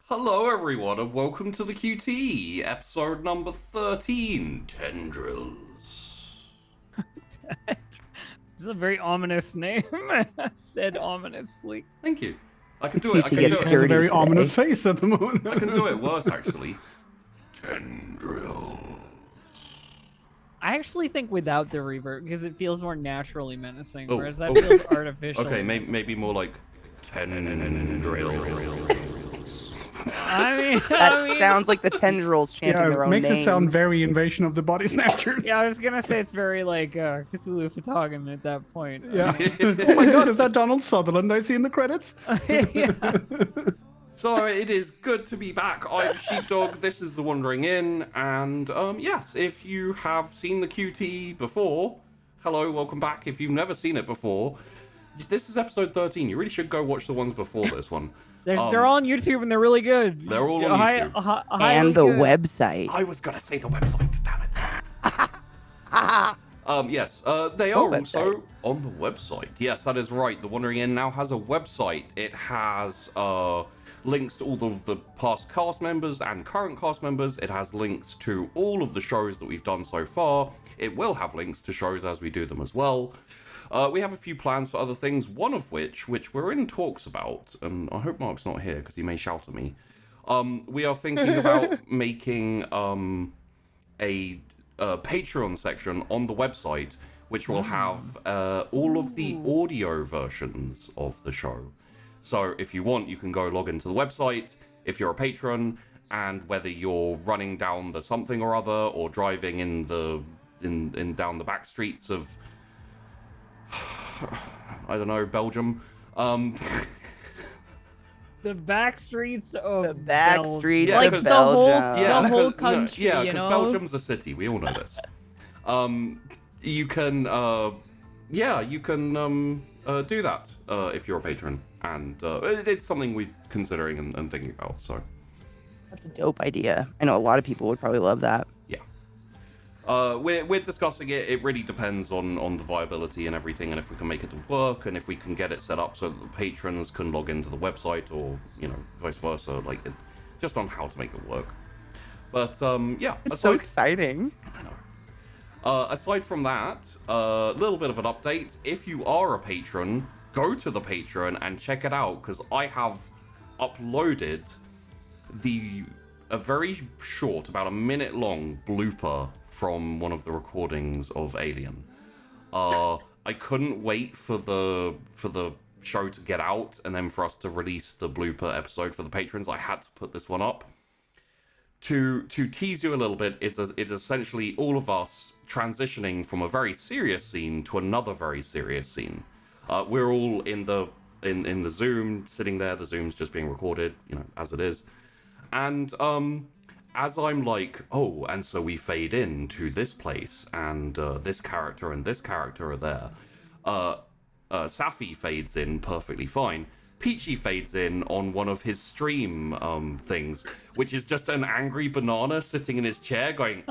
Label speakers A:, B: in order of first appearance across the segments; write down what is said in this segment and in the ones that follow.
A: Hello everyone and welcome to the QT, episode number 13, Tendrils.
B: This is a very ominous name. Said ominously.
A: Thank you. I can do it,
C: It has a very ominous face at the moment.
A: I can do it worse actually. Tendrils.
B: I actually think without the reverb, because it feels more naturally menacing, whereas that
A: oh.
B: feels artificial.
A: Okay, maybe more like Tendrils.
D: That sounds like the Tendrils chanting their own name.
C: Makes it sound very Invasion of the Body Snatchers.
B: Yeah, I was gonna say it's very like Cthulhu Photogam at that point.
C: Yeah. Oh my god, is that Donald Sutherland I see in the credits?
B: Yeah.
A: So it is good to be back. I'm Sheepdog, this is The Wandering Inn, and yes, if you have seen the QT before, hello, welcome back. If you've never seen it before, this is episode 13. You really should go watch the ones before this one.
B: They're all on YouTube and they're really good.
A: They're all on YouTube.
D: And the website.
A: I was gonna say the website, damn it. Yes, they are also on the website. Yes, that is right. The Wandering Inn now has a website. It has links to all of the past cast members and current cast members. It has links to all of the shows that we've done so far. It will have links to shows as we do them as well. We have a few plans for other things, one of which we're in talks about, and I hope Mark's not here because he may shout at me. We are thinking about making a Patreon section on the website, which will have all of the audio versions of the show. So if you want, you can go log into the website if you're a patron, and whether you're running down the something or other or driving in down the back streets of I don't know, Belgium.
B: The back streets of
D: The back streets
B: like
D: of
B: the
D: Belgium.
B: whole whole country.
A: Yeah,
B: you
A: because
B: know?
A: Belgium's a city. We all know this. You can do that if you're a patron, and it's something we're considering and thinking about. So
D: That's a dope idea. I know a lot of people would probably love that.
A: yeah, we're discussing it. It really depends on the viability and everything, and if we can make it work, and if we can get it set up so that the patrons can log into the website, or vice versa, like just on how to make it work. But yeah,
D: It's so exciting.
A: I know. Aside from that, a little bit of an update. If you are a patron, go to the Patreon and check it out, because I have uploaded a very short, about a minute long blooper from one of the recordings of Alien. I couldn't wait for the show to get out and then for us to release the blooper episode for the patrons. I had to put this one up. To tease you a little bit, it's essentially all of us transitioning from a very serious scene to another very serious scene. We're all in the Zoom, sitting there. The Zoom's just being recorded, as it is. And as I'm like, oh, and so we fade in to this place, and this character and this character are there. Safi fades in perfectly fine. Peachy fades in on one of his stream things, which is just an angry banana sitting in his chair going,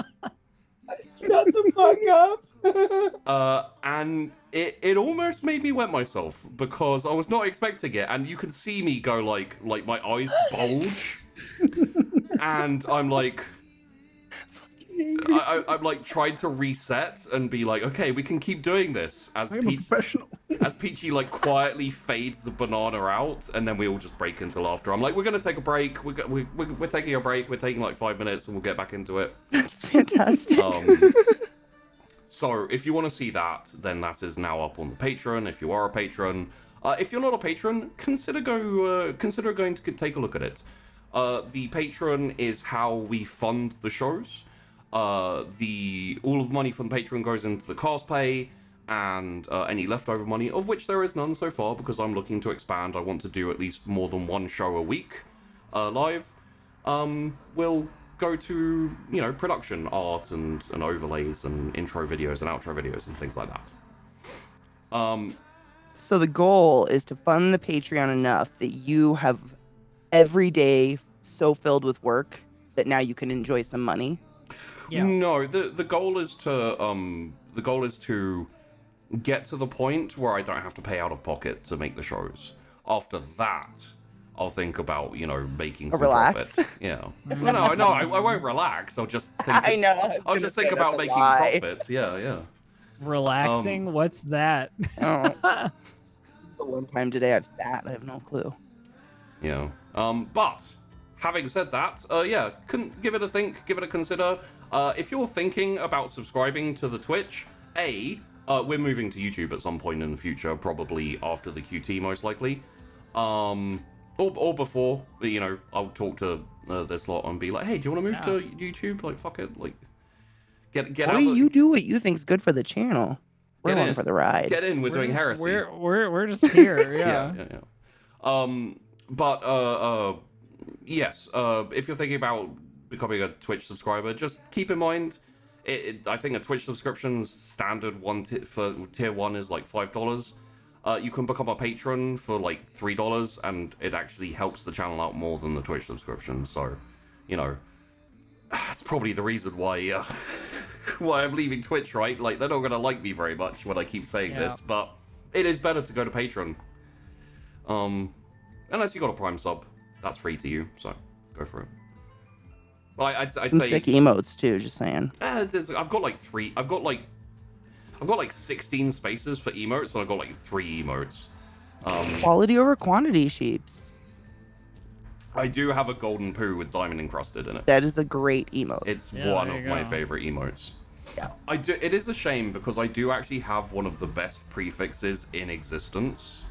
D: Shut the fuck up.
A: and it almost made me wet myself because I was not expecting it, and you can see me go like my eyes bulge, and I'm like, I'm like trying to reset and be like, okay, we can keep doing this as Peachy like quietly fades the banana out, and then we all just break into laughter. I'm like, we're gonna take a break. We're taking a break. We're taking like 5 minutes, and we'll get back into it.
D: That's fantastic.
A: So if you want to see that, then that is now up on the Patreon. If you are a patron, if you're not a patron, consider going to take a look at it. The Patreon is how we fund the shows. All of the money from the Patreon goes into the cast pay, and any leftover money, of which there is none so far because I'm looking to expand. I want to do at least more than one show a week live. Will go to production, art, and overlays, and intro videos and outro videos and things like that.
D: So the goal is to fund the Patreon enough that you have every day so filled with work that now you can enjoy some money.
B: Yeah.
A: No, the goal is to get to the point where I don't have to pay out of pocket to make the shows. After that, I'll think about, making some
D: Relax.
A: profit. Yeah. No, I won't relax. I'll just think.
D: I know.
A: I'll just think about making profit. Yeah.
B: Relaxing? What's that?
D: Oh. The one time today I've sat, I have no clue.
A: Yeah. But having said that, yeah, give it a think, give it a consider. If you're thinking about subscribing to the Twitch, we're moving to YouTube at some point in the future, probably after the QT, most likely. Or before, I'll talk to this lot and be like, hey, do you want to move to YouTube? Like, fuck it, like, get out.
D: You do what you think's good for the channel. We're along for the ride.
A: Get in. We're doing heresy.
B: We're just here. Yeah.
A: But yes. If you're thinking about becoming a Twitch subscriber, just keep in mind, I think a Twitch subscription's standard for tier 1 is like $5. You can become a patron for like $3, and it actually helps the channel out more than the Twitch subscription. So, it's probably the reason why why I'm leaving Twitch, right? Like, they're not gonna like me very much when I keep saying this, but it is better to go to Patreon. Unless you got a Prime sub, that's free to you, so go for it. Well, I'd
D: Some
A: say
D: sick emotes too. Just saying.
A: I've got like 16 spaces for emotes, and I've got like 3 emotes.
D: Quality over quantity, sheeps.
A: I do have a golden poo with diamond encrusted in it.
D: That is a great emote.
A: It's one of my favorite emotes.
D: Yeah.
A: It is a shame because I do actually have one of the best prefixes in existence.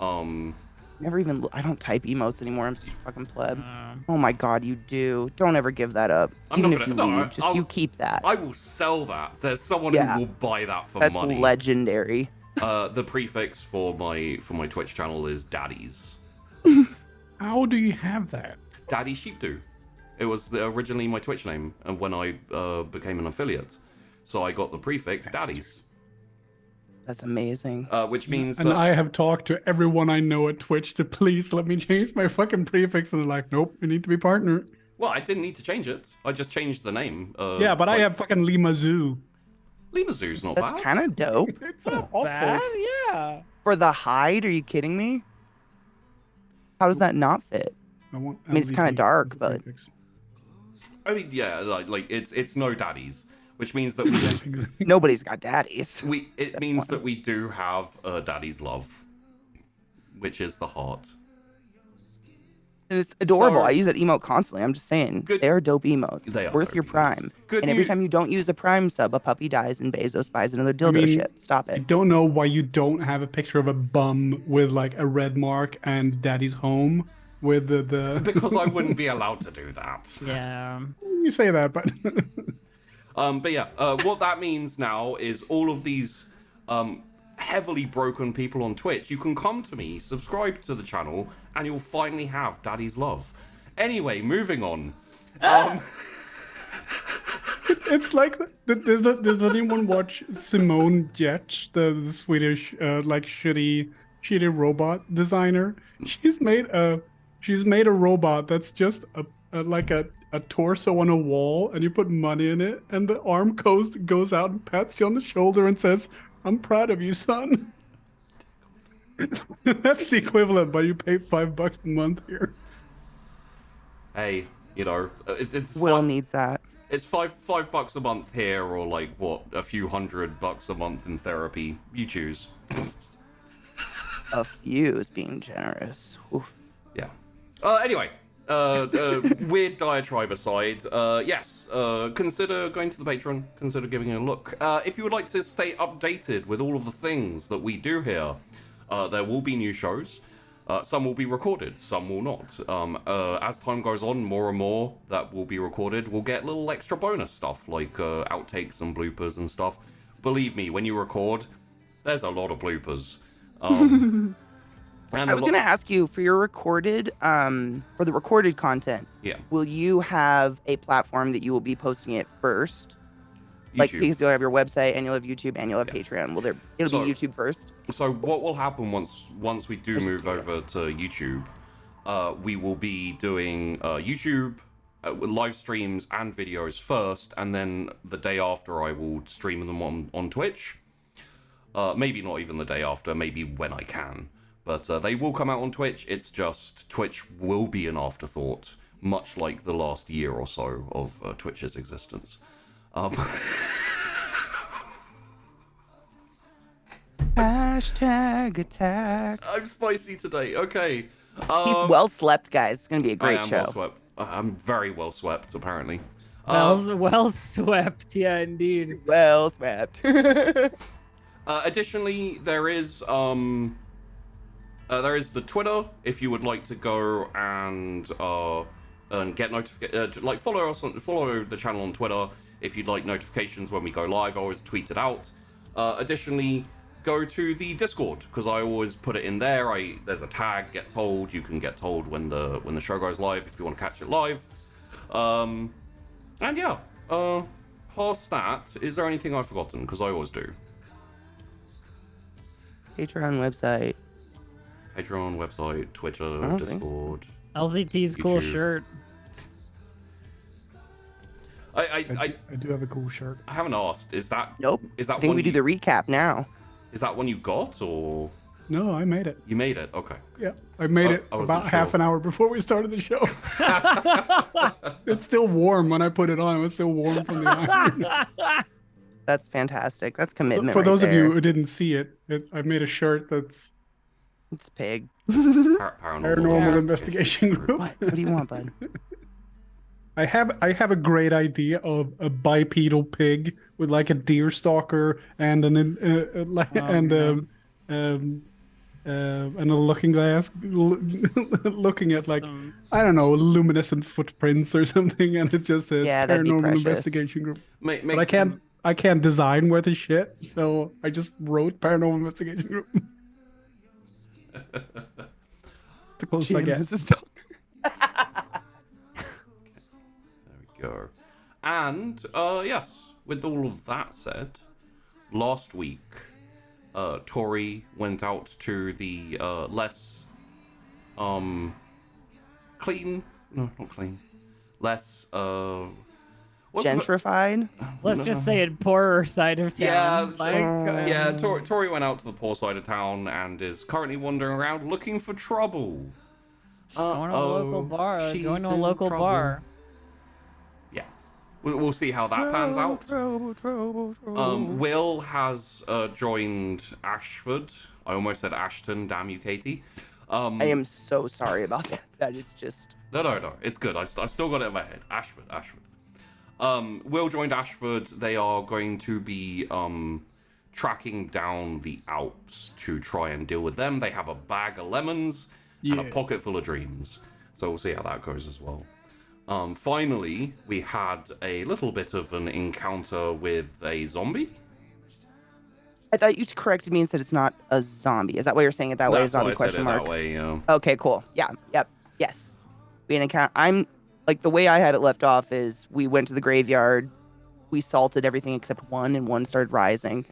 D: Never even. I don't type emotes anymore. I'm such a fucking pleb. Oh my god, you do. Don't ever give that up. You keep that.
A: I will sell that. There's someone who will buy that for money.
D: That's legendary.
A: The prefix for my Twitch channel is Daddies.
C: How do you have that?
A: Daddy Sheepdo. It was originally my Twitch name, and when I became an affiliate, so I got the prefix Daddies.
D: That's amazing.
A: Which means
C: and I have talked to everyone I know at Twitch to please let me change my fucking prefix, and they're like, nope, we need to be partner.
A: Well, I didn't need to change it. I just changed the name.
C: Yeah, but I have fucking Lima Zoo.
A: Lima Zoo's not
D: bad. That's kind of dope.
C: It's not awful.
B: Bad? Yeah.
D: For the hide? Are you kidding me? How does that not fit? I mean, it's kind of dark, but
A: I mean, yeah, like it's no daddies, which means that we
D: nobody's got daddies.
A: It means that we do have daddy's love, which is the heart.
D: And it's adorable. I use that emote constantly. I'm just saying, they are dope emotes. They are worth your prime. And every time you don't use a prime sub, a puppy dies and Bezos buys another dildo ship. Stop it.
C: I don't know why you don't have a picture of a bum with like a red mark and daddy's home with the...
A: Because I wouldn't be allowed to do that.
B: Yeah.
C: You say that, but...
A: But yeah, what that means now is all of these heavily broken people on Twitch, you can come to me, subscribe to the channel, and you'll finally have Daddy's love. Anyway, moving on.
C: It's like, does anyone watch Simone Giertz, the Swedish like shitty robot designer? She's made a robot that's just a torso on a wall, and you put money in it, and the arm goes out and pats you on the shoulder and says, "I'm proud of you, son." That's the equivalent, but you pay $5 a month here.
A: Hey, it's
D: Will needs that.
A: It's $5 a month here, or like what, a few $100 a month in therapy. You choose.
D: A few is being generous. Oof.
A: Yeah. Anyway. Weird diatribe aside, yes, consider going to the Patreon, consider giving it a look. If you would like to stay updated with all of the things that we do here, there will be new shows. Some will be recorded, some will not. As time goes on, more and more that will be recorded. We'll get little extra bonus stuff, like outtakes and bloopers and stuff. Believe me, when you record, there's a lot of bloopers.
D: I was going to ask you, for your recorded, for the recorded content, will you have a platform that you will be posting it first? YouTube. Like, because you'll have your website, and you'll have YouTube, and you'll have Patreon. It'll be YouTube first?
A: So what will happen once we do move over to YouTube, we will be doing YouTube live streams and videos first, and then the day after I will stream them on Twitch. Maybe not even the day after, maybe when I can. But they will come out on Twitch. It's just Twitch will be an afterthought, much like the last year or so of Twitch's existence.
D: Hashtag attack.
A: I'm spicy today. Okay.
D: He's well slept, guys. It's gonna be a great
A: I am
D: show.
A: well swept. I'm very well swept, apparently.
B: Well swept, yeah, indeed.
D: Well swept.
A: Additionally, there is the Twitter. If you would like to go and get notifications, follow the channel on Twitter. If you'd like notifications when we go live, I always tweet it out. Additionally, go to the Discord because I always put it in there. There's a tag, get told. You can get told when the show goes live if you want to catch it live. And yeah, past that, is there anything I've forgotten? Because I always do.
D: Patreon website,
A: Twitter, Discord.
B: LZT's
A: YouTube.
B: cool shirt.
A: I
C: do have a cool shirt.
A: I haven't asked. Is that
D: Nope.
A: Is that
D: I think
A: one
D: we do the recap now.
A: Is that one you got or
C: No, I made it.
A: you made it? Okay.
C: Yeah, I made it
A: I wasn't
C: about
A: sure.
C: half an hour before we started the show. It's still warm when I put it on. It was still warm from the iron.
D: That's fantastic. That's commitment.
C: For those
D: right
C: of you
D: there.
C: who didn't see it, I made a shirt that's
D: It's pig.
C: Paranormal Investigation Group.
D: What do you want, bud?
C: I have a great idea of a bipedal pig with like a deer stalker and and a looking glass, looking at like I don't know, luminescent footprints or something, and it just says
D: that'd be
C: Paranormal
D: precious.
C: Investigation Group. But I can't design worth a shit, so I just wrote Paranormal Investigation Group. The closest I get.
A: Go. And yes, with all of that said, last week Tori went out to the less clean, no, not clean, less
D: Gentrified.
B: Let's just say it poorer side of town.
A: Tori went out to the poor side of town and is currently wandering around looking for trouble.
B: Going to a local bar. Going to a local bar.
A: Yeah, we'll see how that pans out. Will has joined Ashford. I almost said Ashton. Damn you, Katie.
D: I am so sorry about that. That is just...
A: No. It's good. I still got it in my head. Ashford. Will joined Ashford. They are going to be tracking down the Alps to try and deal with them. They have a bag of lemons and a pocket full of dreams. So we'll see how that goes as well. Finally, we had a little bit of an encounter with a zombie.
D: I thought you corrected me and said it's not a zombie. Is that why you're saying it that way?
A: That's
D: Zombie
A: why I
D: question
A: said it
D: mark.
A: that way, yeah.
D: Okay, cool. Yeah. Yep. Yes. We had an encounter. I'm like the way I had it left off is we went to the graveyard, we salted everything except one, and one started rising.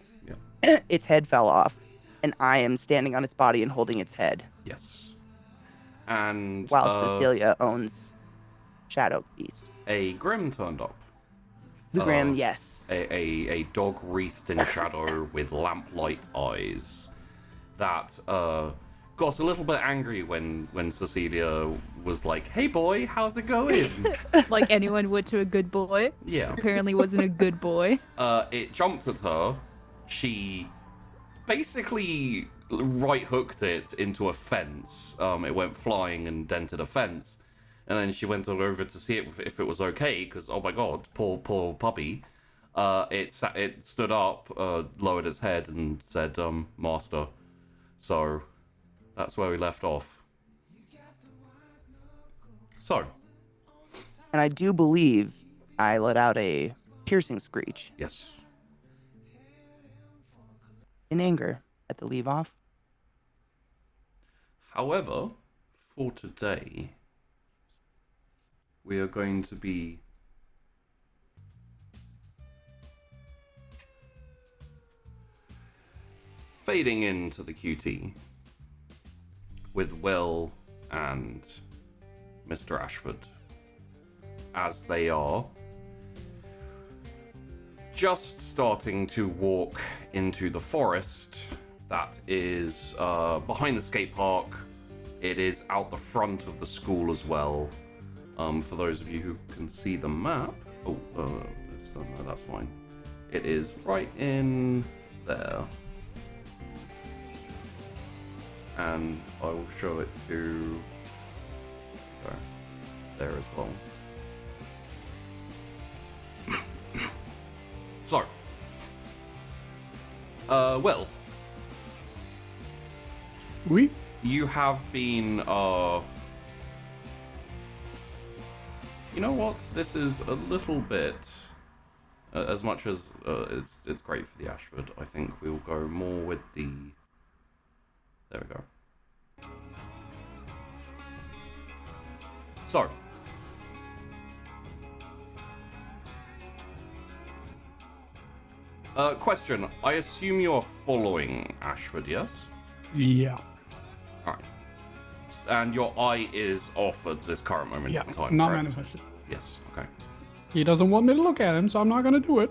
D: Yeah. Its head fell off, and I am standing on its body and holding its head.
A: Yes. And
D: while Cecilia owns Shadow Beast.
A: A Grim turned up.
D: The Grim, yes.
A: A dog wreathed in shadow with lamplight eyes that got a little bit angry when Cecilia was like, "Hey boy, how's it going?"
E: Like anyone would to a good boy.
A: Yeah.
E: Apparently wasn't a good boy.
A: It jumped at her. She basically right hooked it into a fence. It went flying and dented a fence. And then she went over to see if it was okay, because, oh my god, poor puppy. It stood up, lowered its head, and said, "Master." So, that's where we left off. So.
D: And I do believe I let out a piercing screech.
A: Yes.
D: In anger at the leave off.
A: However, for today, we are going to be fading into the QT with Will and Mr. Ashford as they are just starting to walk into the forest that is behind the skate park. It is out the front of the school as well. For those of you who can see the map. Oh, no, that's fine. It is right in there. And I will show it to there as well. So, Will.
C: Oui?
A: You have been, you know what? This is a little bit, as much as it's great for the Ashford, I think we'll go more with the, there we go. So, question. I assume you're following Ashford, yes?
C: Yeah.
A: Alright. And your eye is off at this current moment in time,
C: not
A: correct?
C: manifested.
A: Yes, okay.
C: He doesn't want me to look at him, so I'm not going to do it.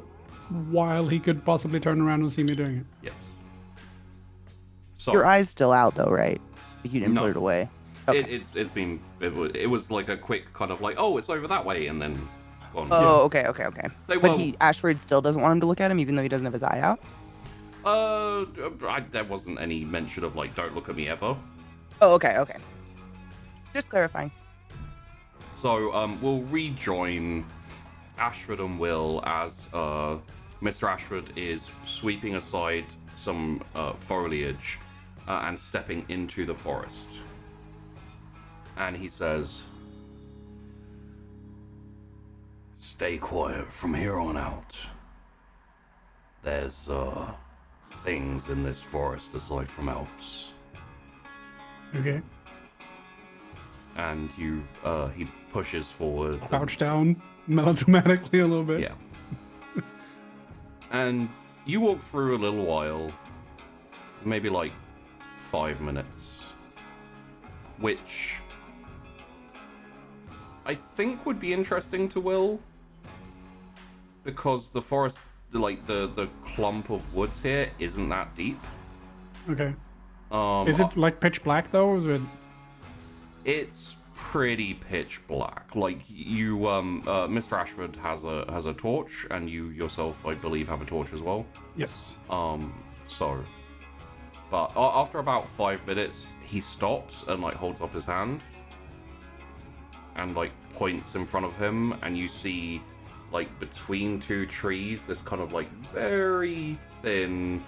C: While he could possibly turn around and see me doing it.
A: Yes. So,
D: Your eye's still out though, right? Like you didn't
A: No.
D: put it away. Okay.
A: it was like a quick kind of like, oh, it's over that way, and then gone.
D: Oh, okay.
A: They
D: Ashford still doesn't want him to look at him, even though he doesn't have his eye out.
A: There wasn't any mention of like, don't look at me ever.
D: Oh, okay. Just clarifying.
A: So, we'll rejoin Ashford and Will as Mr. Ashford is sweeping aside some foliage and stepping into the forest. And he says, "Stay quiet from here on out. There's things in this forest aside from Alps."
C: Okay.
A: And he pushes forward.
C: Crouch down melodramatically a little bit.
A: Yeah. And you walk through a little while, maybe like 5 minutes, which I think would be interesting to Will, because the forest, like the clump of woods here, isn't that deep.
C: Okay. Is it like pitch black though? Or is it...
A: It's pretty pitch black. Like you, Mr. Ashford has a torch, and you yourself, I believe, have a torch as well.
C: Yes.
A: But after about 5 minutes, he stops and like holds up his hand and like points in front of him, and you see like between two trees this kind of like very thin,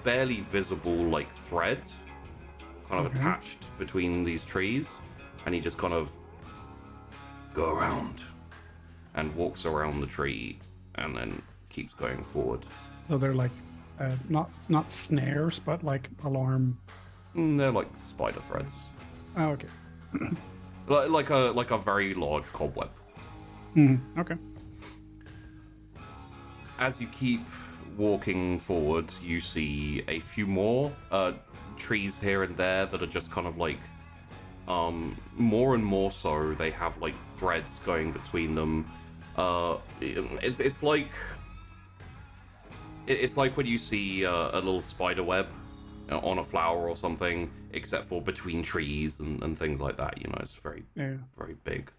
A: barely visible like thread kind of attached between these trees, and he just kind of go around and walks around the tree and then keeps going forward.
C: So they're like not snares, but like alarm.
A: They're like spider threads.
C: Oh, okay.
A: Like a very large cobweb.
C: Okay.
A: As you keep walking forward, you see a few more trees here and there that are just kind of like more and more so. They have like threads going between them. It's like when you see a little spider web on a flower or something, except for between trees and things like that. You know, it's very big.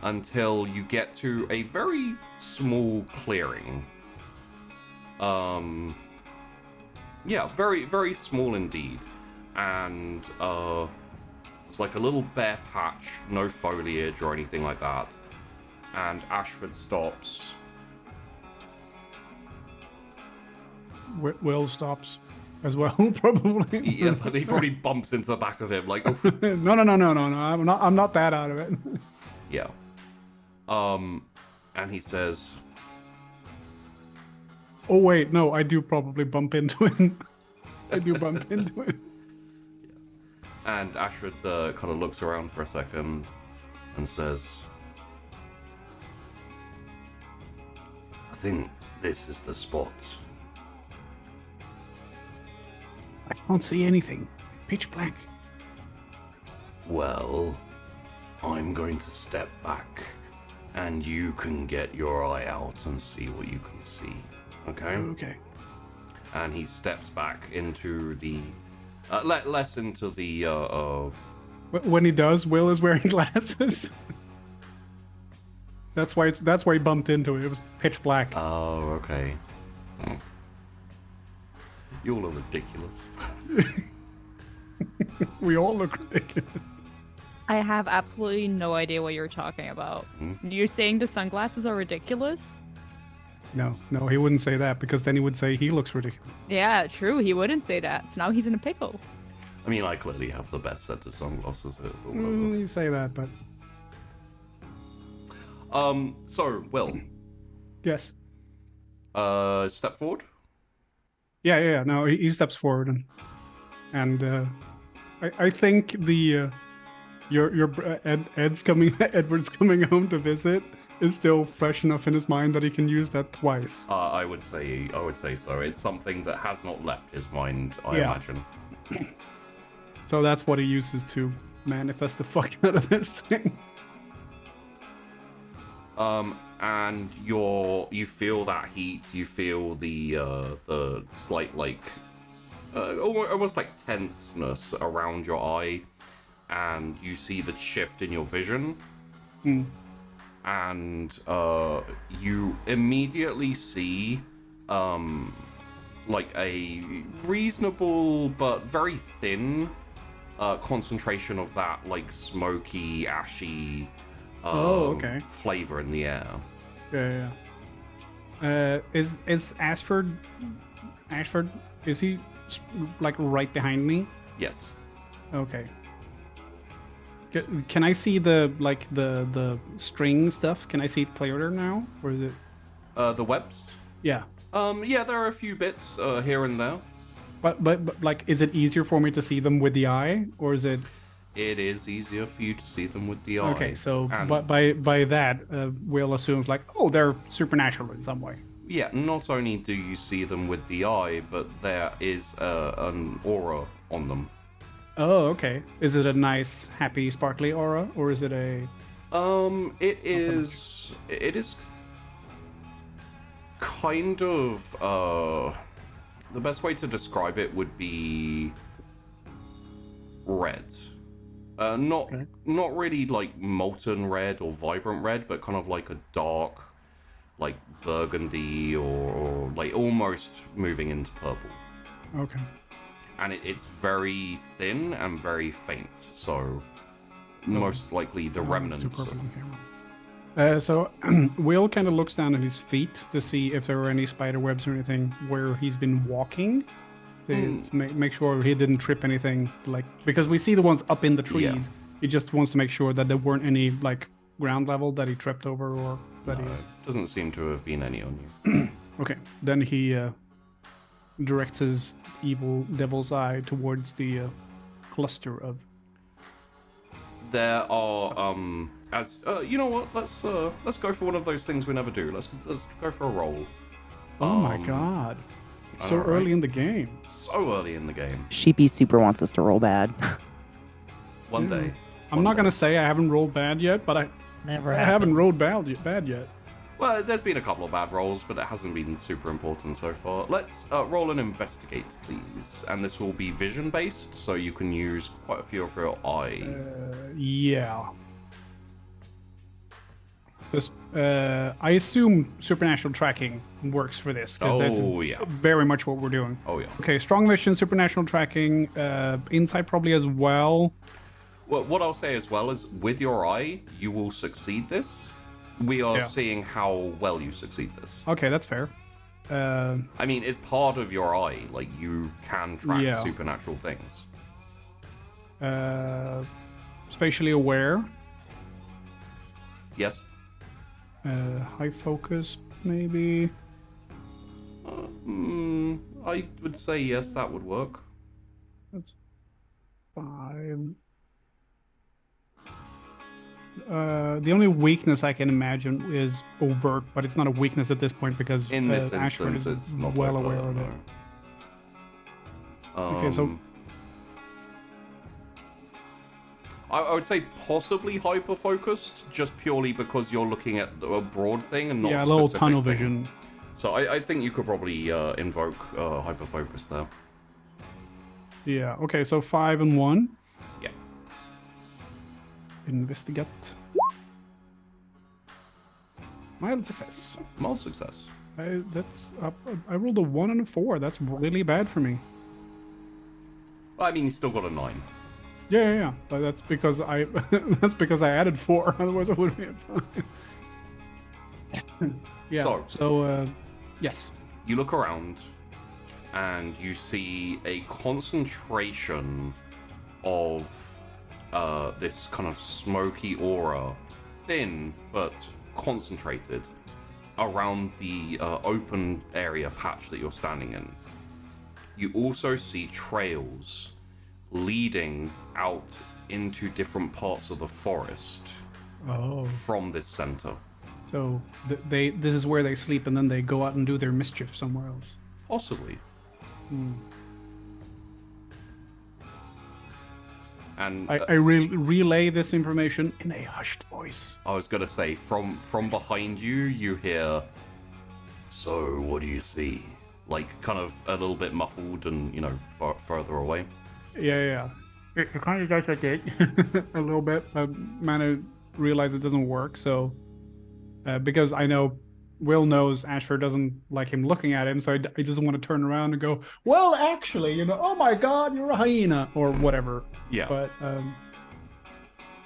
A: Until you get to a very small clearing. Very, very small indeed. And it's like a little bare patch, no foliage or anything like that. And Ashford stops.
C: Will stops as well, probably.
A: Yeah, but he probably bumps into the back of him, like, oof.
C: No. I'm not that out of it.
A: Yeah. And he says,
C: "Oh wait, no, I do probably bump into it. I do bump into it."
A: And Ashford kind of looks around for a second and says, "I think this is the spot."
C: I can't see anything. Pitch black.
A: "Well, I'm going to step back, and you can get your eye out and see what you can see, Okay.
C: Okay.
A: And he steps back into the less into the
C: When he does, Will is wearing glasses. That's why he bumped into it. It was pitch black.
A: Oh, okay. You all are ridiculous.
C: We all look ridiculous.
E: I have absolutely no idea what you're talking about. You're saying the sunglasses are ridiculous?
C: No, he wouldn't say that because then he would say he looks ridiculous.
E: Yeah, true. He wouldn't say that. So now he's in a pickle.
A: I mean, I clearly have the best set of sunglasses here. But
C: You say that, but
A: so Will,
C: yes.
A: step forward.
C: Yeah. No, he steps forward and I think the Edward's coming home to visit is still fresh enough in his mind that he can use that twice.
A: I would say so. It's something that has not left his mind, I imagine.
C: So that's what he uses to manifest the fuck out of this thing.
A: And you feel that heat. You feel the slight almost like tenseness around your eye, and you see the shift in your vision. And you immediately see like a reasonable but very thin concentration of that like smoky, ashy flavor in the air.
C: Yeah. Is Ashford, is he like right behind me?
A: Yes.
C: Okay. Can I see the string stuff? Can I see it clearer now, or is it
A: the webs?
C: Yeah.
A: Yeah, there are a few bits here and there.
C: But like, is it easier for me to see them with the eye, or is it?
A: It is easier for you to see them with the eye.
C: Okay, so but by that, we'll assume like, oh, they're supernatural in some way.
A: Yeah, not only do you see them with the eye, but there is an aura on them.
C: Oh, okay. Is it a nice, happy, sparkly aura, or is it a?
A: It is kind of the best way to describe it would be red. Not really like molten red or vibrant red, but kind of like a dark, like burgundy or like almost moving into purple.
C: Okay.
A: And it's very thin and very faint, so most likely the remnants.
C: So Will kind of looks down at his feet to see if there are any spider webs or anything where he's been walking, to make sure he didn't trip anything. Like, because we see the ones up in the trees. Yeah. He just wants to make sure that there weren't any like ground level that he tripped over or that
A: doesn't seem to have been any on you.
C: Okay, then he directs his evil devil's eye towards the cluster of.
A: There are you know what? Let's go for one of those things we never do. Let's go for a roll.
C: Oh my god! So early in the game.
A: So early in the game.
D: Sheepy super wants us to roll bad.
A: One day.
C: I'm not gonna say I haven't rolled bad yet, but I haven't rolled bad yet.
A: Well, there's been a couple of bad rolls, but it hasn't been super important so far. Let's roll and investigate, please. And this will be vision-based, so you can use quite a few of your eye.
C: Yeah. Just, I assume supernatural tracking works for this, because that's very much what we're doing.
A: Oh, yeah.
C: Okay, strong vision, supernatural tracking, insight probably as well.
A: Well, what I'll say as well is, with your eye, you will succeed this. We are seeing how well you succeed this.
C: Okay, that's fair.
A: I mean, it's part of your eye. Like, you can track supernatural things.
C: Spatially aware.
A: Yes.
C: High focus, maybe.
A: I would say yes, that would work.
C: That's 5. The only weakness I can imagine is overt, but it's not a weakness at this point because
A: in this
C: Ashford
A: instance,
C: is
A: it's not
C: well aware of it. Okay, so
A: I would say possibly hyper-focused, just purely because you're looking at a broad thing and not a
C: little
A: specific
C: tunnel
A: thing.
C: vision.
A: So I think you could probably invoke hyperfocus there.
C: Yeah. Okay. So 5 and 1.
A: Yeah.
C: Investigate. Mild success.
A: Mild success.
C: I rolled a 1 and a 4. That's really bad for me.
A: Well, I mean, you still got a 9.
C: Yeah. But that's because I added 4. Otherwise, I would have been fine. Yeah. So yes.
A: You look around, and you see a concentration of this kind of smoky aura, thin but concentrated, around the open area patch that you're standing in. You also see trails leading out into different parts of the forest from this center.
C: So this is where they sleep, and then they go out and do their mischief somewhere else.
A: Possibly. And
C: I relay this information in a hushed voice.
A: I was gonna say, from behind you, you hear, "So, what do you see?" Like, kind of a little bit muffled and, further away.
C: Yeah. It kind of does like it a little bit. Man, I realize it doesn't work, so because I know Will knows Ashford doesn't like him looking at him, so he doesn't want to turn around and go, "Well, actually, oh my God, you're a hyena," or whatever.
A: Yeah.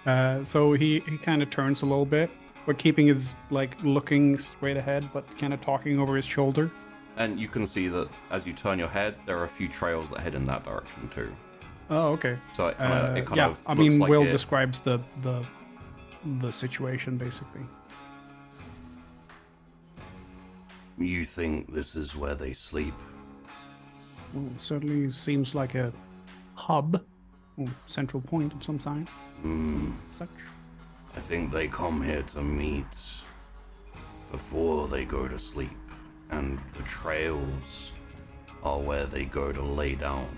C: But so he kind of turns a little bit, but keeping his looking straight ahead, but kind of talking over his shoulder.
A: And you can see that as you turn your head, there are a few trails that head in that direction too.
C: Oh, okay.
A: So it kind of
C: I
A: looks
C: mean,
A: like
C: Will describes the situation basically.
A: You think this is where they sleep?
C: Well, certainly seems like a hub, or central point of some kind. Such.
A: I think they come here to meet before they go to sleep, and the trails are where they go to lay down.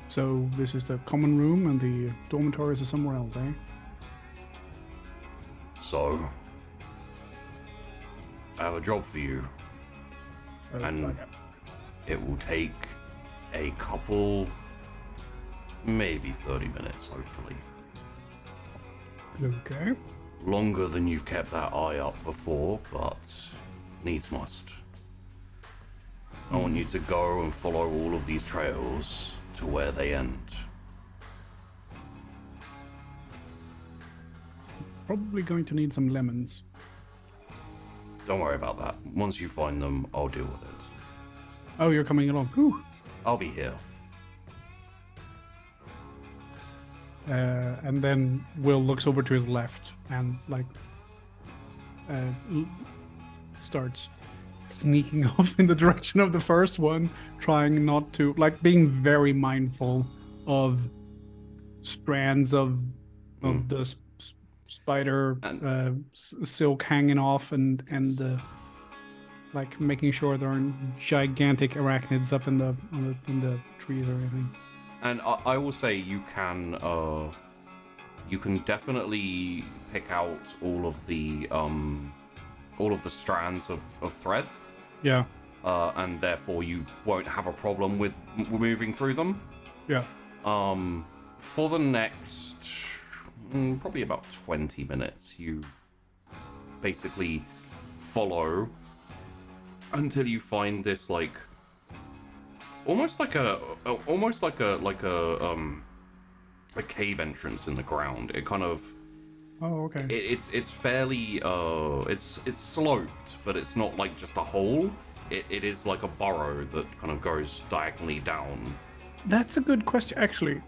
C: So this is the common room, and the dormitories are somewhere else, eh?
A: So, I have a job for you. And it will take a couple, maybe 30 minutes, hopefully.
C: Okay.
A: Longer than you've kept that eye up before, but needs must. I want you to go and follow all of these trails to where they end.
C: Probably going to need some lemons.
A: Don't worry about that. Once you find them, I'll deal with it.
C: Oh, you're coming along. Whew.
A: I'll be here.
C: And then Will looks over to his left and starts sneaking off in the direction of the first one, trying not to, being very mindful of strands of the spider silk hanging off and making sure there aren't gigantic arachnids up in the trees or anything.
A: And I will say you can definitely pick out all of the strands of thread.
C: Yeah.
A: And therefore you won't have a problem with moving through them.
C: Yeah.
A: For the next probably about 20 minutes, you basically follow until you find this almost like a cave entrance in the ground. It kind of
C: okay.
A: It's fairly it's sloped, but it's not like just a hole. It is like a burrow that kind of goes diagonally down.
C: That's a good question, actually.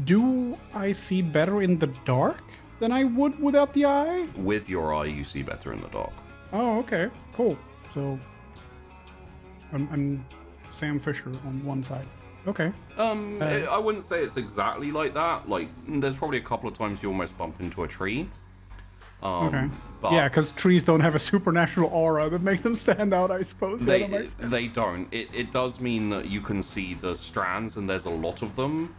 C: Do I see better in the dark than I would without the eye?
A: With your eye, you see better in the dark.
C: Oh, okay, cool. So I'm Sam Fisher on one side. Okay.
A: I wouldn't say it's exactly like that. There's probably a couple of times you almost bump into a tree.
C: Okay.
A: But
C: yeah, because trees don't have a supernatural aura that make them stand out, I suppose.
A: They don't. It does mean that you can see the strands, and there's a lot of them.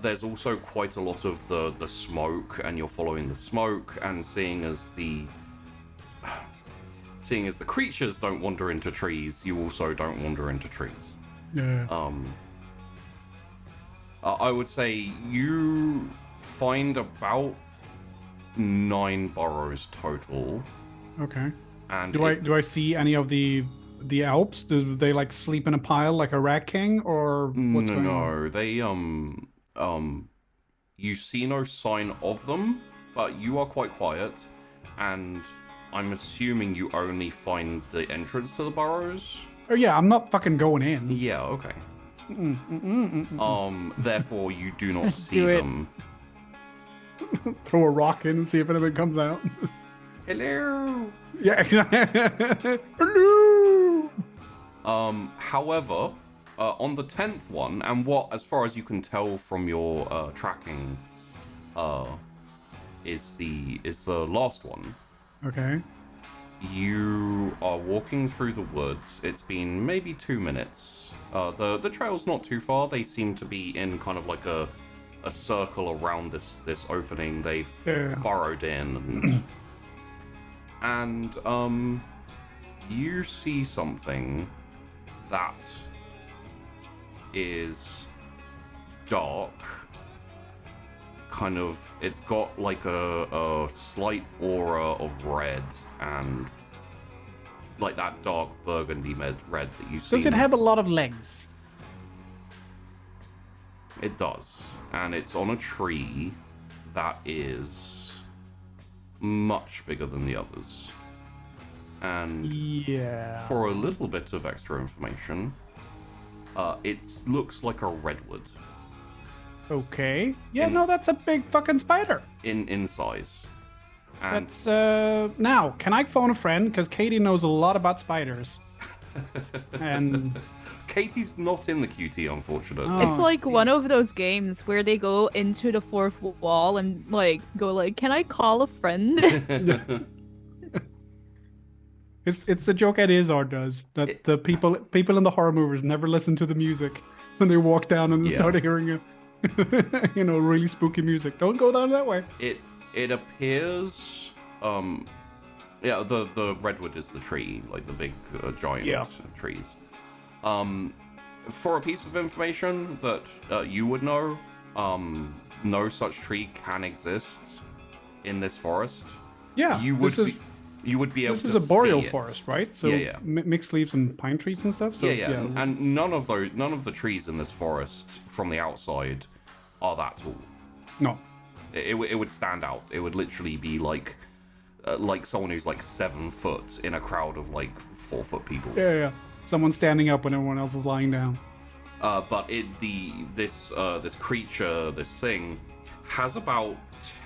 A: There's also quite a lot of the smoke, and you're following the smoke and seeing as seeing as the creatures don't wander into trees, you also don't wander into trees.
C: Yeah.
A: I would say you find about 9 burrows total.
C: Okay.
A: And
C: do I see any of the Alps? Do they like sleep in a pile like a rat king, or what's going on?
A: No, they you see no sign of them, but you are quite quiet, and I'm assuming you only find the entrance to the burrows.
C: Oh yeah, I'm not fucking going in.
A: Yeah, okay. Therefore you do not see
B: Do it.
A: them.
C: Throw a rock in and see if anything comes out.
A: Hello.
C: Yeah, exactly. Hello.
A: However, on the 10th one, and what, as far as you can tell from your tracking, is the last one.
C: Okay.
A: You are walking through the woods. It's been maybe 2 minutes. The trail's not too far. They seem to be in kind of like a circle around this opening they've burrowed in, and you see something that is dark. Kind of, it's got like a slight aura of red and like that dark burgundy red that you see.
C: Does it have a lot of legs?
A: It does, and it's on a tree that is much bigger than the others. And
C: Yeah.
A: for a little bit of extra information, it looks like a redwood
C: Okay. Yeah, no, that's a big fucking spider.
A: in size. And
C: That's now, can I phone a friend? Because Katie knows a lot about spiders. And
A: Katie's not in the QT, unfortunately.
C: Oh.
E: It's like one of those games where they go into the fourth wall and like go like, "Can I call a friend?"
C: it's the joke that Izar does, that the people in the horror movies never listen to the music when they walk down and they start hearing a really spooky music. Don't go down that way.
A: It appears the redwood is the tree, like the big giant trees. For a piece of information that you would know, no such tree can exist in this forest.
C: Yeah,
A: you would be able to see
C: This is a boreal
A: it.
C: forest, right? So
A: Yeah.
C: mixed leaves and pine trees and stuff. So,
A: And none of the trees in this forest from the outside are that tall.
C: No.
A: It would stand out. It would literally be like someone who's like 7 foot in a crowd of like 4 foot people.
C: Yeah. Someone standing up when everyone else is lying down.
A: But this creature, this thing, has about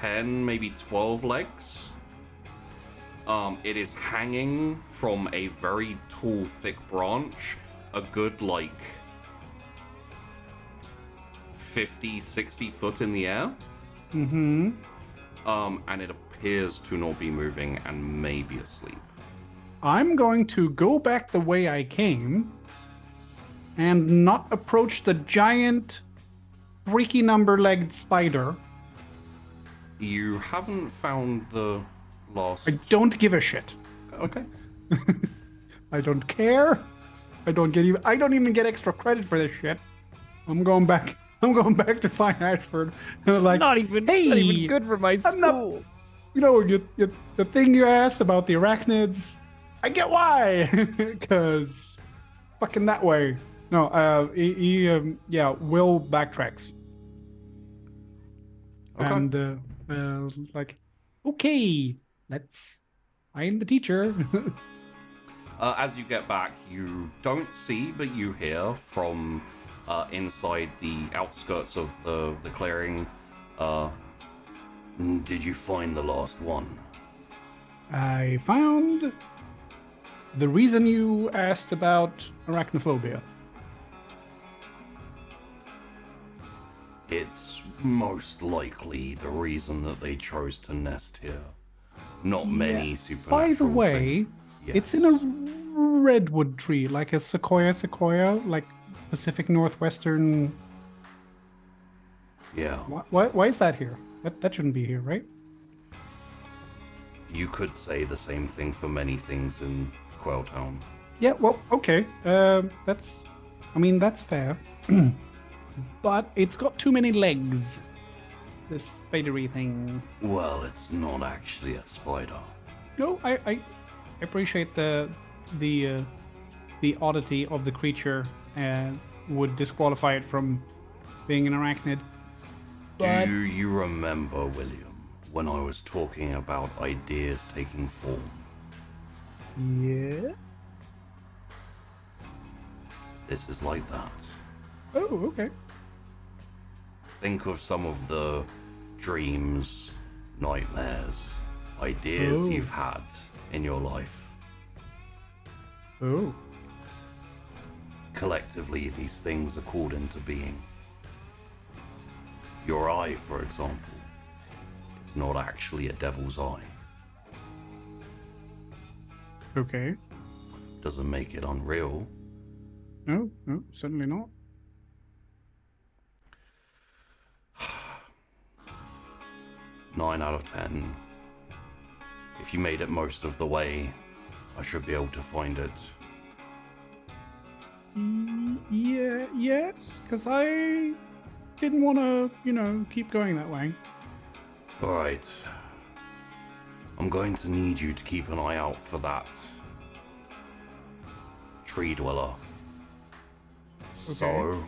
A: 10, maybe 12 legs. It is hanging from a very tall, thick branch, a good like 50, 60 foot in the air.
C: Mm-hmm.
A: And it appears to not be moving and may be asleep.
C: I'm going to go back the way I came and not approach the giant, freaky number-legged spider.
A: You haven't found the last...
C: I don't give a shit.
A: Okay.
C: I don't care. I don't even get extra credit for this shit. I'm going back to find Ashford. And like,
B: not even good for my school.
C: The thing you asked about the arachnids, I get why. Because fucking that way. No, Will backtracks.
A: Okay.
C: And okay, let's find the teacher.
A: As you get back, you don't see, but you hear from inside the outskirts of the clearing. Did you find the last one?
C: I found the reason you asked about arachnophobia.
A: It's most likely the reason that they chose to nest here. Not many supernatural
C: By the way,
A: Yes.
C: it's in a redwood tree, like a sequoia, like Pacific Northwestern.
A: Yeah.
C: Why is that here? That shouldn't be here, right?
A: You could say the same thing for many things in Quail Town.
C: Yeah, well, okay. That's fair. But it's got too many legs. This spidery thing.
A: Well, it's not actually a spider.
C: No, I appreciate the oddity of the creature and would disqualify it from being an arachnid. But...
A: Do you remember, William, when I was talking about ideas taking form?
C: Yeah.
A: This is like that.
C: Oh, okay.
A: Think of some of the dreams, nightmares, ideas you've had in your life.
C: Oh.
A: Collectively, these things are called into being. Your eye, for example, is not actually a devil's eye.
C: Okay.
A: Doesn't make it unreal.
C: No, certainly not.
A: Nine out of 10. If you made it most of the way, I should be able to find it.
C: Yeah, yes, because I didn't want to, keep going that way.
A: Alright. I'm going to need you to keep an eye out for that tree dweller. So,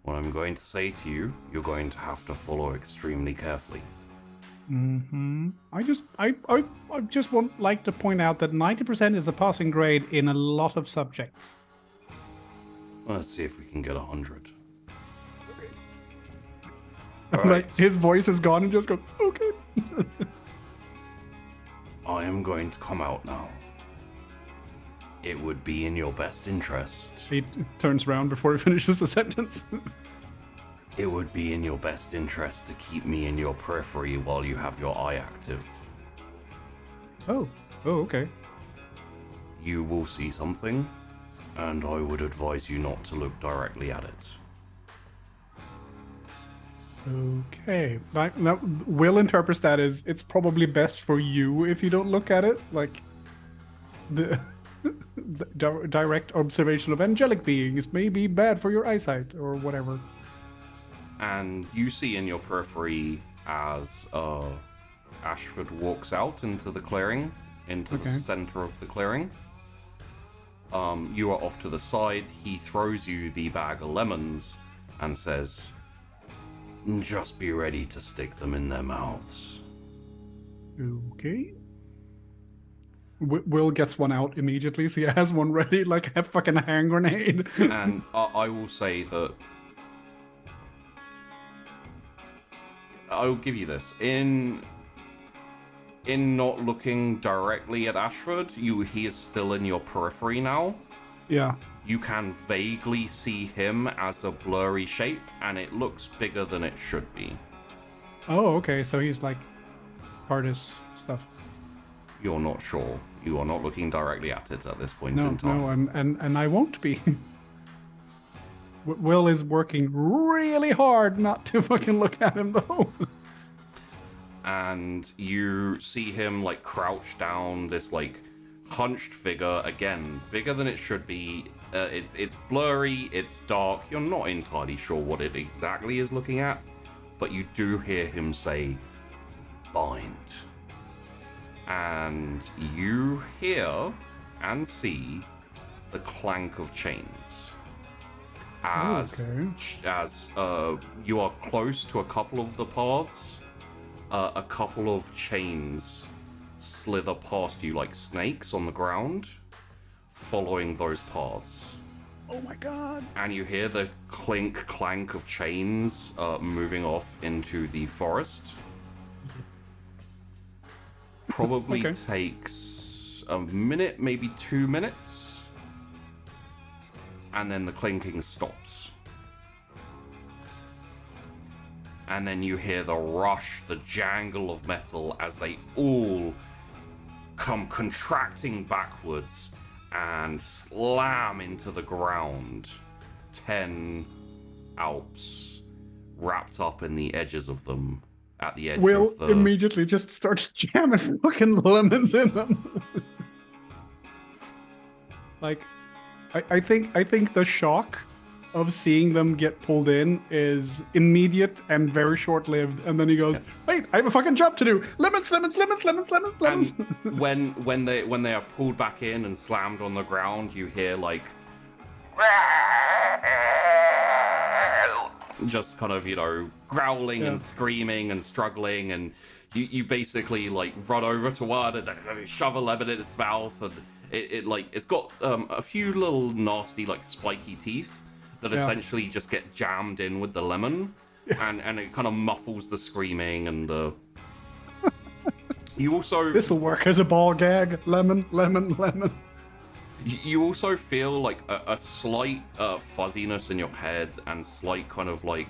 A: what I'm going to say to you, you're going to have to follow extremely carefully.
C: Mm-hmm. I just like to point out that 90% is a passing grade in a lot of subjects.
A: Let's see if we can get 100.
C: Okay.
A: Alright.
C: His voice is gone and just goes, okay.
A: I am going to come out now. It would be in your best interest.
C: He turns around before he finishes the sentence.
A: It would be in your best interest to keep me in your periphery while you have your eye active.
C: Oh, okay.
A: You will see something, and I would advise you not to look directly at it.
C: Okay. Now, Will interprets that as it's probably best for you if you don't look at it. Like, the direct observation of angelic beings may be bad for your eyesight or whatever.
A: And you see in your periphery as Ashford walks out into the clearing, into the center of the clearing. You are off to the side. He throws you the bag of lemons and says, "Just be ready to stick them in their mouths."
C: Okay. Will gets one out immediately, so he has one ready, like a fucking hand grenade.
A: And I will say that I'll give you this. In not looking directly at Ashford, he is still in your periphery now.
C: Yeah.
A: You can vaguely see him as a blurry shape, and it looks bigger than it should be.
C: Oh, okay, so he's like TARDIS stuff.
A: You're not sure. You are not looking directly at it at this point in time.
C: No, and I won't be. Will is working really hard not to fucking look at him, though.
A: And you see him, like, crouch down, this, like, hunched figure, again, bigger than it should be. It's blurry, it's dark, you're not entirely sure what it exactly is looking at, but you do hear him say, "Bind." And you hear and see the clank of chains. As you are close to a couple of the paths, a couple of chains slither past you like snakes on the ground, following those paths.
C: Oh my god.
A: And you hear the clank of chains moving off into the forest. Probably takes a minute, maybe 2 minutes. And then the clinking stops. And then you hear the rush, the jangle of metal as they all come contracting backwards and slam into the ground. 10 Alps wrapped up in the edges of them at the edge
C: Will
A: of the...
C: immediately just starts jamming fucking lemons in them. Like, I think the shock of seeing them get pulled in is immediate and very short-lived, and then he goes, "Wait, I have a fucking job to do. Lemons, lemons, lemons, lemons, lemons, lemons."
A: And when they are pulled back in and slammed on the ground, you hear like just kind of, you know, growling and screaming and struggling, and you basically like run over to one and shove a lemon in its mouth, and it's got a few little nasty like spiky teeth that essentially just get jammed in with the lemon, and it kind of muffles the screaming and the... You also...
C: This'll work as a ball gag. Lemon, lemon, lemon.
A: You also feel like a slight fuzziness in your head, and slight kind of like...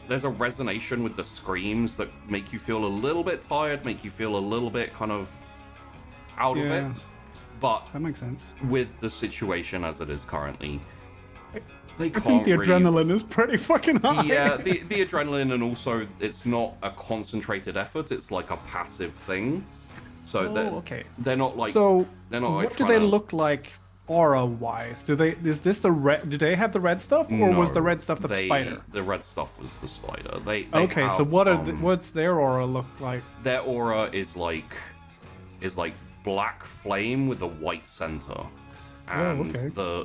A: There's a resonation with the screams that make you feel a little bit tired, make you feel a little bit kind of out of it. But
C: that makes sense.
A: With the situation as it is currently...
C: I think the adrenaline is pretty fucking high.
A: Yeah, the adrenaline, and also it's not a concentrated effort, it's like a passive thing. So they're not like...
C: So
A: they're not
C: what do they look like aura-wise? Do they have the red stuff, or was the red stuff the spider?
A: The red stuff was the spider.
C: So what's their aura look like?
A: Their aura is like black flame with a white center. And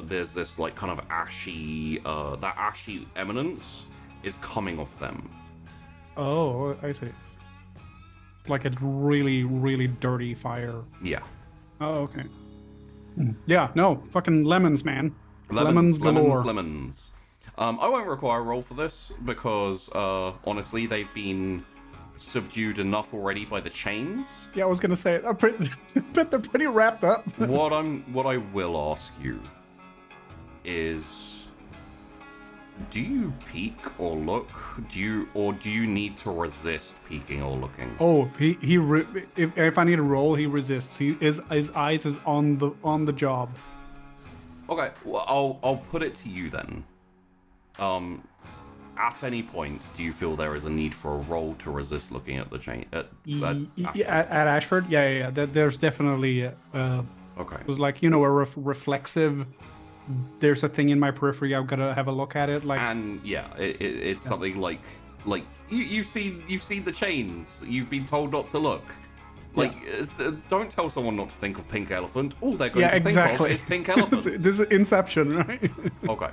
A: there's this like kind of ashy, that ashy eminence is coming off them.
C: Oh, I see. Like a really, really dirty fire.
A: Yeah.
C: Oh, okay. Yeah, no, fucking lemons, man.
A: Lemons. I won't require a roll for this because, honestly, they've been subdued enough already by the chains.
C: Yeah, I was gonna say it. But they're pretty wrapped up.
A: What I will ask you is, do you peek or look? Do you need to resist peeking or looking?
C: Oh, if I need a roll, he resists. His eyes is on the job.
A: Okay, well, I'll put it to you then. At any point, do you feel there is a need for a roll to resist looking at the chain? At
C: Ashford? Yeah. There's definitely
A: okay.
C: It was like, you know, a reflexive. There's a thing in my periphery. I've got to have a look at it. Like,
A: and yeah, it's something like you've seen the chains. You've been told not to look. Like, don't tell someone not to think of pink elephant. All they're going to think of is pink elephant.
C: This is Inception, right?
A: Okay.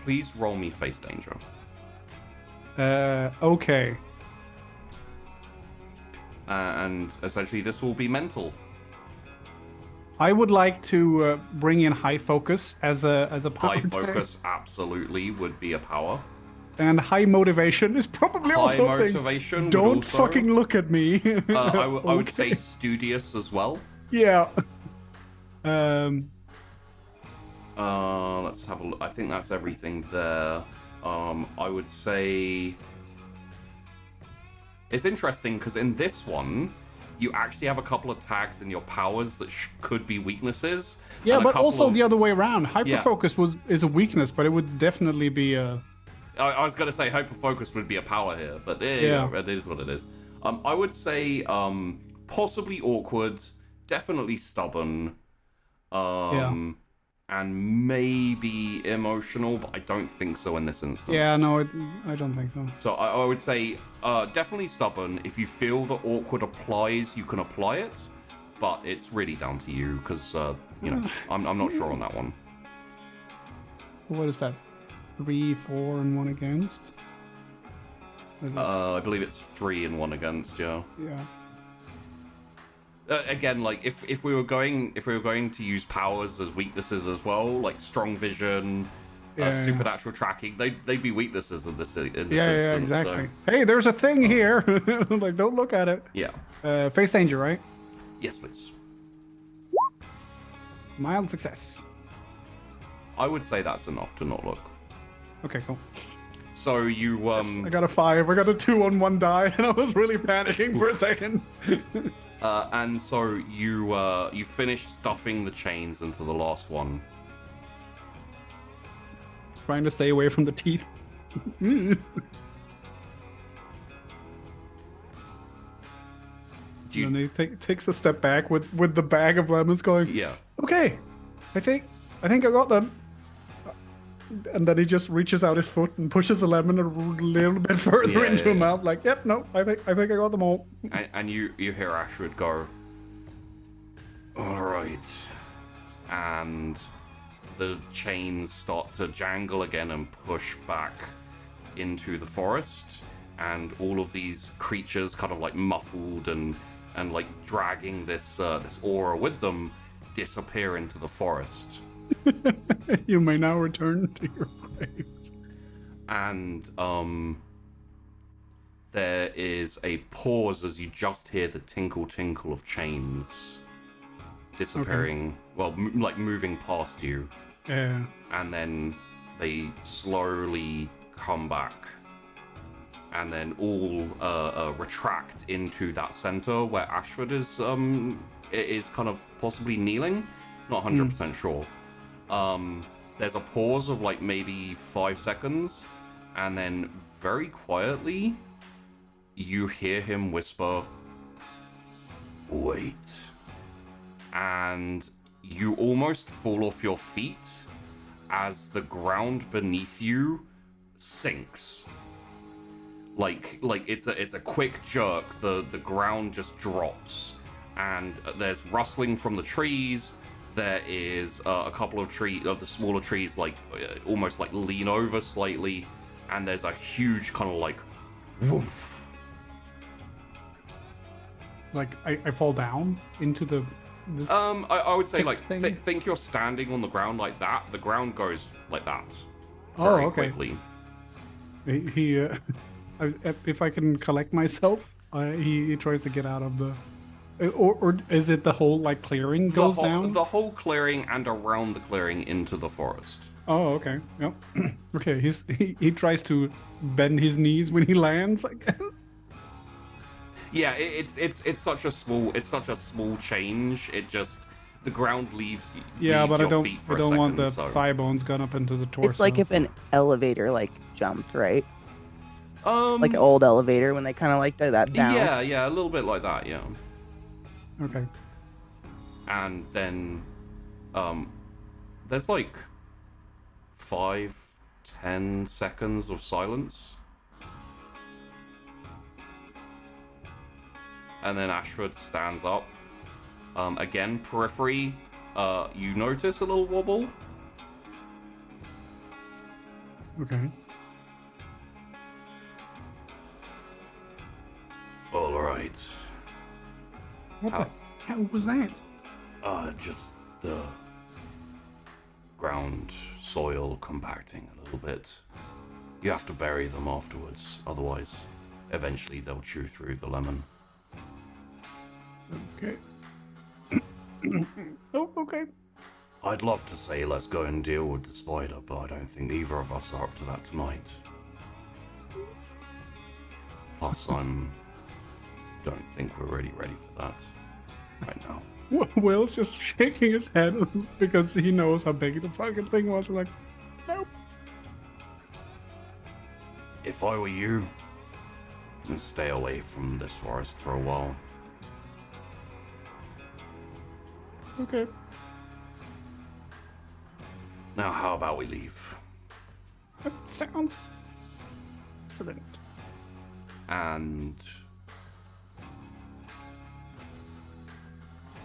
A: Please roll me face danger.
C: Okay.
A: And essentially, this will be mental.
C: I would like to bring in high focus as a power.
A: High focus absolutely would be a power.
C: And high motivation is probably also
A: high motivation.
C: Don't fucking look at me.
A: I would say studious as well.
C: Yeah.
A: Let's have a look. I think that's everything there. I would say it's interesting because in this one, you actually have a couple of tags in your powers that could be weaknesses.
C: Yeah, but also the other way around. Hyperfocus is a weakness, but it would definitely be a...
A: I was going to say hyperfocus would be a power here, but it is what it is. I would say possibly awkward, definitely stubborn, and maybe emotional, but I don't think so in this instance.
C: Yeah, no, I don't think so.
A: So I would say definitely stubborn. If you feel that awkward applies, you can apply it, but it's really down to you because, I'm not sure on that one.
C: What is that? 3, 4, and 1 against?
A: I believe it's 3 and 1 against, yeah.
C: Yeah.
A: Again, like if we were going to use powers as weaknesses as well, like strong vision, supernatural tracking, they'd be weaknesses in this instance.
C: Yeah, exactly. So. Hey, there's a thing here. Like, don't look at it.
A: Yeah.
C: Face danger, right?
A: Yes, please.
C: Mild success.
A: I would say that's enough to not look.
C: Okay, cool.
A: So you
C: Yes, I got a 5. I got a 2 on 1 die, and I was really panicking for a second.
A: And so you finish stuffing the chains into the last one.
C: Trying to stay away from the teeth. And then he takes a step back with the bag of lemons, going,
A: Yeah.
C: Okay, I think I got them. And then he just reaches out his foot and pushes a lemon a little bit further into his mouth, like, yep, no, I think I got them all.
A: And you hear Ashford go, all right. And the chains start to jangle again and push back into the forest. And all of these creatures kind of like muffled and like dragging this aura with them disappear into the forest.
C: You may now return to your graves.
A: And there is a pause as you just hear the tinkle of chains disappearing, like moving past you.
C: Yeah.
A: And then they slowly come back. And then all retract into that center where Ashford is kind of possibly kneeling. Not 100% sure. There's a pause of like maybe 5 seconds, and then very quietly you hear him whisper, wait. And you almost fall off your feet as the ground beneath you sinks. Like it's a quick jerk, the ground just drops, and there's rustling from the trees. There is a couple of the smaller trees, like almost like lean over slightly, and there's a huge kind of like woof.
C: Like I fall down into the.
A: I would say like
C: thing?
A: think you're standing on the ground like that. The ground goes like that.
C: Oh,
A: Very
C: okay.
A: quickly.
C: He if I can collect myself, he tries to get out of the. Or is it the whole like clearing goes down?
A: The whole clearing and around the clearing into the forest.
C: Oh, okay. Yep. Okay. He tries to bend his knees when he lands, I guess.
A: Yeah, it's such a small change. It just the ground leaves.
C: Yeah, but I don't want the
A: so.
C: thigh bones gone up into the torso.
D: It's like if an elevator like jumped, right? Like an
A: Um.
D: old elevator when they kind of like do that bounce.
A: Yeah, a little bit like that. Yeah.
C: Okay.
A: And then, there's like 5-10 seconds of silence. And then Ashford stands up. Again, periphery, you notice a little wobble.
C: Okay.
A: All right.
C: What the hell was that?
A: Just the ground soil compacting a little bit. You have to bury them afterwards, otherwise, eventually they'll chew through the lemon.
C: Okay. Oh, okay.
A: I'd love to say let's go and deal with the spider, but I don't think either of us are up to that tonight. Plus, don't think we're really ready for that right now.
C: Will's just shaking his head because he knows how big the fucking thing was. Like, nope.
A: If I were you, I'd stay away from this forest for a while.
C: Okay.
A: Now, how about we leave?
C: That sounds excellent.
A: And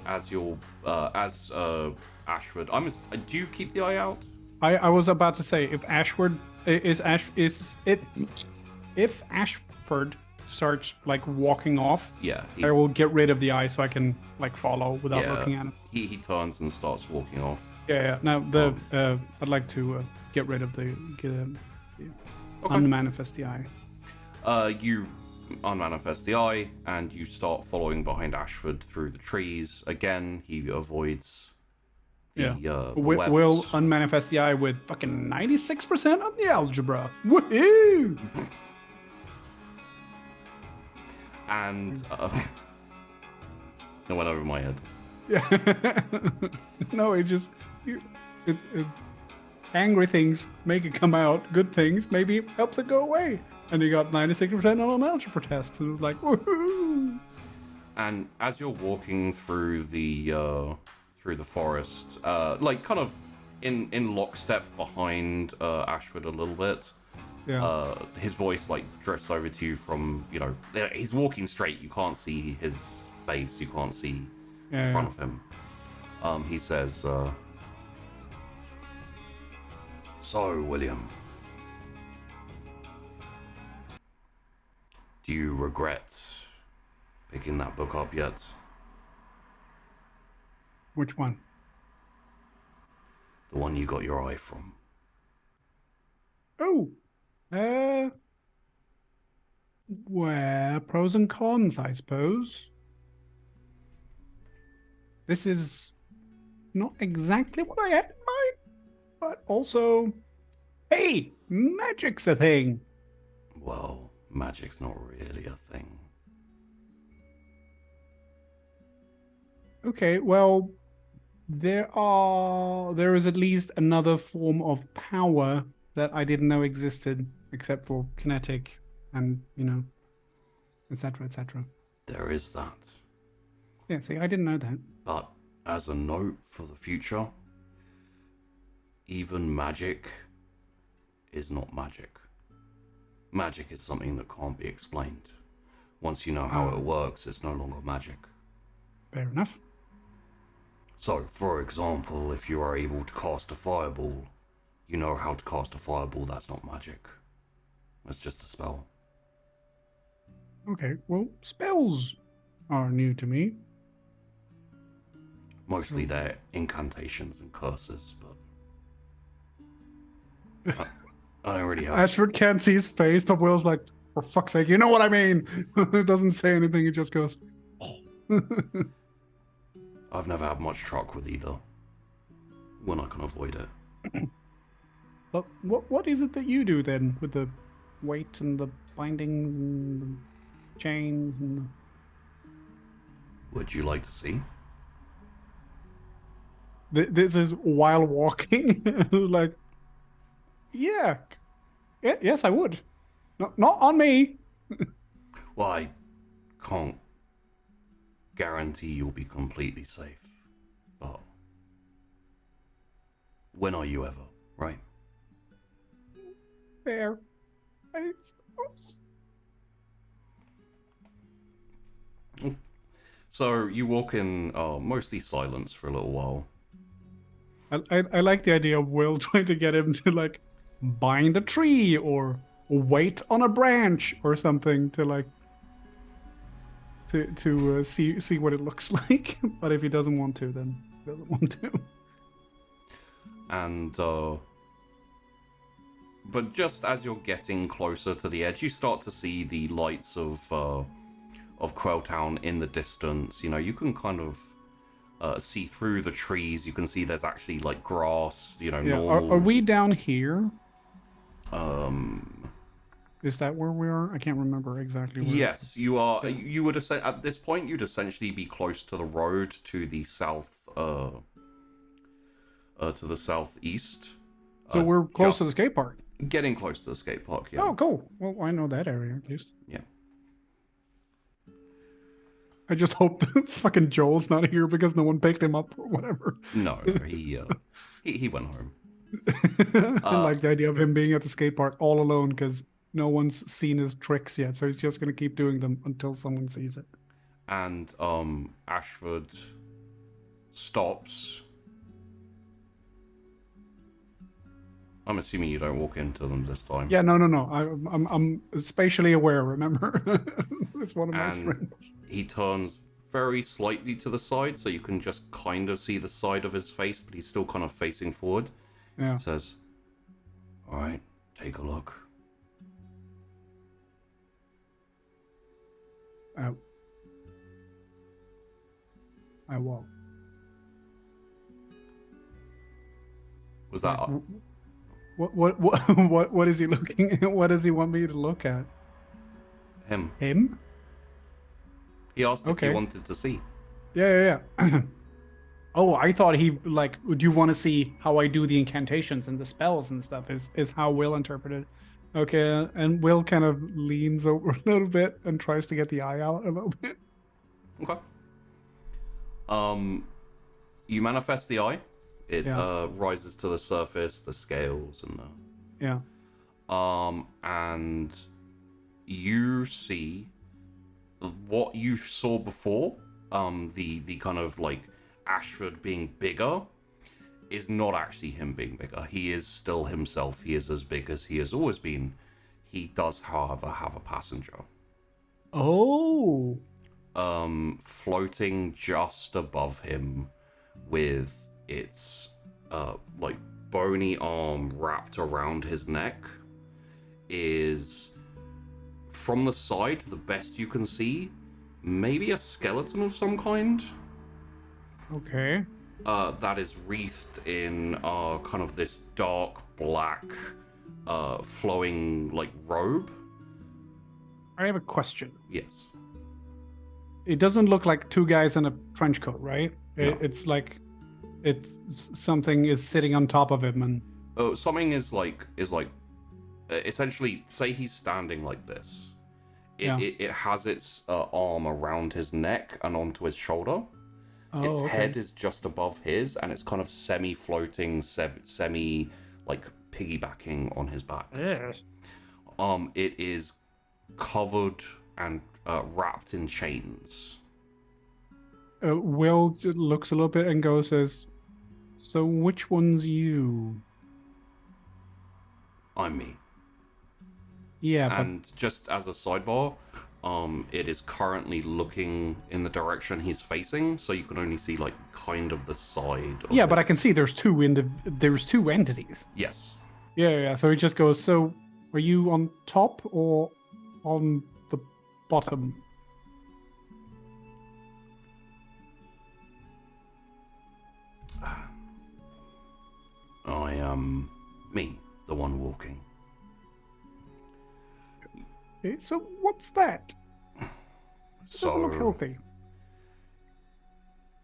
A: as Ashford, do you keep the eye out?
C: I was about to say if Ashford if Ashford starts like walking off,
A: Yeah.
C: I will get rid of the eye so I can like follow without looking at him.
A: He turns and starts walking off.
C: Yeah. Now I'd like to get rid of the unmanifest the eye.
A: You unmanifest the eye, and you start following behind Ashford through the trees. Again, he avoids the webs.
C: Will unmanifest the eye with fucking 96% on the algebra. Woohoo!
A: And it went over my head.
C: Yeah. No, it's angry things make it come out. Good things maybe helps it go away. And you got 96% on an algebra test. And it was like, woohoo!
A: And as you're walking through the forest, like kind of in lockstep behind Ashford a little bit, his voice like drifts over to you from, you know, he's walking straight. You can't see his face. You can't see in front of him. He says, "So, William, do you regret picking that book up yet?"
C: Which one?
A: The one you got your eye from.
C: Oh, well, pros and cons, I suppose. This is not exactly what I had in mind, but also, hey, magic's a thing.
A: Well, magic's not really a thing.
C: Okay, well, there is at least another form of power that I didn't know existed, except for kinetic and, you know, etc., etc.
A: There is that.
C: Yeah, see, I didn't know that.
A: But as a note for the future, even magic is not magic. Magic is something that can't be explained. Once you know how it works, it's no longer magic.
C: Fair enough.
A: So, for example, if you are able to cast a fireball, you know how to cast a fireball, that's not magic. It's just a spell.
C: Okay, well, spells are new to me.
A: Mostly they're incantations and curses, but I don't really have...
C: Ashford can't see his face, but Will's like, for fuck's sake, you know what I mean? It doesn't say anything, it just goes, oh.
A: I've never had much truck with either, when I can avoid it.
C: But what is it that you do then, with the weight and the bindings and the chains and the...
A: Would you like to see?
C: This is while walking. Like, yeah. Yes, I would. Not on me.
A: Well, I can't guarantee you'll be completely safe, but when are you ever, right?
C: Fair, I suppose.
A: So you walk in mostly silence for a little while.
C: I like the idea of Will trying to get him to like bind a tree or wait on a branch or something to like to see what it looks like. But if he doesn't want to, then he doesn't want to.
A: And but just as you're getting closer to the edge, you start to see the lights of Quail Town in the distance. You know, you can kind of see through the trees. You can see there's actually like grass. You know,
C: yeah.
A: normal...
C: Are we down here? Is that where we are? I can't remember exactly where.
A: Yes, you are. You would at this point you'd essentially be close to the road to the south, to the southeast.
C: So we're close to the skate park.
A: Getting close to the skate park. Yeah.
C: Oh, cool. Well, I know that area at least.
A: Yeah.
C: I just hope that fucking Joel's not here because no one picked him up or whatever.
A: No, he went home.
C: I like the idea of him being at the skate park all alone because no one's seen his tricks yet, so he's just gonna keep doing them until someone sees it.
A: And Ashford stops. I'm assuming you don't walk into them this time.
C: Yeah, no. I'm spatially aware. Remember, it's one of my strengths.
A: He turns very slightly to the side, so you can just kind of see the side of his face, but he's still kind of facing forward.
C: Yeah.
A: He says, "All right, take a look."
C: I won't.
A: Was that...
C: What is he looking at? What does he want me to look at?
A: Him.
C: Him?
A: He asked if you wanted to see.
C: Yeah. Oh, I thought he like, would you want to see how I do the incantations and the spells and stuff? Is how Will interpreted. Okay, and Will kind of leans over a little bit and tries to get the eye out a little bit.
A: Okay. You manifest the eye. It rises to the surface, the scales, and the...
C: Yeah.
A: And you see what you saw before, the kind of like Ashford being bigger, is not actually him being bigger. He is still himself. He is as big as he has always been. He does, however, have a passenger.
C: Oh.
A: Floating just above him with its like bony arm wrapped around his neck is, from the side, the best you can see, maybe a skeleton of some kind.
C: Okay.
A: That is wreathed in kind of this dark black flowing like robe.
C: I have a question.
A: Yes.
C: It doesn't look like two guys in a trench coat, right?
A: No.
C: It's like something is sitting on top of him, and
A: Something is like essentially, say he's standing like this. It has its arm around his neck and onto his shoulder. Its head is just above his, and it's kind of semi-floating, semi like piggybacking on his back. It is covered and wrapped in chains.
C: Will looks a little bit and goes, says, "So which one's you?"
A: I'm me.
C: Yeah,
A: And just as a sidebar, it is currently looking in the direction he's facing, so you can only see like kind of the side. Of
C: but I can see there's two entities.
A: Yes.
C: Yeah. So he just goes, "So are you on top or on the bottom?"
A: I am me, the one walking.
C: Okay, so what's that? It doesn't look healthy.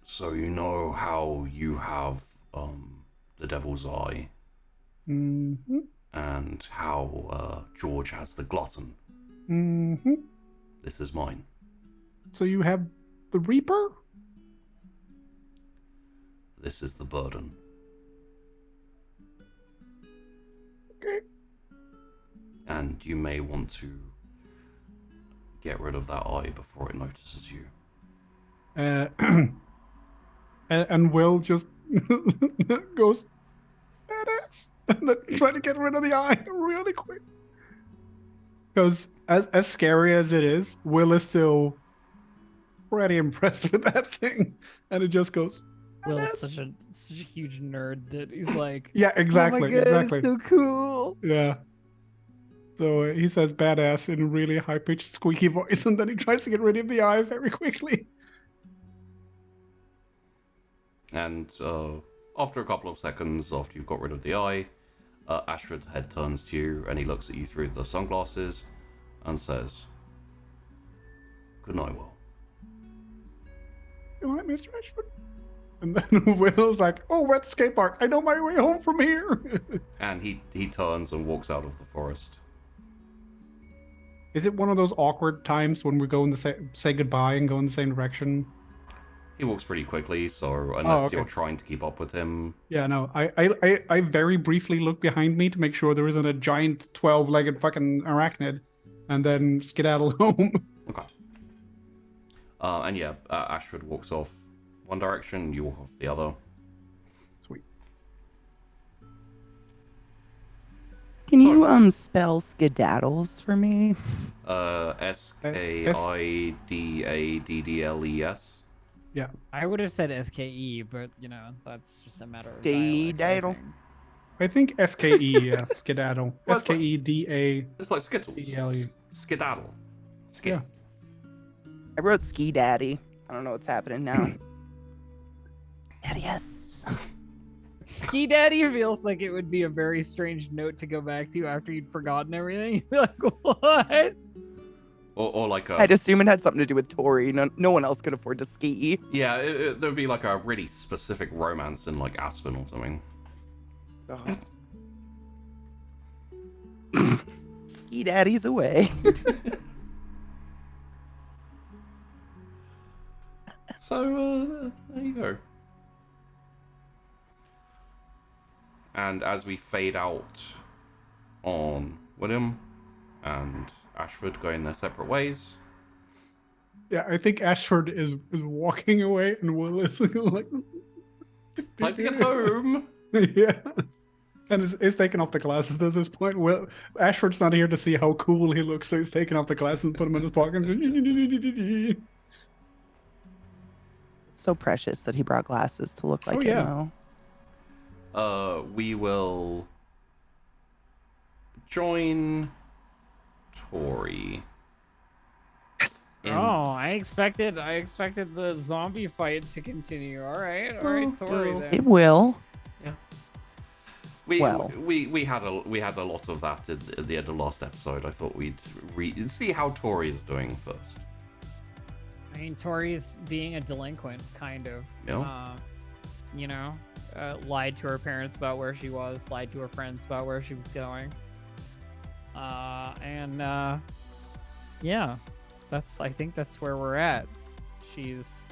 A: So you know how you have the devil's eye,
C: Mm-hmm.
A: and how George has the glutton.
C: Mm-hmm.
A: This is mine.
C: So you have the Reaper?
A: This is the burden.
C: Okay.
A: And you may want to get rid of that eye before it notices you.
C: And Will just goes, "Badass," and then try to get rid of the eye really quick. Because as scary as it is, Will is still pretty impressed with that thing, and it just goes.
B: Will is
C: "Badass."
B: such a huge nerd that he's like,
C: Yeah, exactly.
B: Oh my God,
C: exactly.
B: it's so cool.
C: Yeah. So he says "badass" in a really high-pitched, squeaky voice, and then he tries to get rid of the eye very quickly.
A: And after a couple of seconds, after you've got rid of the eye, Ashford's head turns to you, and he looks at you through the sunglasses, and says, "Good night, Will."
C: Good night, Mr. Ashford. And then Will's like, "Oh, we're at the skate park. I know my way home from here."
A: And he turns and walks out of the forest.
C: Is it one of those awkward times when we go in the say goodbye and go in the same direction?
A: He walks pretty quickly, so unless
C: okay.
A: you're trying to keep up with him...
C: Yeah, no. I very briefly look behind me to make sure there isn't a giant 12-legged fucking arachnid, and then skedaddle home.
A: Okay. And yeah, Ashford walks off one direction, you walk off the other.
C: Sweet.
D: Can you spell skedaddles for me?
A: Skidaddles.
C: Yeah.
B: I would have said SKE, but that's just a matter of
D: Skedaddle.
C: I think SKE, yeah, skedaddle.
A: Well, it's like-
C: SKEDA.
A: It's like Skittles.
C: DLE.
A: Skedaddle.
C: Yeah.
D: I wrote ski daddy. I don't know what's happening now. Daddy, yes.
B: Ski Daddy feels like it would be a very strange note to go back to after you'd forgotten everything. You'd be like, what?
A: Or like a...
D: I'd assume it had something to do with Tori. No one else could afford to ski.
A: Yeah, there'd be like a really specific romance in like Aspen or something.
D: Ski daddy's away.
A: So, there you go. And as we fade out on William and Ashford going their separate ways.
C: Yeah, I think Ashford is walking away and Will is like...
A: Time to get home!
C: Yeah. And is taking off the glasses at this point. Well, Ashford's not here to see how cool he looks, so he's taking off the glasses and put them in his pocket.
D: It's so precious that he brought glasses to look like him, though.
A: We will join Tori.
D: Yes.
B: I expected the zombie fight to continue. All right, Tori. Then.
D: It will.
A: Yeah. We had a lot of that at the end of last episode. I thought we'd see how Tori is doing first.
B: I mean, Tori's being a delinquent, kind of.
A: Yeah.
B: Lied to her parents about where she was, lied to her friends about where she was going. Yeah, I think that's where we're at. She's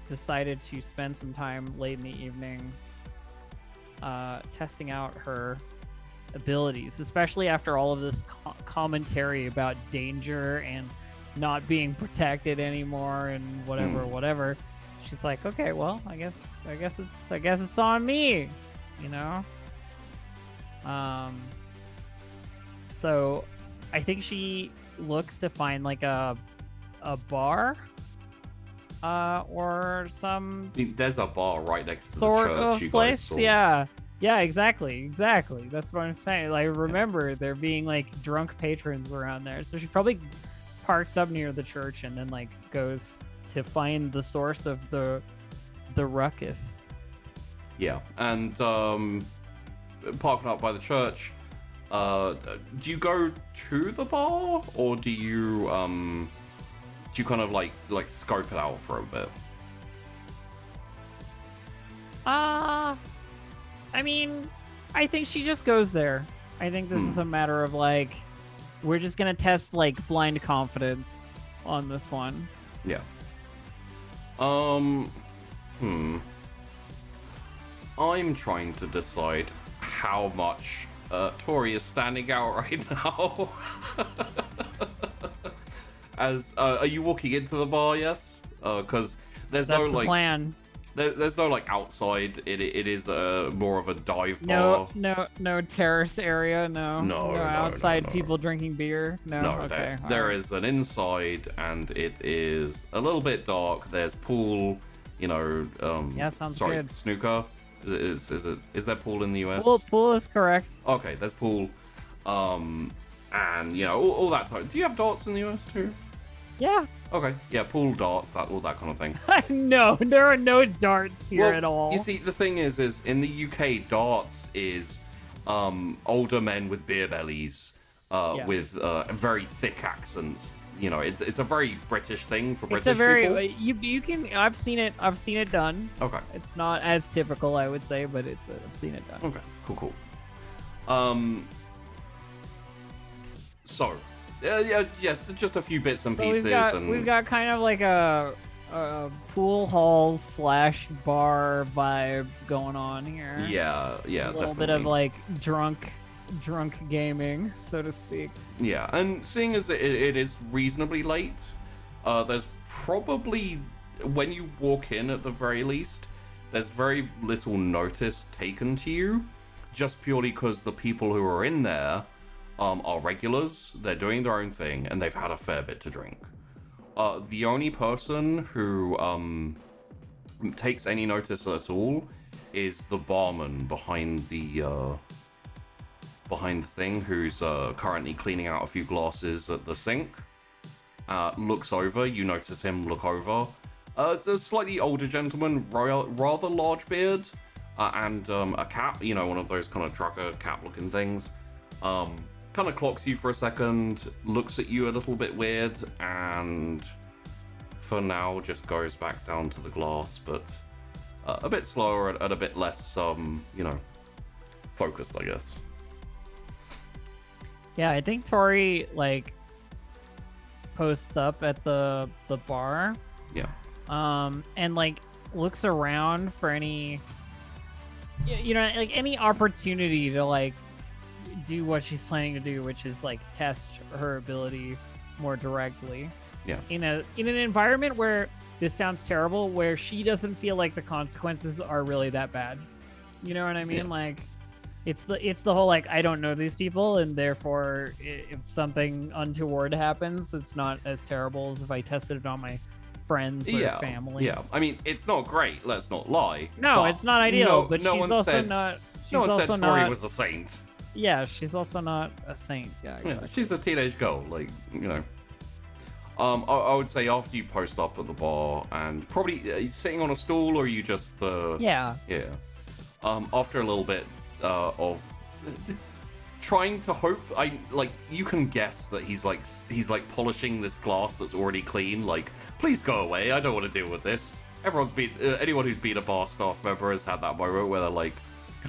B: decided to spend some time late in the evening testing out her abilities, especially after all of this commentary about danger and not being protected anymore and whatever. She's like, okay, well, I guess it's on me, So I think she looks to find like a bar or some
A: there's a bar right next to
B: sort
A: the church
B: of
A: you
B: place.
A: guys saw.
B: Yeah, exactly. That's what I'm saying. Like, remember there being like drunk patrons around there, so she probably parks up near the church and then like goes to find the source of the ruckus.
A: Yeah, and parking up by the church. Do you go to the bar, or do you kind of like scope it out for a bit?
B: I mean, I think she just goes there. I think this is a matter of like, we're just gonna test like blind confidence on this one.
A: Yeah. I'm trying to decide how much Tori is standing out right now. As are you walking into the bar? Yes. Because there's
B: That's
A: no
B: the
A: like
B: plan.
A: There's no like outside. It is more of a dive bar.
B: No terrace area. No outside people drinking beer. No. Okay.
A: There is an inside, and it is a little bit dark. There's pool.
B: Yeah, sounds good.
A: Snooker. Is there pool in the US?
B: Pool is correct.
A: Okay, there's pool. And all that type. Do you have darts in the US too?
B: Yeah.
A: Okay. Yeah, pool, darts, all that kind of thing.
B: No, there are no darts here at all.
A: You see, the thing is in the UK, darts is older men with beer bellies, with very thick accents. It's a very British thing for British people.
B: You can. I've seen it done.
A: Okay.
B: It's not as typical, I would say, but I've seen it done.
A: Okay. Cool. So, yes, just a few bits and pieces.
B: We've got kind of like a pool hall / bar vibe going on here.
A: Yeah,
B: a little
A: definitely.
B: bit of like drunk gaming, so to speak.
A: Yeah, and seeing as it is reasonably late, there's probably, when you walk in at the very least, there's very little notice taken to you, just purely because the people who are in there are regulars, they're doing their own thing, and they've had a fair bit to drink. The only person who takes any notice at all is the barman behind the thing, who's currently cleaning out a few glasses at the sink. Looks over, you notice him look over. It's a slightly older gentleman, rather large beard, and a cap, one of those kind of trucker cap looking things. Kind of clocks you for a second, looks at you a little bit weird, and for now just goes back down to the glass, but a bit slower and a bit less, focused, I guess.
B: Yeah, I think Tori posts up at the bar.
A: Yeah.
B: and like looks around for any, like any opportunity to like do what she's planning to do, which is like test her ability more directly.
A: Yeah.
B: In an environment where this sounds terrible, where she doesn't feel like the consequences are really that bad. You know what I mean?
A: Yeah.
B: Like, it's the whole like, I don't know these people, and therefore if something untoward happens, it's not as terrible as if I tested it on my friends or family.
A: Yeah. I mean, it's not great. Let's not lie.
B: No, it's not ideal. But she's also not.
A: No one said Tori was a saint.
B: Yeah, she's also not a saint. Yeah, exactly.
A: Yeah, she's a teenage girl, like, I would say after you post up at the bar and probably sitting on a stool, or you just
B: yeah.
A: After a little bit of trying to hope, you can guess that he's like polishing this glass that's already clean. Like, please go away. I don't want to deal with this. Anyone who's been a bar staff member has had that moment where they're like,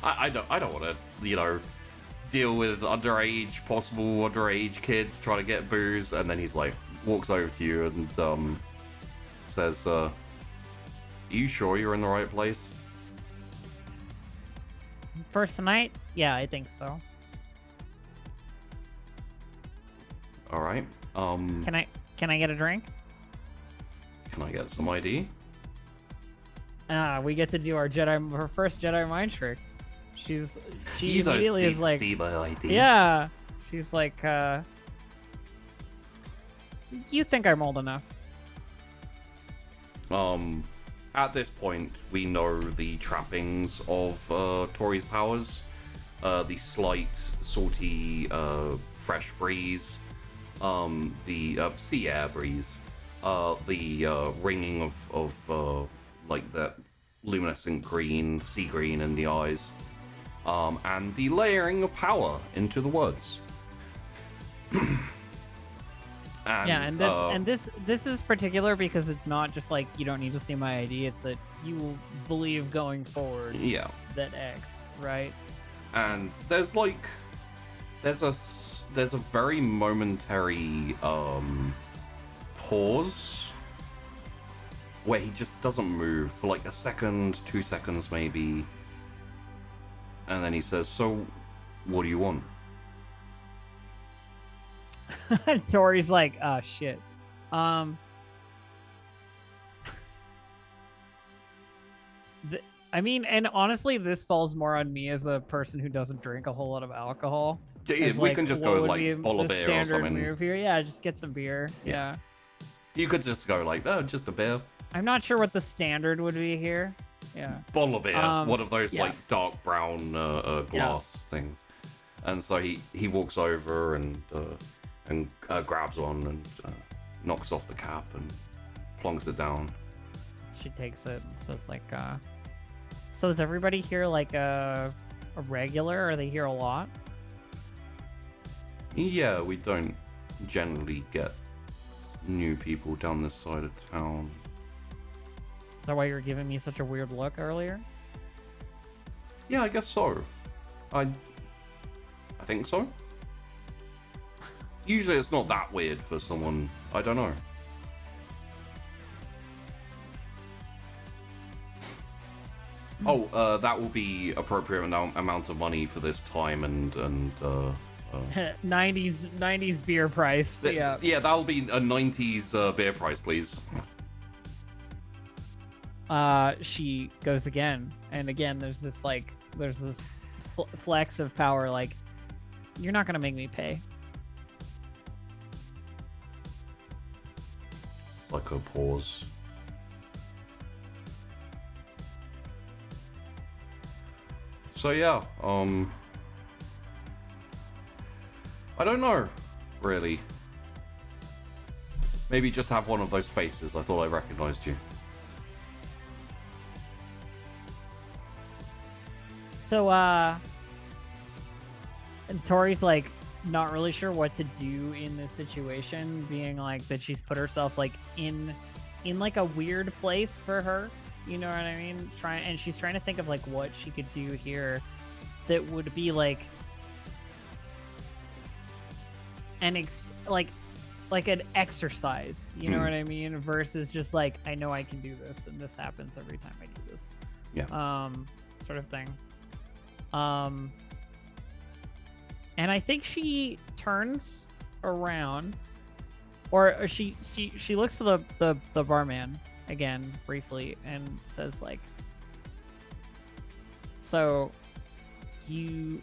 A: I don't want to, deal with possible underage kids trying to get booze. And then he's like, walks over to you and says, are you sure you're in the right place?
B: First night? Yeah, I think so.
A: All right.
B: Can I get a drink?
A: Can I get some ID?
B: We get to do her first Jedi mind trick. She
A: you
B: immediately
A: don't
B: is like,
A: see my ID.
B: yeah. She's like, you think I'm old enough?
A: At this point, we know the trappings of Tori's powers. The slight, salty, fresh breeze, the sea air breeze, the ringing of like that luminescent green, sea green in the eyes, and the layering of power into the words.
B: And this is particular because it's not just like, you don't need to see my ID. It's that you will believe going forward.
A: Yeah.
B: That X, right?
A: And there's a very momentary pause where he just doesn't move for like a second, 2 seconds maybe, and then he says, "So, what do you want?"
B: Tori's like, oh shit. I mean, and honestly, this falls more on me as a person who doesn't drink a whole lot of alcohol.
A: We can just go like bottle of beer or something.
B: Move here? Yeah, just get some beer. Yeah.
A: You could just go like, oh, just a beer.
B: I'm not sure what the standard would be here. Yeah.
A: Bottle of beer, one of those like dark brown glass things. And so he walks over and grabs one and knocks off the cap and plonks it down.
B: She takes it and says like, so is everybody here like a regular? Are they here a lot?
A: Yeah, we don't generally get new people down this side of town.
B: Is that why you were giving me such a weird look earlier?
A: Yeah, I guess so. I think so. Usually it's not that weird for someone, I don't know. Oh, that will be appropriate amount of money for this time and
B: 90s beer price. Yeah,
A: that'll be a 90s beer price, please.
B: She goes again, and again there's this flex of power, like, you're not gonna make me pay.
A: Like a pause. So yeah, I don't know, really. Maybe just have one of those faces. I thought I recognized you.
B: So, and Tori's like not really sure what to do in this situation, being like that she's put herself like in like a weird place for her. You know what I mean? She's trying to think of like what she could do here that would be like like like an exercise, you know what I mean? Versus just like, I know I can do this and this happens every time I do this.
A: Yeah.
B: Sort of thing. And I think she turns around, or she looks to the barman again briefly and says like, so these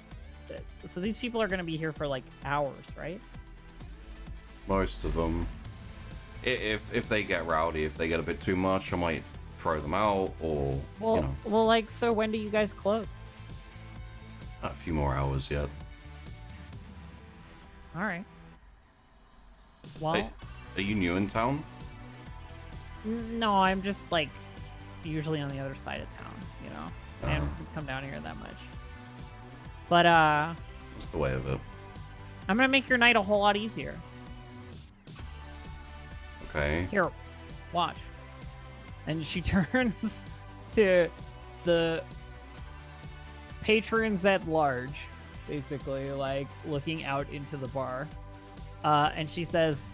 B: people are going to be here for like hours, right?
A: Most of them. If they get rowdy, if they get a bit too much, I might throw them out, or
B: well, like, so when do you guys close?
A: A few more hours yet.
B: All right. Well,
A: Hey, are you new in town?
B: no, I'm just like usually on the other side of town, you know. I don't come down here that much. But
A: That's the way of it.
B: I'm gonna make your night a whole lot easier.
A: Okay.
B: Here, watch. And she turns to the patrons at large, basically, like looking out into the bar. And she says,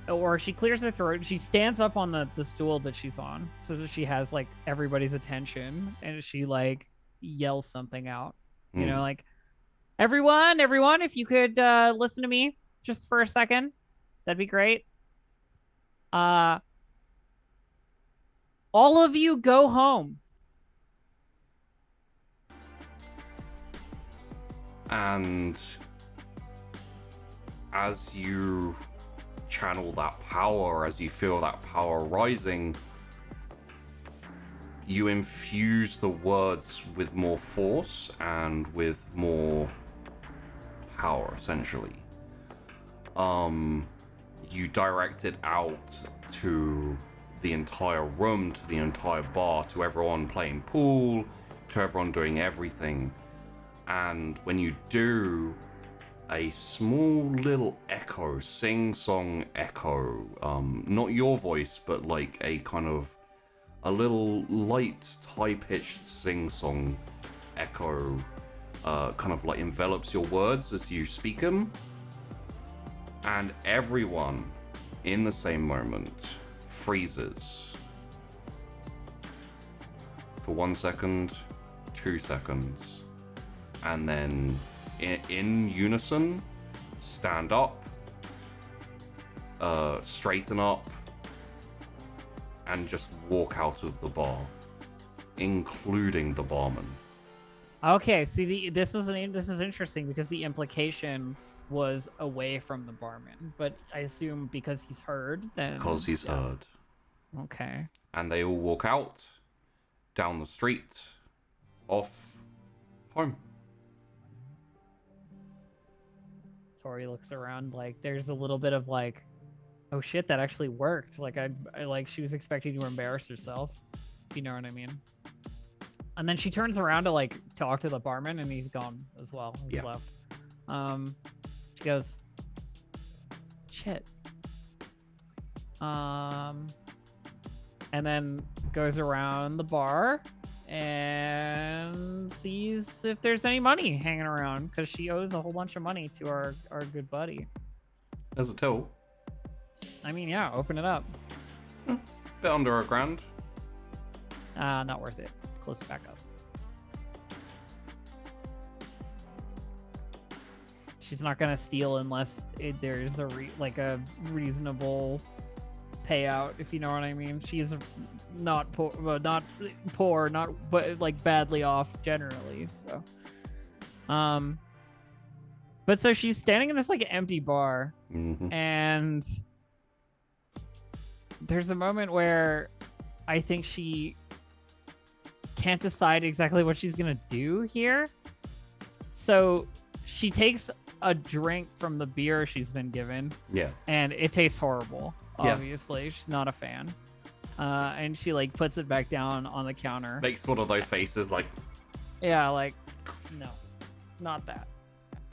B: or she clears her throat. She stands up on the stool that she's on so that she has like everybody's attention, and she like yells something out. You know, like, everyone, if you could listen to me just for a second, that'd be great. All of you go home.
A: And as you channel that power, as you feel that power rising, you infuse the words with more force and with more power, essentially. You direct it out to the entire room, to the entire bar, to everyone playing pool, to everyone doing everything. And when you do, a small little echo, sing-song echo, not your voice, but like a kind of a little light, high-pitched sing-song echo, kind of like envelops your words as you speak them. And everyone in the same moment freezes. For 1 second, 2 seconds, and then in unison, stand up, straighten up, and just walk out of the bar, including the barman.
B: Okay, see, this is interesting because the implication was away from the barman, but I assume because he's heard, then
A: Because he's heard.
B: Okay.
A: And they all walk out, down the street, off home.
B: Tori looks around, like there's a little bit of like, oh shit, that actually worked. Like I like she was expecting to embarrass herself, if you know what I mean. And then she turns around to like talk to the barman, and he's gone as well. He's left. She goes, shit. And then goes around the bar and sees if there's any money hanging around, because she owes a whole bunch of money to our good buddy.
A: There's a till.
B: I mean, yeah, open it up.
A: Bit under $1,000.
B: Not worth it. Close it back up. She's not gonna steal unless there's a reasonable payout, if you know what I mean. She's not poor, but like badly off generally. So, but so she's standing in this like empty bar, and there's a moment where I think she can't decide exactly what she's gonna do here. So she takes a drink from the beer she's been given. Yeah. And it tastes horrible. Obviously, she's not a fan. And she like puts it back down on the counter.
A: Makes one of those faces like,
B: yeah, like, no, not that.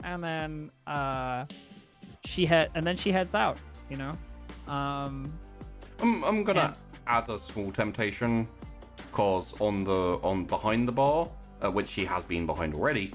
B: And then she heads out, you know.
A: I'm gonna add a small temptation, cause on behind the bar, which she has been behind already,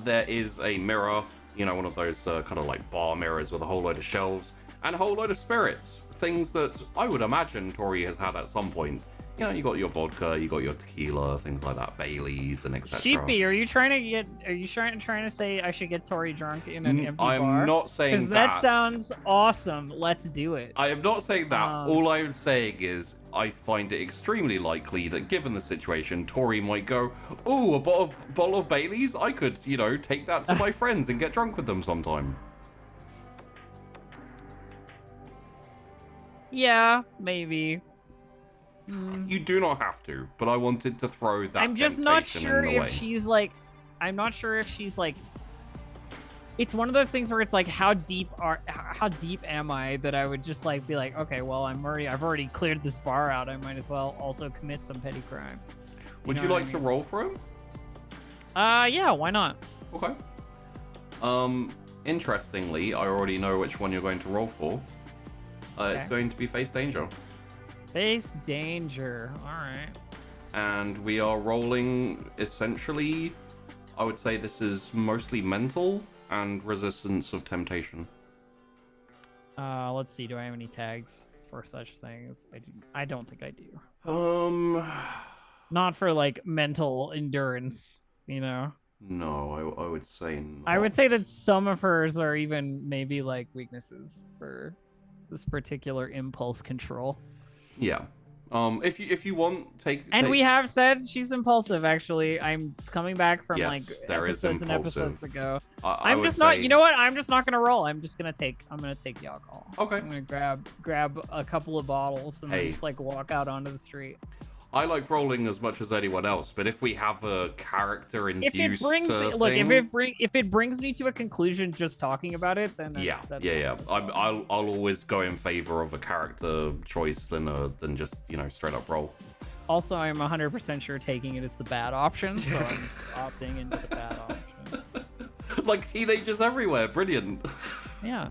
A: there is a mirror You know, one of those kind of like bar mirrors with a whole load of shelves and a whole load of spirits. Things that I would imagine Tori has had at some point. You know, you got your vodka, you got your tequila, things like that, Baileys and etc.
B: Sheepy, are you trying to say I should get Tori drunk in an empty bar?
A: I'm not saying that.
B: Because that sounds awesome. Let's do it.
A: I am not saying that. All I'm saying is I find it extremely likely that given the situation, Tori might go, "Ooh, a bottle of Baileys? I could, you know, take that to my friends and get drunk with them sometime."
B: Yeah, maybe.
A: You do not have to, but I wanted to throw that.
B: I'm just not
A: temptation
B: sure
A: in the
B: if
A: way.
B: she's like. I'm not sure if she's like. It's one of those things where it's like, how deep am I that I would just like be like, okay, well, I've already cleared this bar out. I might as well also commit some petty crime.
A: Would you like to roll for him?
B: Yeah, why not?
A: Okay. Interestingly, I already know which one you're going to roll for.
B: Okay.
A: It's going to be face danger.
B: Face danger. All right.
A: And we are rolling essentially, I would say this is mostly mental and resistance of temptation.
B: Let's see. Do I have any tags for such things? I don't think I do. Not for like mental endurance, you know.
A: No, I would say not.
B: I would say that some of hers are even maybe like weaknesses for this particular impulse control.
A: Yeah. If you want, take.
B: We have said she's impulsive. Actually, I'm coming back from like episodes and episodes ago. I'm just not. You know what? I'm just not gonna roll. I'm gonna take the alcohol.
A: Okay.
B: I'm gonna grab a couple of bottles and then just like walk out onto the street.
A: I like rolling as much as anyone else, but if we have a character induced
B: if it brings me to a conclusion just talking about it, then that's
A: I'll always go in favor of a character choice than just, you know, straight up roll.
B: Also, I'm 100% sure taking it is the bad option, so I'm opting into the bad option.
A: Like teenagers everywhere, brilliant.
B: Yeah.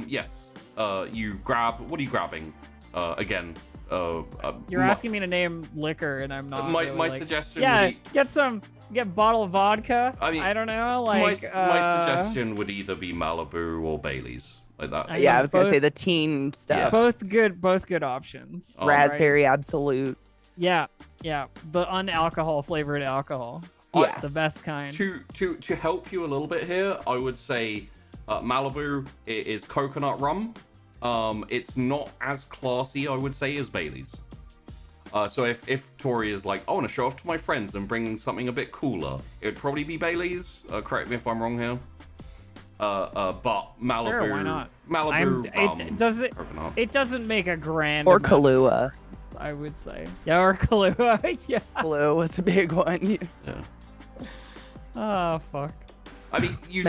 A: Yes. You grab. What are you grabbing? Again.
B: You're asking me to name liquor, and I'm not.
A: My suggestion.
B: Yeah, get a bottle of vodka. I mean, I don't know. Like
A: my suggestion would either be Malibu or Bailey's, like that.
D: I was gonna say the teen stuff.
B: Yeah. Both good options.
D: Raspberry right. Absolute.
B: Yeah. The unalcohol flavored alcohol.
D: Yeah,
B: the best kind.
A: To help you a little bit here, I would say Malibu is coconut rum. It's not as classy, I would say, as Bailey's. So if Tori is like, I want to show off to my friends and bring something a bit cooler, it would probably be Bailey's. Correct me if I'm wrong here. But Malibu,
B: sure, why not?
A: Malibu,
B: coconut. It doesn't make a grand.
D: Or Kahlua,
B: I would say. Yeah, or Kahlua. Yeah.
D: Kahlua was a big one.
A: Yeah.
B: Oh fuck.
A: I mean, you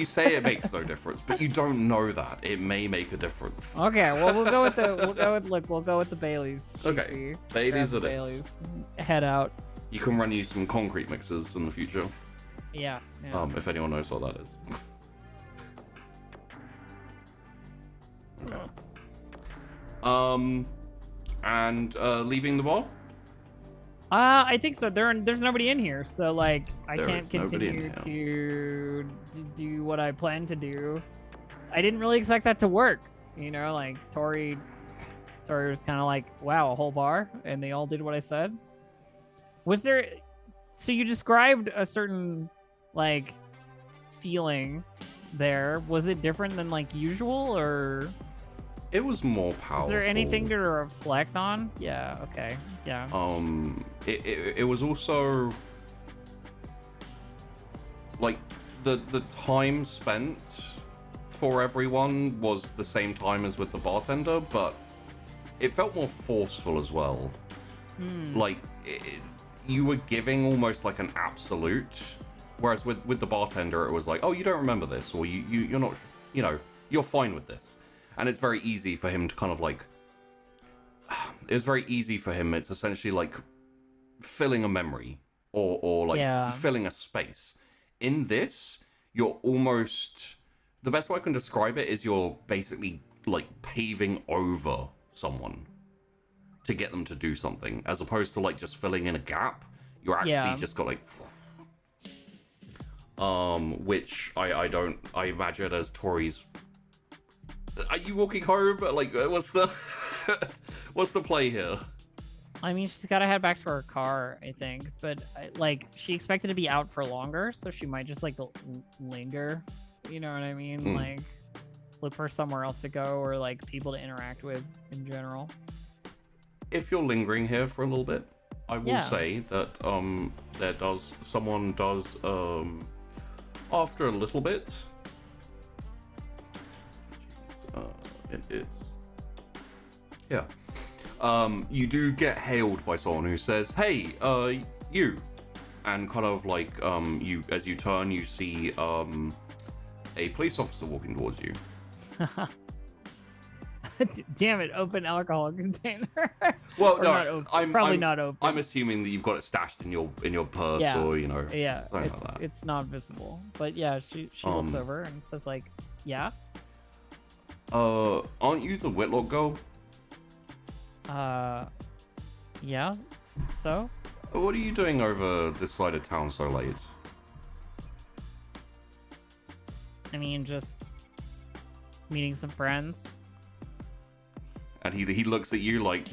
A: say it makes no difference, but you don't know that it may make a difference.
B: Okay, well we'll go with the Baileys.
A: Okay, Baileys it
B: is. Head out.
A: You can run you some concrete mixers in the future.
B: Yeah.
A: If anyone knows what that is. Okay. And leaving the bar?
B: I think so. There's nobody in here, so like I can't continue to do what I plan to do. I didn't really expect that to work, you know. Like Tori was kind of like, "Wow, a whole bar," and they all did what I said. Was there? So you described a certain like feeling there. Was it different than like usual, or?
A: It was more powerful.
B: Is there anything to reflect on? Yeah, okay. Yeah.
A: It was also like the time spent for everyone was the same time as with the bartender, but it felt more forceful as well. Like you were giving almost like an absolute, whereas with the bartender it was like, oh, you don't remember this, or you're not, you know, you're fine with this. And it's very easy for him to kind of like, it's very easy for him. It's essentially like filling a memory or like filling a space. In this, you're almost, the best way I can describe it is you're basically like paving over someone to get them to do something, as opposed to like just filling in a gap. You're actually just got like, which I imagine as Tori's. Are you walking home? Like, what's the what's the play here?
B: I mean, she's got to head back to her car, I think. But like, she expected to be out for longer, so she might just like linger. You know what I mean? Like, look for somewhere else to go or like people to interact with in general.
A: If you're lingering here for a little bit, I will say that someone does after a little bit. It is. Yeah. You do get hailed by someone who says, "Hey, you," and kind of like as you turn, you see a police officer walking towards you.
B: Damn it! Open alcohol container.
A: Well,
B: or
A: no,
B: I'm not open.
A: I'm assuming that you've got it stashed in your purse, or you know.
B: Yeah, it's not visible. But yeah, she looks over and says like, "Yeah."
A: Aren't you the Whitlock girl?
B: Yeah. So.
A: What are you doing over this side of town so late?
B: I mean, just meeting some friends.
A: And he looks at you like,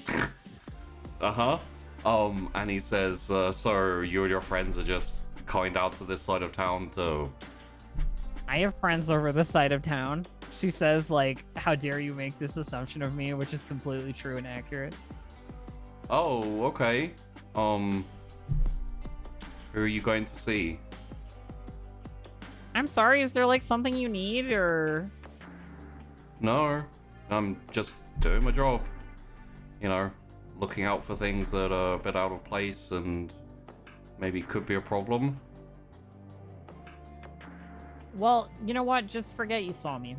A: uh-huh. And he says, so you and your friends are just coming out to this side of town to...
B: I have friends over this side of town. She says, like, how dare you make this assumption of me, which is completely true and accurate.
A: Oh, okay. Who are you going to see?
B: I'm sorry, is there, like, something you need, or...
A: No, I'm just doing my job. You know, looking out for things that are a bit out of place and maybe could be a problem.
B: Well, you know what? Just forget you saw me.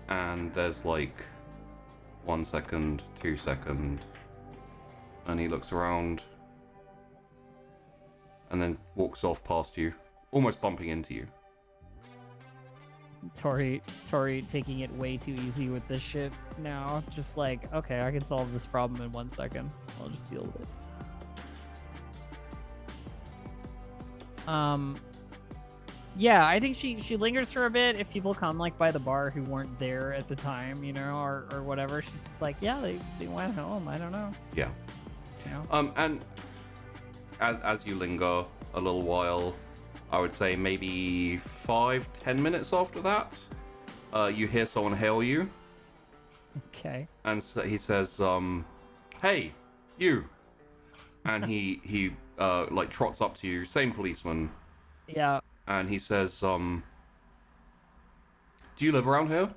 A: And there's like 1 second, 2 seconds, and he looks around and then walks off past you, almost bumping into you.
B: Tori taking it way too easy with this shit now. Just like, okay, I can solve this problem in 1 second. I'll just deal with it. Yeah, I think she lingers for a bit. If people come like by the bar who weren't there at the time, you know, or whatever, she's just like, yeah, they went home. I don't know.
A: Yeah.
B: You know?
A: And as you linger a little while, I would say maybe 5-10 minutes after that, you hear someone hail you.
B: Okay.
A: And so he says, "Hey, you," and he like trots up to you, same policeman.
B: Yeah.
A: And he says, "Do you live around here?"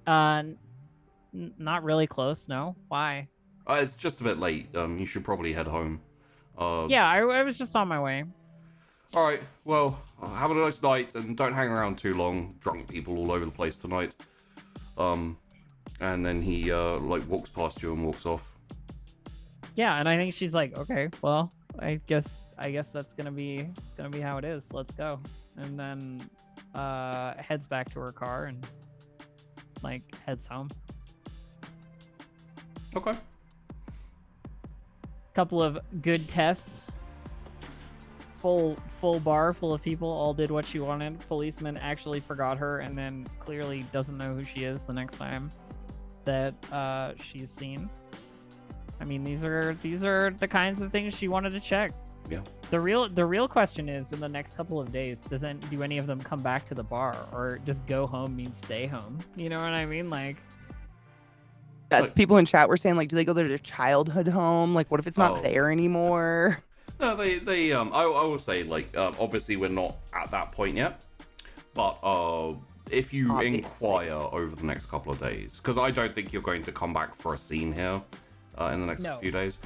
B: Not really close. No. Why?
A: It's just a bit late. You should probably head home.
B: Yeah, I was just on my way.
A: All right. Well, have a nice night and don't hang around too long. Drunk people all over the place tonight. And then he like walks past you and walks off.
B: Yeah, and I think she's like, okay, well, I guess that's gonna be how it is. Let's go. And then heads back to her car and like heads home.
A: Okay.
B: Couple of good tests. Full bar full of people all did what she wanted. Policeman actually forgot her and then clearly doesn't know who she is the next time that she's seen. I mean, these are the kinds of things she wanted to check.
A: Yeah.
B: The real question is, in the next couple of days, do any of them come back to the bar, or does go home mean stay home? You know what I mean? Like,
D: that's people in chat were saying, like, do they go to their childhood home? Like, what if it's not there anymore?
A: No, they I will say, like, obviously we're not at that point yet, but if you inquire over the next couple of days, because I don't think you're going to come back for a scene here in the next few days,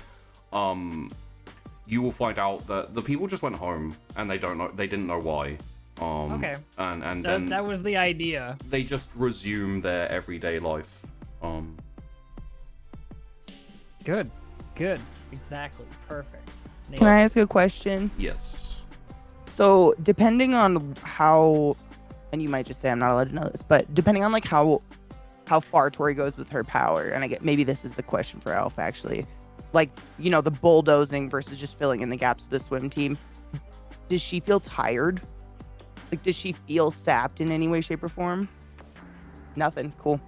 A: you will find out that the people just went home and they didn't know why.
B: Okay.
A: And then
B: that was the idea.
A: They just resume their everyday life.
B: Good. Exactly. Perfect.
D: Can I ask a question?
A: Yes.
D: So depending on how, and you might just say I'm not allowed to know this, but depending on like how far Tori goes with her power, and I get maybe this is a question for Alf actually. like, you know, the bulldozing versus just filling in the gaps of the swim team, does she feel tired? Like, does she feel sapped in any way, shape, or form? Nothing. Cool.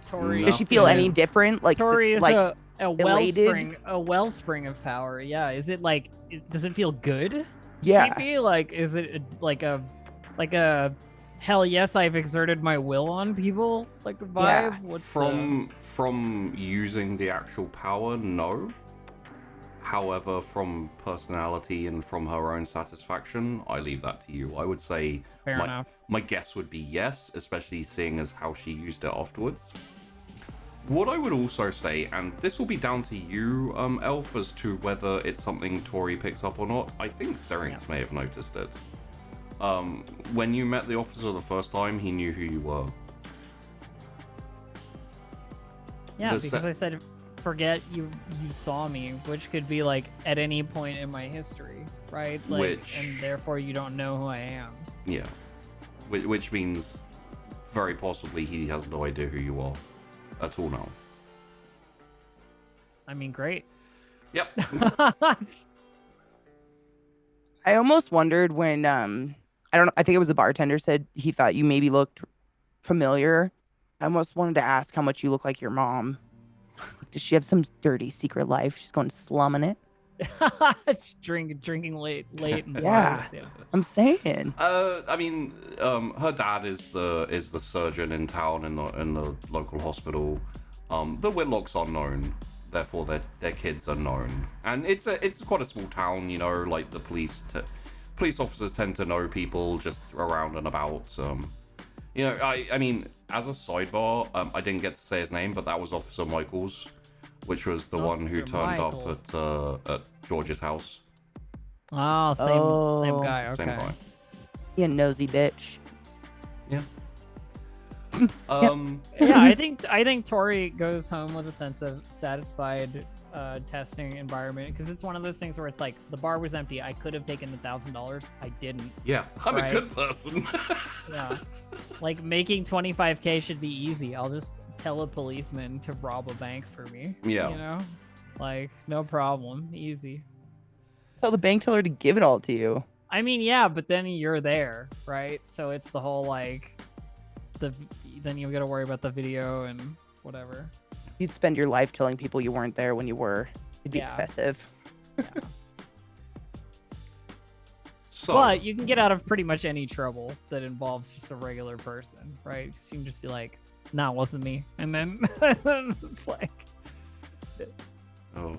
B: Tori.
D: Does she feel any different? Like,
B: Tori is
D: like
B: a wellspring of power. Yeah. Is it like? Does it feel good?
D: Yeah.
B: Sheepy? Like, is it like a hell yes, I've exerted my will on people like vibe?
D: Yeah.
B: What's
A: from using the actual power, no. However, from personality and from her own satisfaction, I leave that to you. I would say
B: Fair enough.
A: My guess would be yes, especially seeing as how she used it afterwards. What I would also say, and this will be down to you, Elf, as to whether it's something Tori picks up or not. I think Syrinx may have noticed it. When you met the officer the first time, he knew who you were.
B: Yeah, because I said, forget you saw me, which could be like at any point in my history, right? Like, and therefore you don't know who I am.
A: Yeah. Which means very possibly he has no idea who you are at all now.
B: I mean, great.
A: Yep.
D: I almost wondered when I think it was the bartender said he thought you maybe looked familiar. I almost wanted to ask how much you look like your mom. Does she have some dirty secret life? She's going slumming it.
B: drinking late.
D: Yeah, I'm saying.
A: I mean, her dad is the surgeon in town in the local hospital. The Whitlocks are known, therefore their kids are known, and it's quite a small town. You know, like the police officers tend to know people just around and about. You know, I mean, as a sidebar, I didn't get to say his name, but that was Officer Michaels, which was the one who turned up at George's house.
B: Oh, same guy. Okay. Same guy.
D: You nosy bitch.
A: Yeah.
B: Yeah, I think Tori goes home with a sense of satisfied testing environment, because it's one of those things where it's like the bar was empty. I could have taken $1,000. I didn't.
A: Yeah, I'm a good person.
B: Yeah. Like, making 25K should be easy. I'll just tell a policeman to rob a bank for me.
A: Yeah.
B: You know? Like, no problem. Easy.
D: Tell the bank teller to give it all to you.
B: I mean, yeah, but then you're there, right? So it's the whole, like, then you've got to worry about the video and whatever.
D: You'd spend your life telling people you weren't there when you were. It'd be excessive.
B: Yeah.
A: So,
B: but you can get out of pretty much any trouble that involves just a regular person, right? Because you can just be like, "Nah, it wasn't me," and then it's like, that's it.
A: Oh,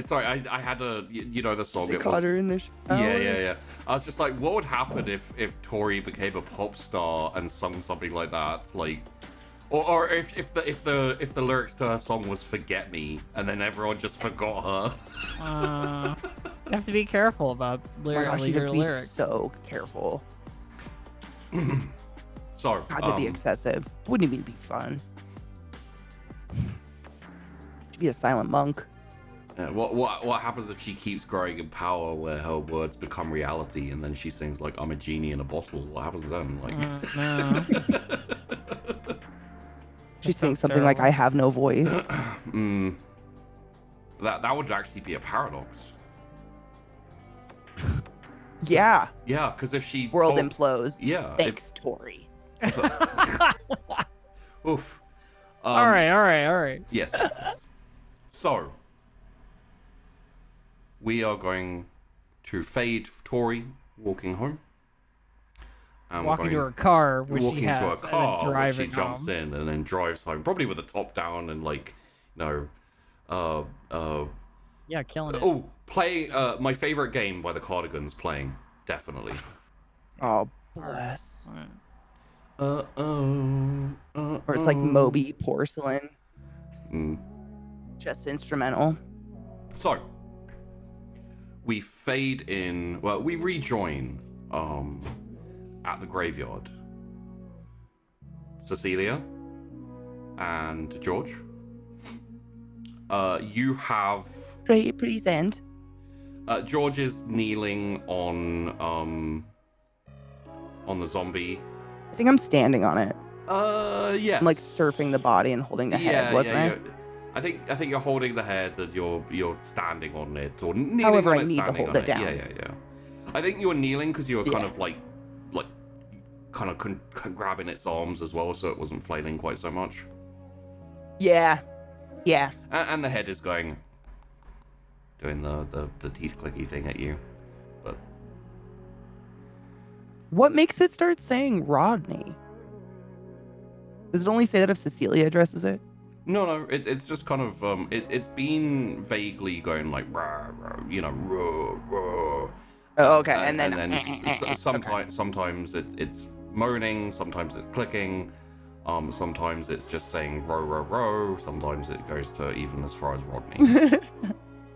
A: sorry. I had a, you know, the song.
D: They caught her in the
A: Yeah. I was just like, what would happen if Tori became a pop star and sung something like that, like, or if the lyrics to her song was "Forget Me" and then everyone just forgot her.
B: You have to be careful about your lyrics.
D: So careful.
A: So,
D: God, that'd be excessive. Wouldn't even be fun. She'd be a silent monk.
A: Yeah, what happens if she keeps growing in power, where her words become reality, and then she sings like "I'm a genie in a bottle"? What happens then? Like,
B: no.
D: She sings something like "I have no voice."
A: That would actually be a paradox.
D: Yeah.
A: Yeah, because if she
D: world implodes.
A: Yeah.
D: Thanks, Tori.
A: Oof.
B: All right.
A: Yes. So, we are going to fade Tori walking home. And
B: walking to her car, which
A: walking
B: she has,
A: to her car,
B: and
A: where she
B: home.
A: jumps in and then drives home, probably with the top down and like, you know,
B: yeah, killing it.
A: Oh, play my favorite game by the Cardigans playing, definitely.
D: Oh, bless.
B: Right.
D: Or it's like Moby Porcelain. Just instrumental.
A: So, we fade in, well, we rejoin at the graveyard. Cecilia and George. You have...
D: Present.
A: George is kneeling on the zombie.
D: I think I'm standing on it.
A: Yeah.
D: I'm like surfing the body and holding the head, wasn't I?
A: I think you're holding the head and you're standing on it or kneeling
D: However,
A: on
D: I
A: it,
D: need to
A: standing
D: hold
A: on
D: it
A: it.
D: down.
A: Yeah. I think you were kneeling because you were kind
D: Yeah.
A: of like kind of grabbing its arms as well, so it wasn't flailing quite so much.
D: Yeah.
A: And the head is going, doing the teeth clicky thing at you, but
D: What makes it start saying Rodney? Does it only say that if Cecilia addresses it?
A: no, it's just kind of it's been vaguely going like rah, rah, you know, rah, rah.
D: Oh, okay, and then
A: sometimes it's moaning, sometimes it's clicking, sometimes it's just saying row row row, sometimes it goes to even as far as Rodney.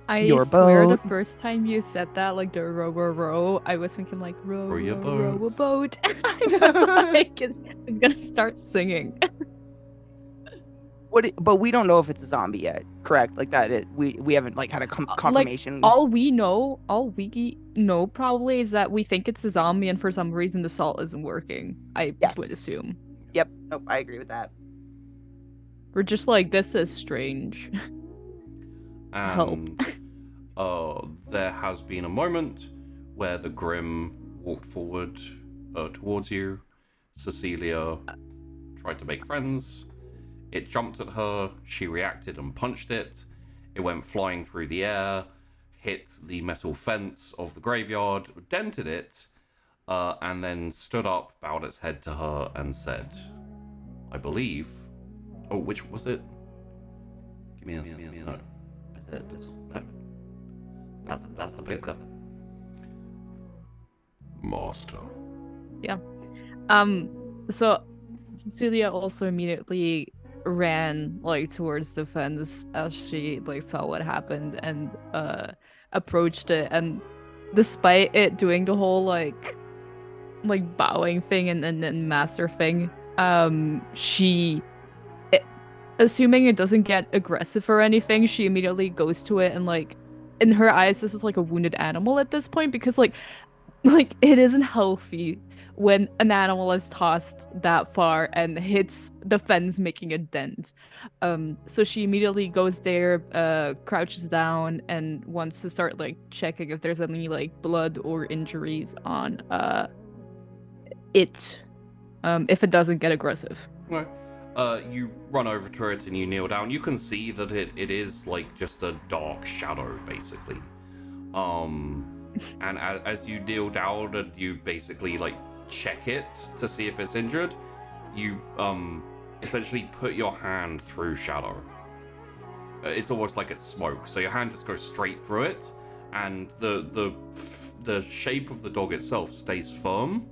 E: I
D: Your
E: swear
D: boat.
E: the first time you said that, like the row, row, row, I was thinking like row,
A: Row your
E: row, row a
A: boat.
E: boat. I was like, it's gonna start singing.
D: But we don't know if it's a zombie yet, correct? Like that, we haven't like had a confirmation.
E: Like, all we know probably is that we think it's a zombie, and for some reason the salt isn't working. I would assume.
D: Yep. Nope. I agree with that.
E: We're just like, this is strange.
A: And there has been a moment where the Grim walked forward towards you. Cecilia tried to make friends. It jumped at her. She reacted and punched it. It went flying through the air, hit the metal fence of the graveyard, dented it, and then stood up, bowed its head to her, and said, I believe... Oh, which was it? Give me a... No. That's the bigger. Master.
E: Yeah. So Cecilia also immediately ran like towards the fence as she like saw what happened and approached it, and despite it doing the whole like bowing thing and then master thing, assuming it doesn't get aggressive or anything, she immediately goes to it, and like in her eyes this is like a wounded animal at this point, because like it isn't healthy when an animal is tossed that far and hits the fence, making a dent. So she immediately goes there, crouches down, and wants to start like checking if there's any like blood or injuries on it, if it doesn't get aggressive.
A: No. You run over to it and you kneel down. You can see that it is like just a dark shadow, basically. And as you kneel down and you basically like check it to see if it's injured, you essentially put your hand through shadow. It's almost like it's smoke, so your hand just goes straight through it, and the shape of the dog itself stays firm.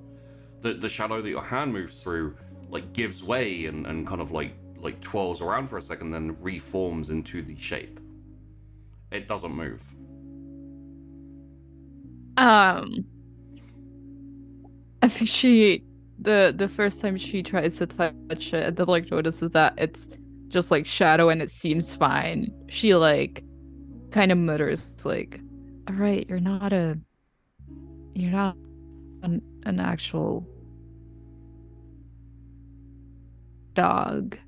A: The shadow that your hand moves through like gives way and kind of like twirls around for a second, then reforms into the shape. It doesn't move.
E: I think the first time she tries to touch it, the like notices that it's just like shadow and it seems fine. She like kind of mutters like, all right, you're not an actual dog.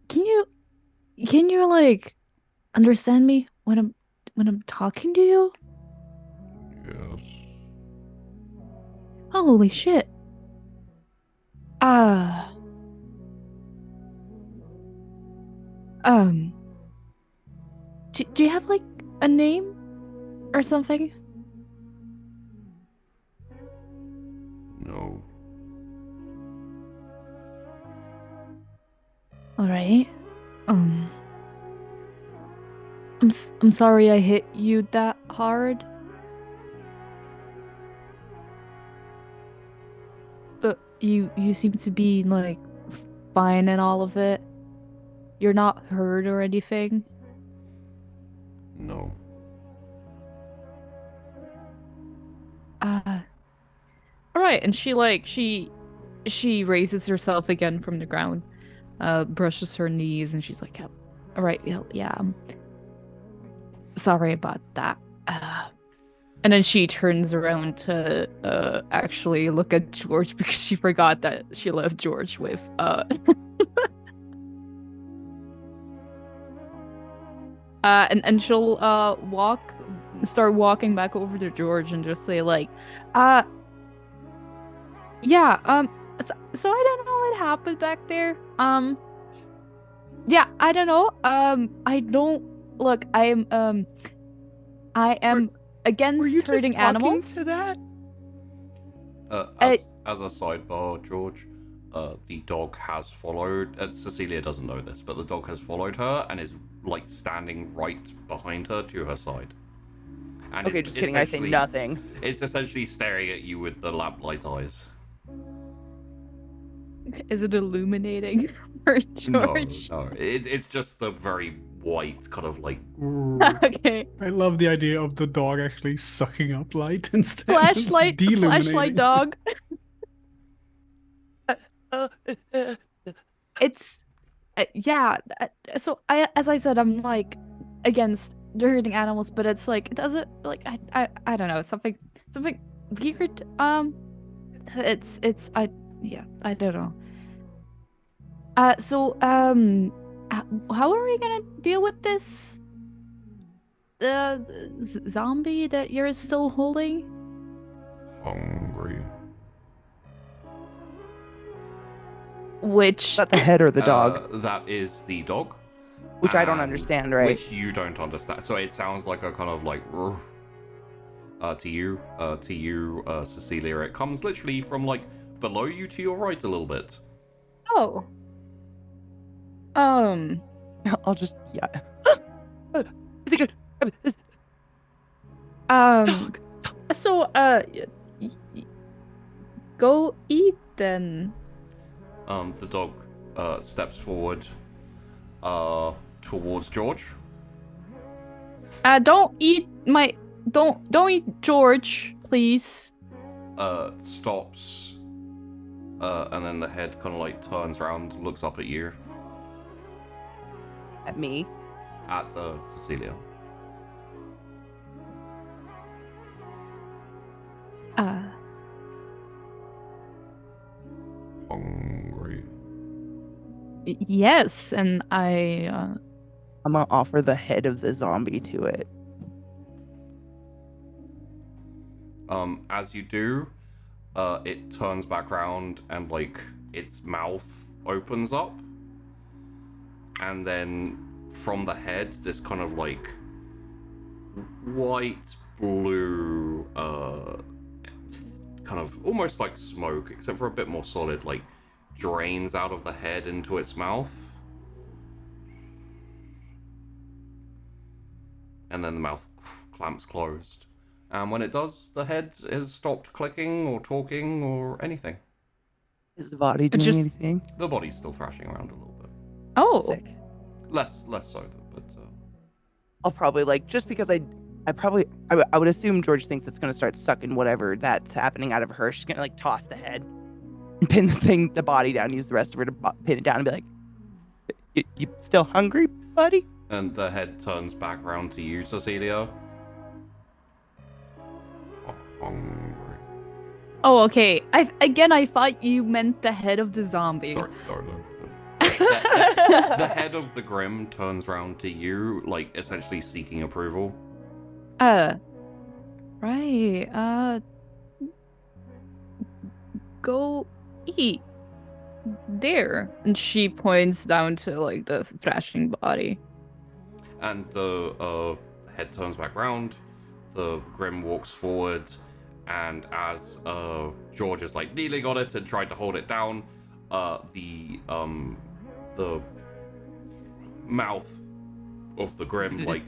E: Can you like understand me when I'm talking to you?
A: Yes.
E: Holy shit. Do you have like a name or something?
A: No.
E: All right. I'm sorry I hit you that hard. But you seem to be like fine and all of it. You're not hurt or anything.
A: No.
E: All right, and she raises herself again from the ground, brushes her knees, and she's like, all right, yeah, sorry about that. And then she turns around to actually look at George, because she forgot that she left George with And she'll start walking back over to George and just say like, yeah, so I don't know what happened back there. Yeah, I don't know. I don't look. I am against hurting animals.
D: To that?
A: As a sidebar, George, the dog has followed. Cecilia doesn't know this, but the dog has followed her and is like standing right behind her to her side. And
D: okay, just kidding. I say nothing.
A: It's essentially staring at you with the lamplight eyes.
E: Is it illuminating for George?
A: No. It's just the very white kind of like.
E: Okay.
C: I love the idea of the dog actually sucking up light instead.
E: Flashlight dog. It's yeah. So as I said, I'm like against hurting animals, but it's like it doesn't like I don't know, something weird. I don't know. So how are we gonna deal with this zombie that you're still holding?
A: Hungry.
D: Is that the head or the dog?
A: That is the dog.
D: Which I don't understand, right?
A: Which you don't understand. So it sounds like a kind of like to you, Cecilia. It comes literally from like below you to your right a little bit.
E: Oh.
D: I'll just Is it good?
E: Dog. So go eat then.
A: The dog steps forward towards George.
E: Don't eat George, please.
A: Stops. And then the head kind of like turns around, looks up at you.
D: At me?
A: At Cecilia. Hungry.
E: Yes, and I'm
D: gonna offer the head of the zombie to it.
A: As you do, it turns back around and like its mouth opens up, and then from the head, this kind of like white blue, kind of almost like smoke, except for a bit more solid, like drains out of the head into its mouth. And then the mouth clamps closed. And when it does, the head has stopped clicking or talking or anything.
D: Is the body doing anything?
A: The body's still thrashing around a little bit.
E: Oh.
D: Sick.
A: Less so, but...
D: I'll probably, like, just because I would assume George thinks it's going to start sucking whatever that's happening out of her. She's going to, like, toss the head and pin the body down, use the rest of her to pin it down and be like, you still hungry, buddy?
A: And the head turns back around to you, Cecilia. Hungry.
E: Oh, okay. I thought you meant the head of the zombie.
A: Sorry. The head of the Grim turns around to you, like, essentially seeking approval.
E: Right. Go eat. There. And she points down to, like, the thrashing body.
A: And the head turns back around. The Grim walks forward. And as George is, like, kneeling on it and trying to hold it down, the mouth of the Grim, like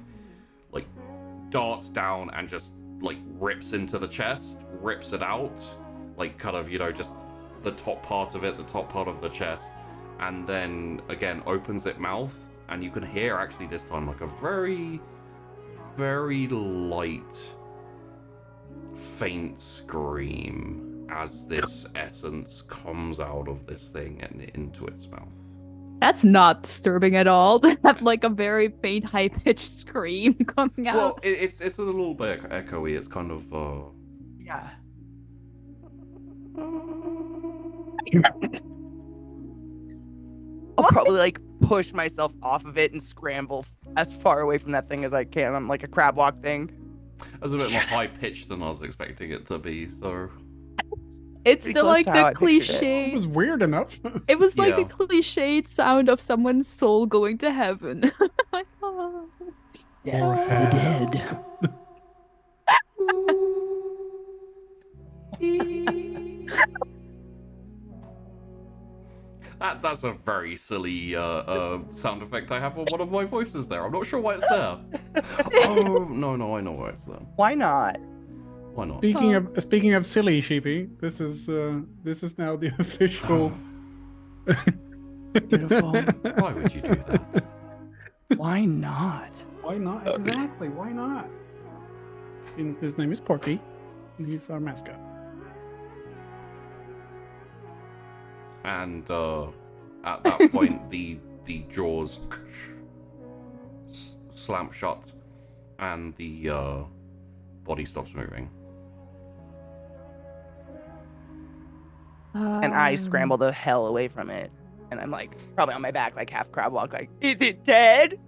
A: darts down and just, like, rips into the chest, rips it out, like, kind of, just the top part of it, the top part of the chest, and then, again, opens its mouth, and you can hear, actually, this time, like, a very, very light, faint scream as this essence comes out of this thing and into its mouth.
E: That's not disturbing at all to have like a very faint, high-pitched scream coming out.
A: Well, it's a little bit echoey. It's kind of
D: yeah. I'll probably like push myself off of it and scramble as far away from that thing as I can on like a crab walk thing.
A: That was a bit more high pitched than I was expecting it to be. So
E: It's
D: Pretty
E: still
D: close
E: like
D: to how
E: the
D: I pictured it.
E: cliche.
C: It was weird enough.
E: It was like
A: Yeah.
E: the cliched sound of someone's soul going to heaven. Like, oh.
D: Death for the dead.
A: That's a very silly sound effect I have on one of my voices there. I'm not sure why it's there. Oh no, I know why it's there.
D: Why not?
A: Why not?
C: Speaking of silly, Sheepy, this is now the official.
D: Beautiful.
A: Why would you do that?
D: Why not?
C: Why not? Exactly. Why not? His name is Porky, and he's our mascot.
A: And at that point, the jaws slam shut, and the body stops moving.
D: And I scramble the hell away from it. And I'm like, probably on my back, like half crab walk, like, is it dead?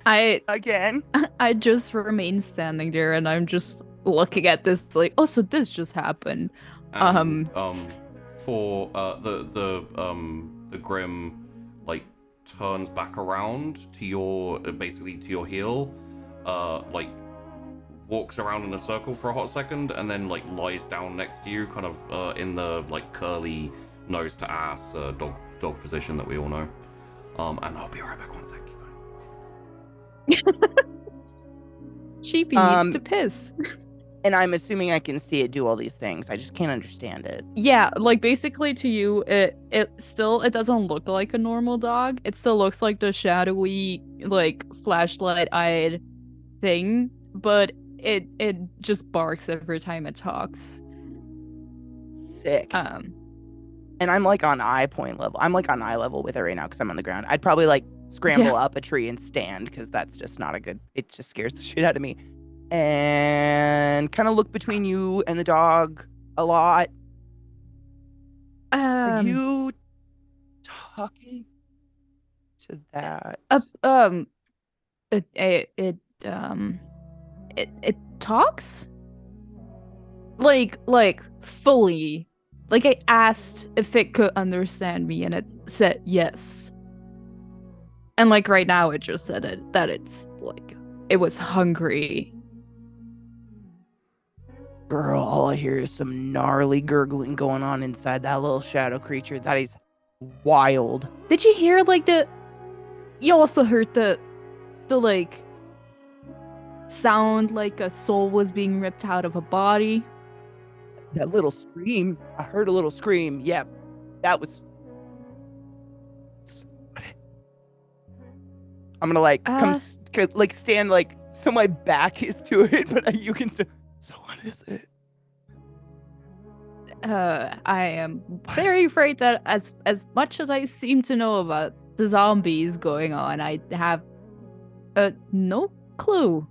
D: Again?
E: I just remain standing there and I'm just looking at this like, oh, so this just happened.
A: And, for the Grim like turns back around to your basically to your heel, like walks around in a circle for a hot second, and then like lies down next to you, kind of in the like curly nose to ass dog position that we all know. And I'll be right back 1 sec. Keep going.
E: Sheepy needs to piss.
D: And I'm assuming I can see it do all these things. I just can't understand it.
E: Yeah, like basically to you, it doesn't look like a normal dog. It still looks like the shadowy, like flashlight-eyed thing, but it just barks every time it talks.
D: Sick. And I'm like on eye point level. I'm like on eye level with it right now because I'm on the ground. I'd probably like scramble up a tree and stand because that's just not a good. It just scares the shit out of me. And kind of look between you and the dog a lot. Are you talking to that?
E: It talks? Like fully. Like I asked if it could understand me and it said yes. And like right now it just said that it's like it was hungry.
D: Girl, all I hear is some gnarly gurgling going on inside that little shadow creature. That is wild.
E: Did you hear like you also heard the like sound like a soul was being ripped out of a body?
D: That little scream. I heard a little scream. Yep. That was. I'm gonna like like stand like so my back is to it, but you can still. So what is it?
E: I am very afraid that as much as I seem to know about the zombies going on, I have no clue.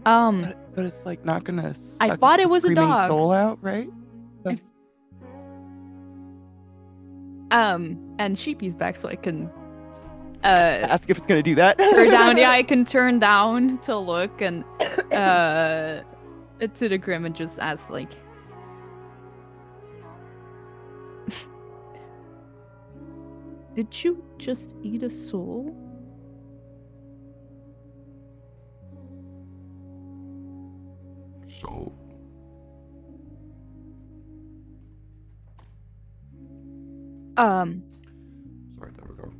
D: But it's like not gonna.
E: I thought it was a dog.
D: Soul out, right?
E: And Sheepy's back, so I can
D: ask if it's gonna do that.
E: turn down. Yeah, I can turn down to look and to the Grim and just ask like, did you just eat a soul?
A: So sorry, there we go.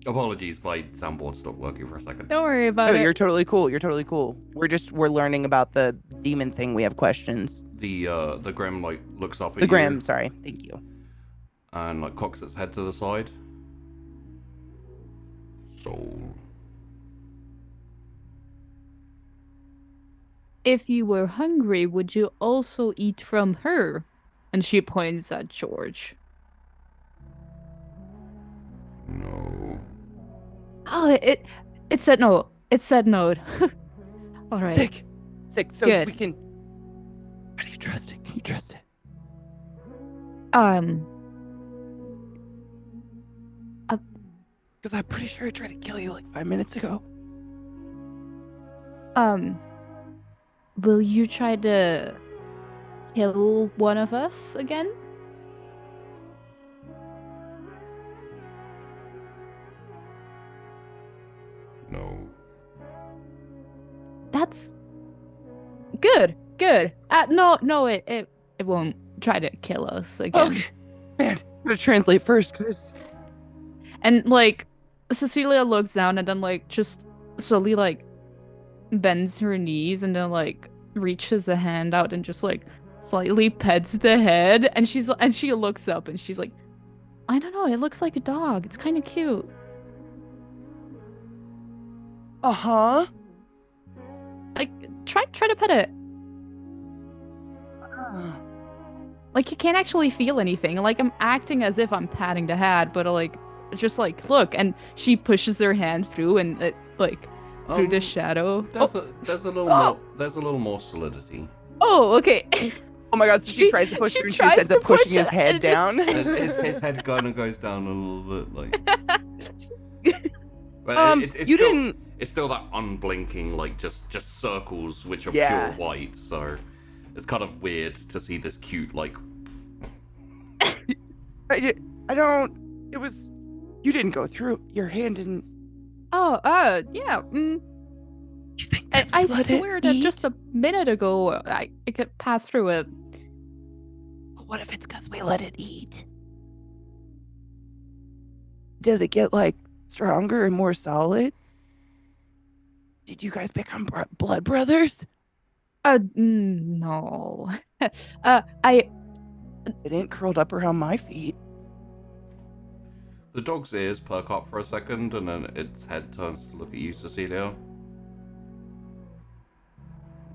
A: Apologies, my soundboard stopped working for a second.
E: Don't worry about it.
D: You're totally cool. You're totally cool. We're learning about the demon thing. We have questions.
A: The Grim like looks up at
D: The
A: you.
D: Grim, sorry. Thank you.
A: And like cocks its head to the side. Soul.
E: If you were hungry, would you also eat from her? And she points at George.
A: No.
E: Oh, it said no. It said no. All right.
D: Sick. So
E: Good.
D: we can. How do you trust it? Can you trust it? Because I'm pretty sure I tried to kill you like 5 minutes ago.
E: Will you try to kill one of us again?
A: No.
E: That's good. No, it won't try to kill us again.
D: Okay. Man, I'm gonna translate first, cause.
E: And like, Cecilia looks down and then like just slowly like bends her knees and then like reaches a hand out and just like slightly pets the head. And she looks up and she's like, I don't know, it looks like a dog. It's kind of cute.
D: Uh-huh.
E: Like, try to pet it. Like, you can't actually feel anything. Like, I'm acting as if I'm patting the head, but like, just like, look. And she pushes her hand through and it, like, through the shadow.
A: There's a little more solidity.
E: Oh, okay.
D: Oh my god, so she tries to push her and she ends up pushing his head down.
A: His head kind of goes down a little bit, like. But it's still that unblinking, like just circles which are pure white. So it's kind of weird to see this cute, like.
D: I don't. It was. You didn't go through. Your hand didn't.
E: Oh, yeah.
D: You think
E: I swear that just a minute ago I could pass through it.
D: But what if it's because we let it eat? Does it get like stronger and more solid? Did you guys become blood brothers?
E: No.
D: It ain't curled up around my feet.
A: The dog's ears perk up for a second, and then its head turns to look at you, Cecilia.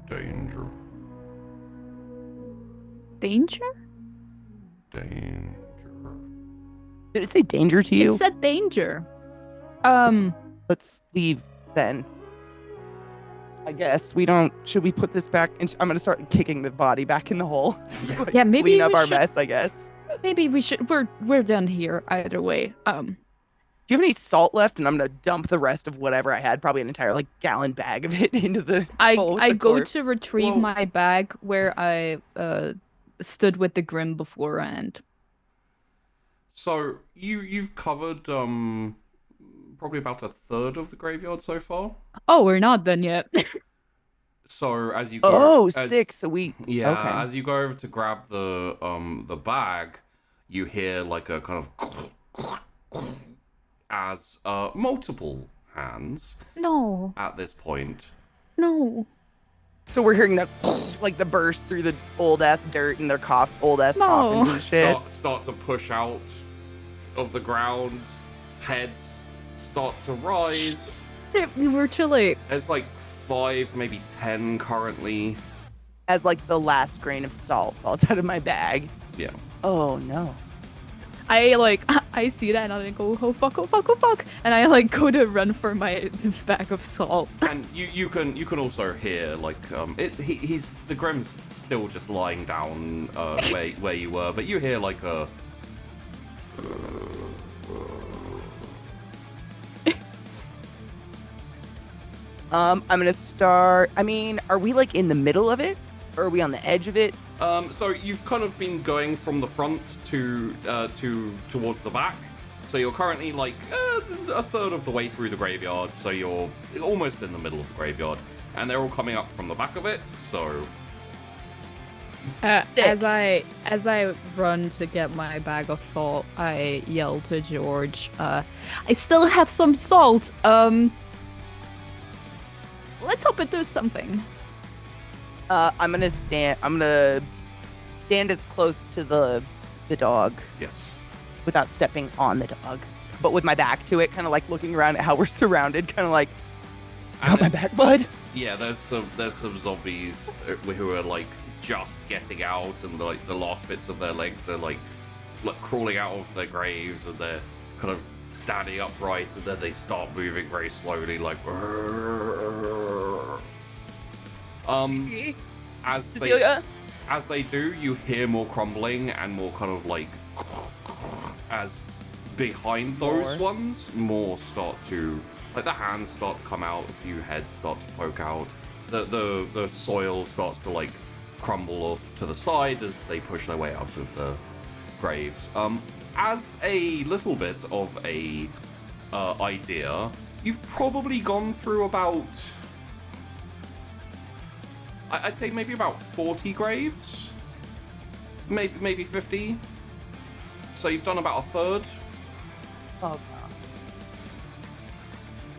A: Danger.
E: Danger?
A: Danger.
D: Did it say danger to you?
E: It said danger.
D: Let's leave then. I guess we don't. Should we put this back? I'm gonna start kicking the body back in the hole. Like,
E: yeah, maybe
D: clean up
E: we
D: our
E: should...
D: mess. I guess.
E: Maybe we should. We're done here either way.
D: Do you have any salt left? And I'm gonna dump the rest of whatever I had, probably an entire like gallon bag of it into the. hole with
E: I
D: the
E: go
D: corpse.
E: to retrieve my bag where I stood with the Grim beforehand.
A: So you've covered probably about a third of the graveyard so far.
E: Oh, we're not done yet.
A: So as you go,
D: 6 a week.
A: Yeah,
D: okay.
A: as you go over to grab the bag, you hear like a kind of as multiple hands.
E: No.
A: At this point.
E: No.
D: So we're hearing the like the burst through the old ass dirt and their coffins and shit.
A: Start to push out of the ground. Heads start to rise.
E: We're too late.
A: There's like 5, maybe 10 currently.
D: As like the last grain of salt falls out of my bag.
A: Yeah.
D: Oh no.
E: I see that and I go, oh fuck, and I like go to run for my bag of salt.
A: And you can also hear like he's the Grim's still just lying down where you were, but you hear like a.
D: I'm gonna start. I mean, are we like in the middle of it, or are we on the edge of it?
A: So you've kind of been going from the front to towards the back. So you're currently like a third of the way through the graveyard. So you're almost in the middle of the graveyard, and they're all coming up from the back of it. So
E: as I run to get my bag of salt, I yell to George, "I still have some salt. Let's hope it does something."
D: I'm gonna stand as close to the dog.
A: Yes.
D: Without stepping on the dog, but with my back to it, kind of like looking around at how we're surrounded, kind of like, got my back, bud.
A: Yeah, there's some zombies who are like just getting out, and like the last bits of their legs are like crawling out of their graves, and they're kind of standing upright, and then they start moving very slowly, like. As they do, you hear more crumbling and more kind of like as behind those ones, more start to, like, the hands start to come out, a few heads start to poke out, the soil starts to, like, crumble off to the side as they push their way out of the graves. As a little bit of a idea, you've probably gone through about, I'd say maybe about 40 graves, maybe 50. So you've done about a third.
D: Oh god.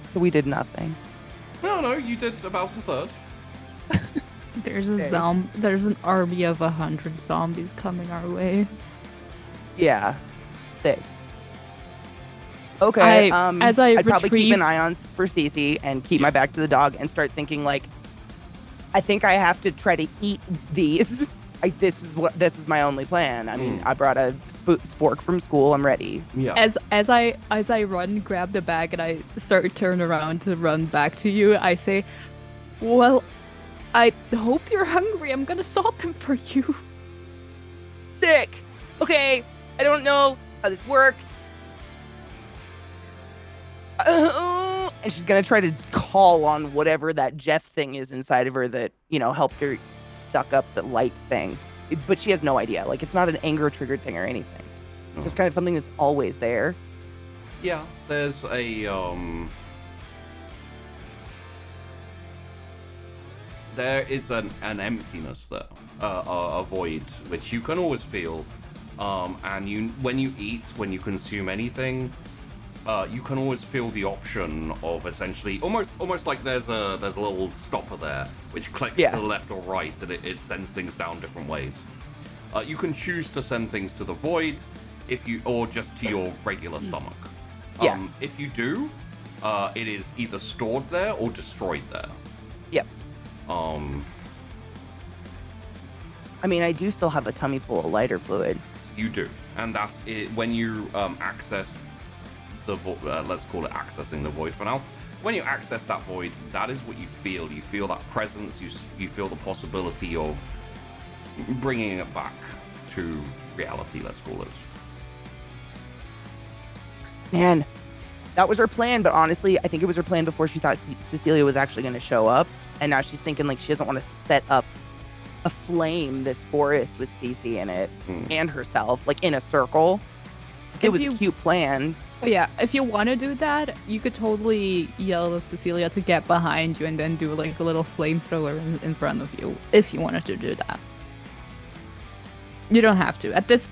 D: So we did nothing.
A: No, you did about a third.
E: There's an army of 100 zombies coming our way.
D: Yeah. Sick. Okay. I'd probably keep an eye on for Cece and keep my back to the dog and start thinking like, I think I have to try to eat these. This is my only plan. I mean, I brought a spork from school. I'm ready.
A: Yeah.
E: As I run, grab the bag, and I start to turn around to run back to you, I say, "Well, I hope you're hungry. I'm gonna salt them for you."
D: Sick. Okay. I don't know how this works. And she's gonna try to call on whatever that Jeff thing is inside of her that, helped her suck up the light thing. But she has no idea. Like, it's not an anger triggered thing or anything. It's just kind of something that's always there.
A: Yeah, there's there is an emptiness there, a void, which you can always feel. And when you consume anything, you can always feel the option of essentially almost like there's a little stopper there which clicks to the left or right, and it sends things down different ways. You can choose to send things to the void or just to your regular stomach. If you do, it is either stored there or destroyed there.
D: Yep. I mean, I do still have a tummy full of lighter fluid.
A: You do, and that's it. When you access the let's call it accessing the void for now. When you access that void, that is what you feel. You feel that presence. You feel the possibility of bringing it back to reality. Let's call it.
D: Man, that was her plan. But honestly, I think it was her plan before she thought Cecilia was actually going to show up, and now she's thinking like she doesn't want to set up aflame this forest with Cece in it and herself, like in a circle. It was a cute plan.
E: Yeah, if you want to do that, you could totally yell to Cecilia to get behind you and then do like a little flamethrower in front of you, if you wanted to do that. You don't have to. At this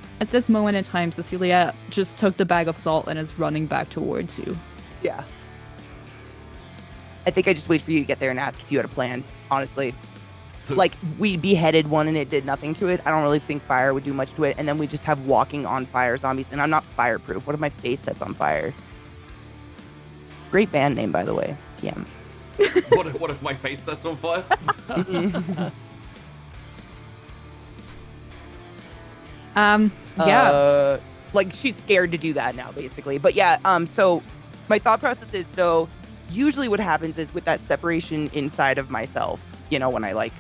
E: moment in time, Cecilia just took the bag of salt and is running back towards you.
D: Yeah. I think I just wait for you to get there and ask if you had a plan, honestly. Like, we beheaded one and it did nothing to it. I don't really think fire would do much to it. And then we just have walking on fire zombies. And I'm not fireproof. What if my face sets on fire? Great band name, by the way. TM.
A: What if my face sets on fire?
E: Yeah.
D: Like, she's scared to do that now, basically. But yeah, so my thought process is, so usually what happens is with that separation inside of myself, when I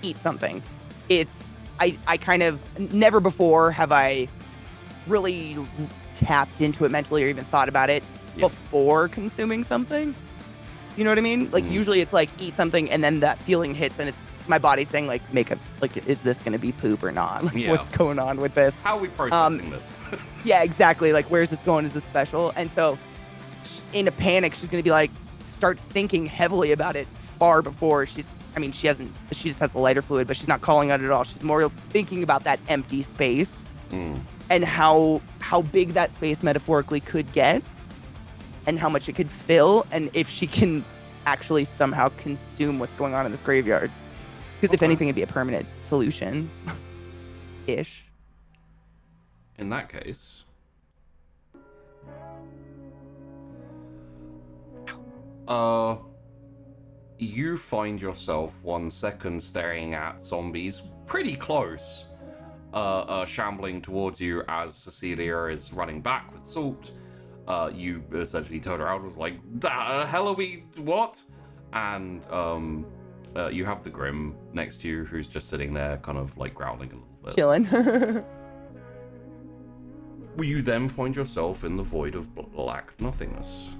D: eat something, I kind of never before have I really tapped into it mentally or even thought about it before consuming something. You know what I mean? Like usually it's like eat something and then that feeling hits and it's my body saying like is this going to be poop or not? Like what's going on with this?
A: How are we processing this?
D: Yeah, exactly. Like where's this going? Is this special? And so in a panic, she's going to be like, start thinking heavily about it far before she just has the lighter fluid, but she's not calling out at all. She's more thinking about that empty space and how big that space metaphorically could get and how much it could fill, and if she can actually somehow consume what's going on in this graveyard. Because if anything, it'd be a permanent solution. Ish.
A: In that case... you find yourself 1 second staring at zombies pretty close, shambling towards you as Cecilia is running back with salt. You essentially turned around and was like, the hell are we, what? And you have the Grim next to you who's just sitting there kind of like growling a little bit.
D: Chilling.
A: You then find yourself in the void of black nothingness.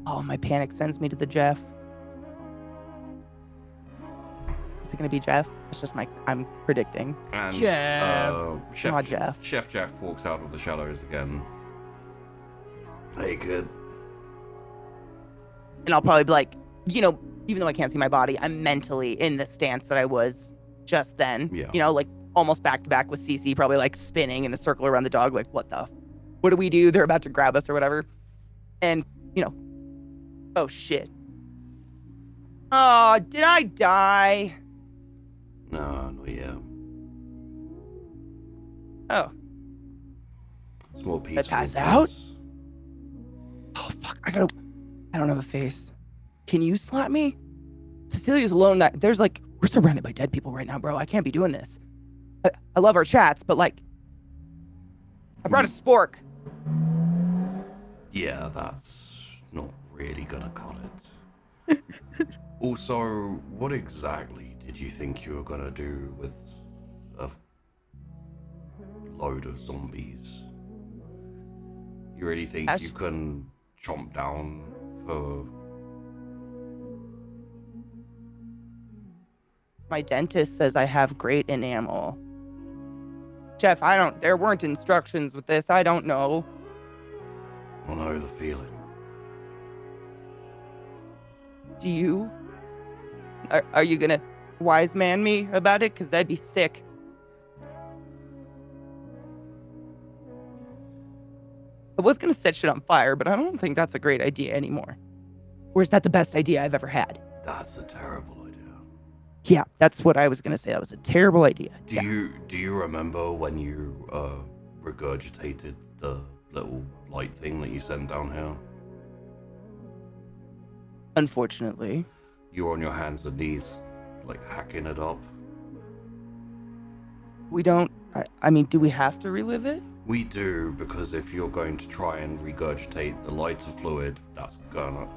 D: Oh, my panic sends me to the Jeff. Is it gonna be Jeff? It's just I'm predicting.
A: And
B: Jeff.
A: Chef Jeff walks out of the shadows again. Hey, kid.
D: And I'll probably be like, even though I can't see my body, I'm mentally in the stance that I was just then.
A: Yeah.
D: Like almost back to back with CC, probably like spinning in a circle around the dog, like, what do we do? They're about to grab us or whatever. And, oh shit. Oh, did I die?
A: No, not yet.
D: Oh.
A: It's more peaceful.
D: Did I pass out? Oh, fuck. I don't have a face. Can you slap me? Cecilia's alone. We're surrounded by dead people right now, bro. I can't be doing this. I love our chats, but I brought a spork.
A: Yeah, that's not really gonna cut it. Also, what exactly did you think you were gonna do with a load of zombies? You really think you can chomp down for...
D: My dentist says I have great enamel. Jeff, there weren't instructions with this. I don't know.
A: I know the feeling.
D: Do you? Are you gonna wise man me about it? Because that'd be sick. I was gonna set shit on fire, but I don't think that's a great idea anymore. Or is that the best idea I've ever had?
A: That's a terrible idea.
D: Yeah, that's what I was gonna say. That was a terrible idea.
A: Do you remember when you regurgitated the little light thing that you sent down here?
D: Unfortunately.
A: You were on your hands and knees, hacking it up.
D: We don't... I mean, do we have to relive it?
A: We do, because if you're going to try and regurgitate the lighter fluid, that's gonna...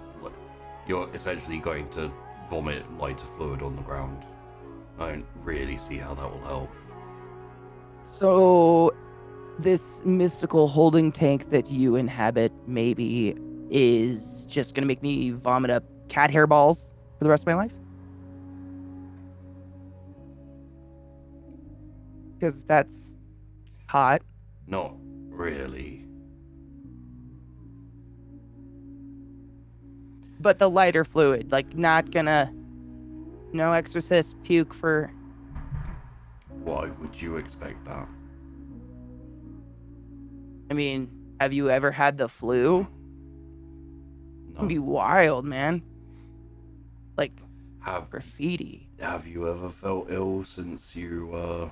A: You're essentially going to vomit lighter fluid on the ground. I don't really see how that will help.
D: So, this mystical holding tank that you inhabit maybe is just gonna make me vomit up cat hair balls for the rest of my life? Because that's hot.
A: Not really.
D: But the lighter fluid, not gonna... No exorcist puke for...
A: Why would you expect that?
D: I mean, have you ever had the flu?
A: No.
D: It'd be wild, man.
A: Have
D: graffiti.
A: Have you ever felt ill since you,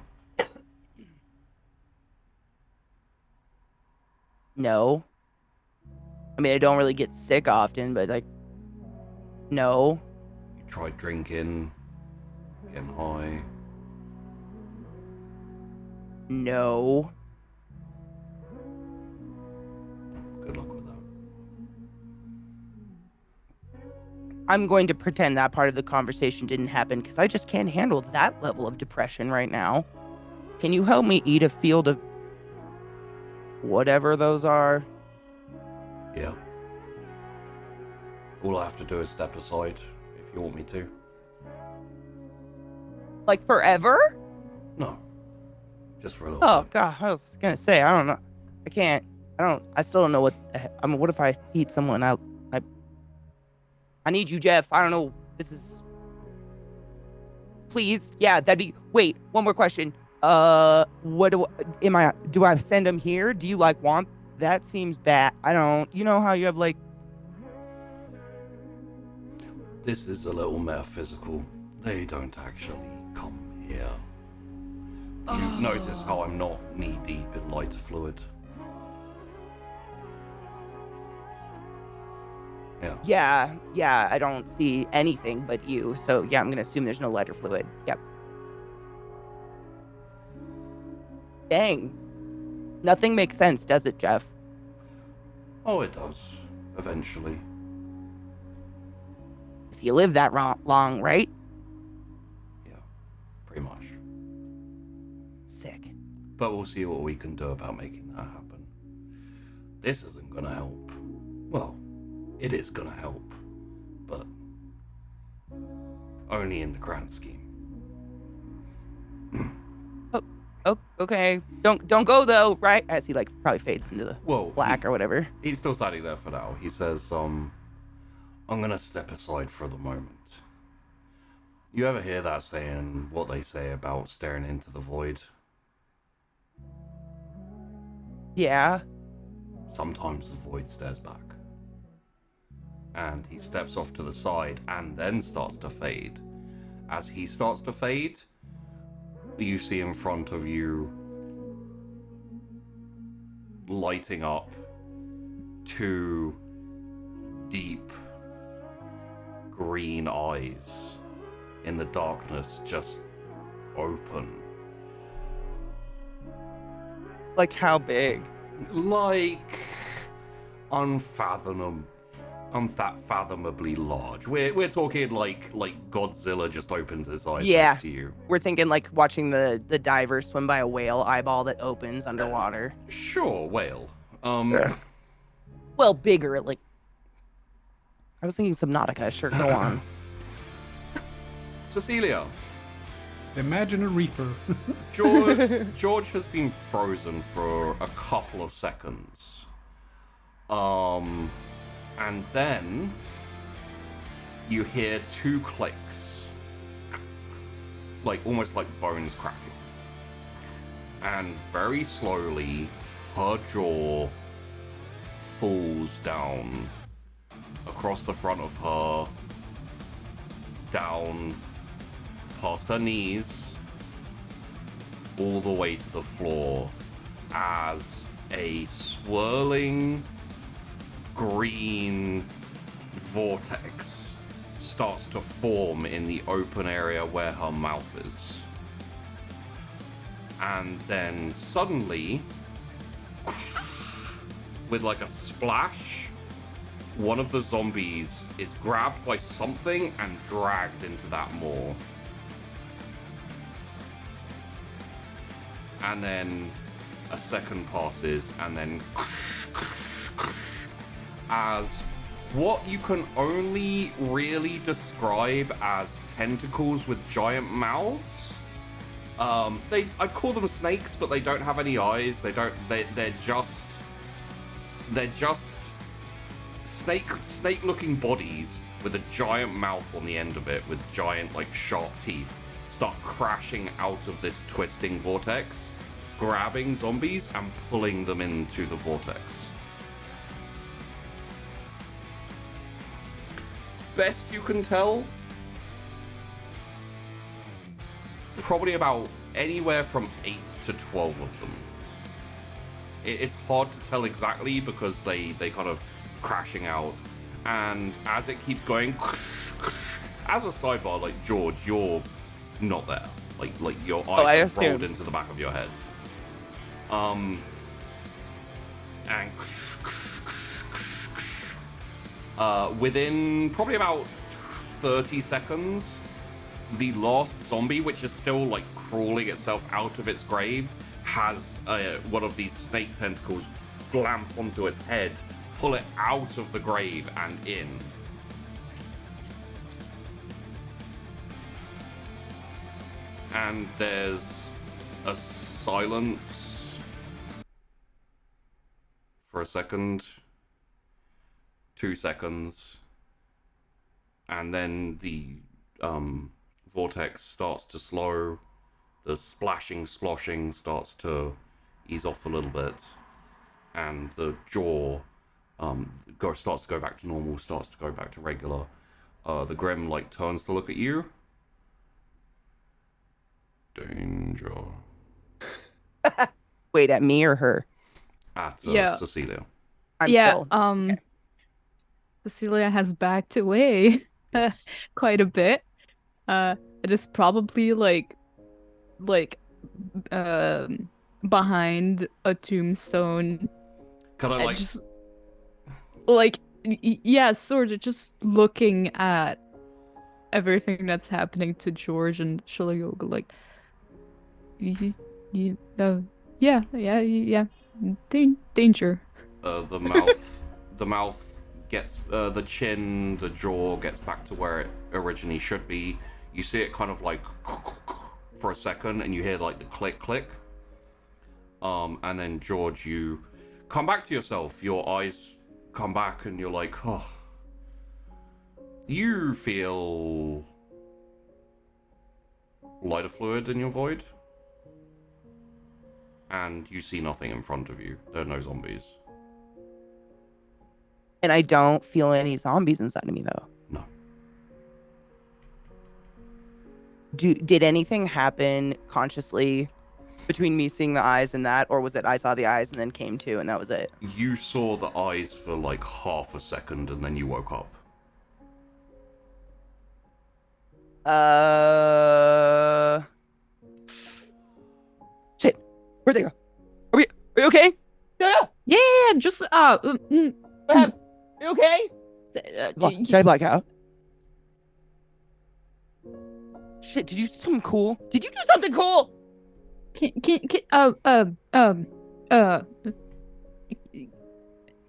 D: No. I mean, I don't really get sick often, but, no.
A: You tried drinking, getting high?
D: No.
A: Good luck with that.
D: I'm going to pretend that part of the conversation didn't happen because I just can't handle that level of depression right now. Can you help me eat a field of whatever those are?
A: Yeah. All I have to do is step aside if you want me to.
D: Forever?
A: No. Just for a little
D: Oh,
A: bit.
D: God. I was going to say, I don't know. I still don't know what... I mean, what if I eat someone out? I need you, Jeff. I don't know. This is... Please. Yeah, that'd be... Wait, one more question. What do I send them here? Do you, want... That seems bad. I don't... You know how you have,
A: This is a little metaphysical. They don't actually come here. You notice how I'm not knee-deep in lighter fluid? Yeah.
D: Yeah, I don't see anything but you. So, yeah, I'm going to assume there's no lighter fluid. Yep. Dang. Nothing makes sense, does it, Jeff?
A: Oh, it does. Eventually.
D: If you live that long, right?
A: Yeah, pretty much.
D: Sick.
A: but we'll see what we can do about making that happen. This isn't gonna help. Well, it is gonna help, but only in the grand scheme.
D: Oh, okay. Don't go though, right? As he like probably fades into the black or whatever.
A: He's still standing there for now. He says, I'm gonna step aside for the moment. You ever hear that saying, what they say about staring into the void?
D: Yeah.
A: Sometimes the void stares back. And he steps off to the side and then starts to fade. As he starts to fade, you see in front of you, lighting up, 2 deep green eyes in the darkness just open.
D: Like how big?
A: Like unfathomably large. We're talking like Godzilla just opens his eyes next to you.
D: We're thinking like watching the diver swim by a whale eyeball that opens underwater.
A: Sure, whale.
D: Well, bigger, like I was thinking Subnautica. Sure, go on.
A: Cecilia.
C: Imagine a reaper.
A: George has been frozen for a couple of seconds. And then you hear 2 clicks. Like almost like bones cracking. And very slowly her jaw falls down across the front of her, down past her knees, all the way to the floor, as a swirling green vortex starts to form in the open area where her mouth is. And then suddenly, with like a splash, one of the zombies is grabbed by something and dragged into that maw. And then a second passes, and then as what you can only really describe as tentacles with giant mouths. I call them snakes, but they don't have any eyes. They're just snake-looking bodies with a giant mouth on the end of it, with giant, like, sharp teeth, start crashing out of this twisting vortex, grabbing zombies and pulling them into the vortex. Best you can tell, probably about anywhere from 8 to 12 of them. It's hard to tell exactly because they kind of crashing out, and as it keeps going, as a sidebar, like, George, you're not there. Like your eyes are rolled into the back of your head. And within probably about 30 seconds, the last zombie, which is still like crawling itself out of its grave, has one of these snake tentacles clamp onto its head, pull it out of the grave and in. And there's a silence for a second, 2 seconds, and then the vortex starts to slow. The splashing, sploshing starts to ease off a little bit, and the jaw starts to go back to normal, starts to go back to regular. The Grim like turns to look at you. Danger.
D: Wait, at me or her?
A: At Cecilia.
D: Okay.
E: Cecilia has backed away quite a bit. It is probably like behind a tombstone.
A: Kind of like
E: just like yeah, sort of just looking at everything that's happening to George, and she'll go like, Yeah. Danger.
A: The mouth gets, the chin, the jaw gets back to where it originally should be. You see it kind of like for a second, and you hear like the click. And then George, you come back to yourself. Your eyes come back, and you're like, oh. You feel lighter fluid in your void, and you see nothing in front of you. There are no zombies.
D: And I don't feel any zombies inside of me, though.
A: No.
D: Did anything happen consciously between me seeing the eyes and that, or was it I saw the eyes and then came to and that was it?
A: You saw the eyes for like half a second, and then you woke up.
D: Shit. Where'd they go? Are we okay?
E: Yeah. Just
D: What happened? Are you okay? Should I black out? Shit, did you do something cool? Did you do something cool?
E: Can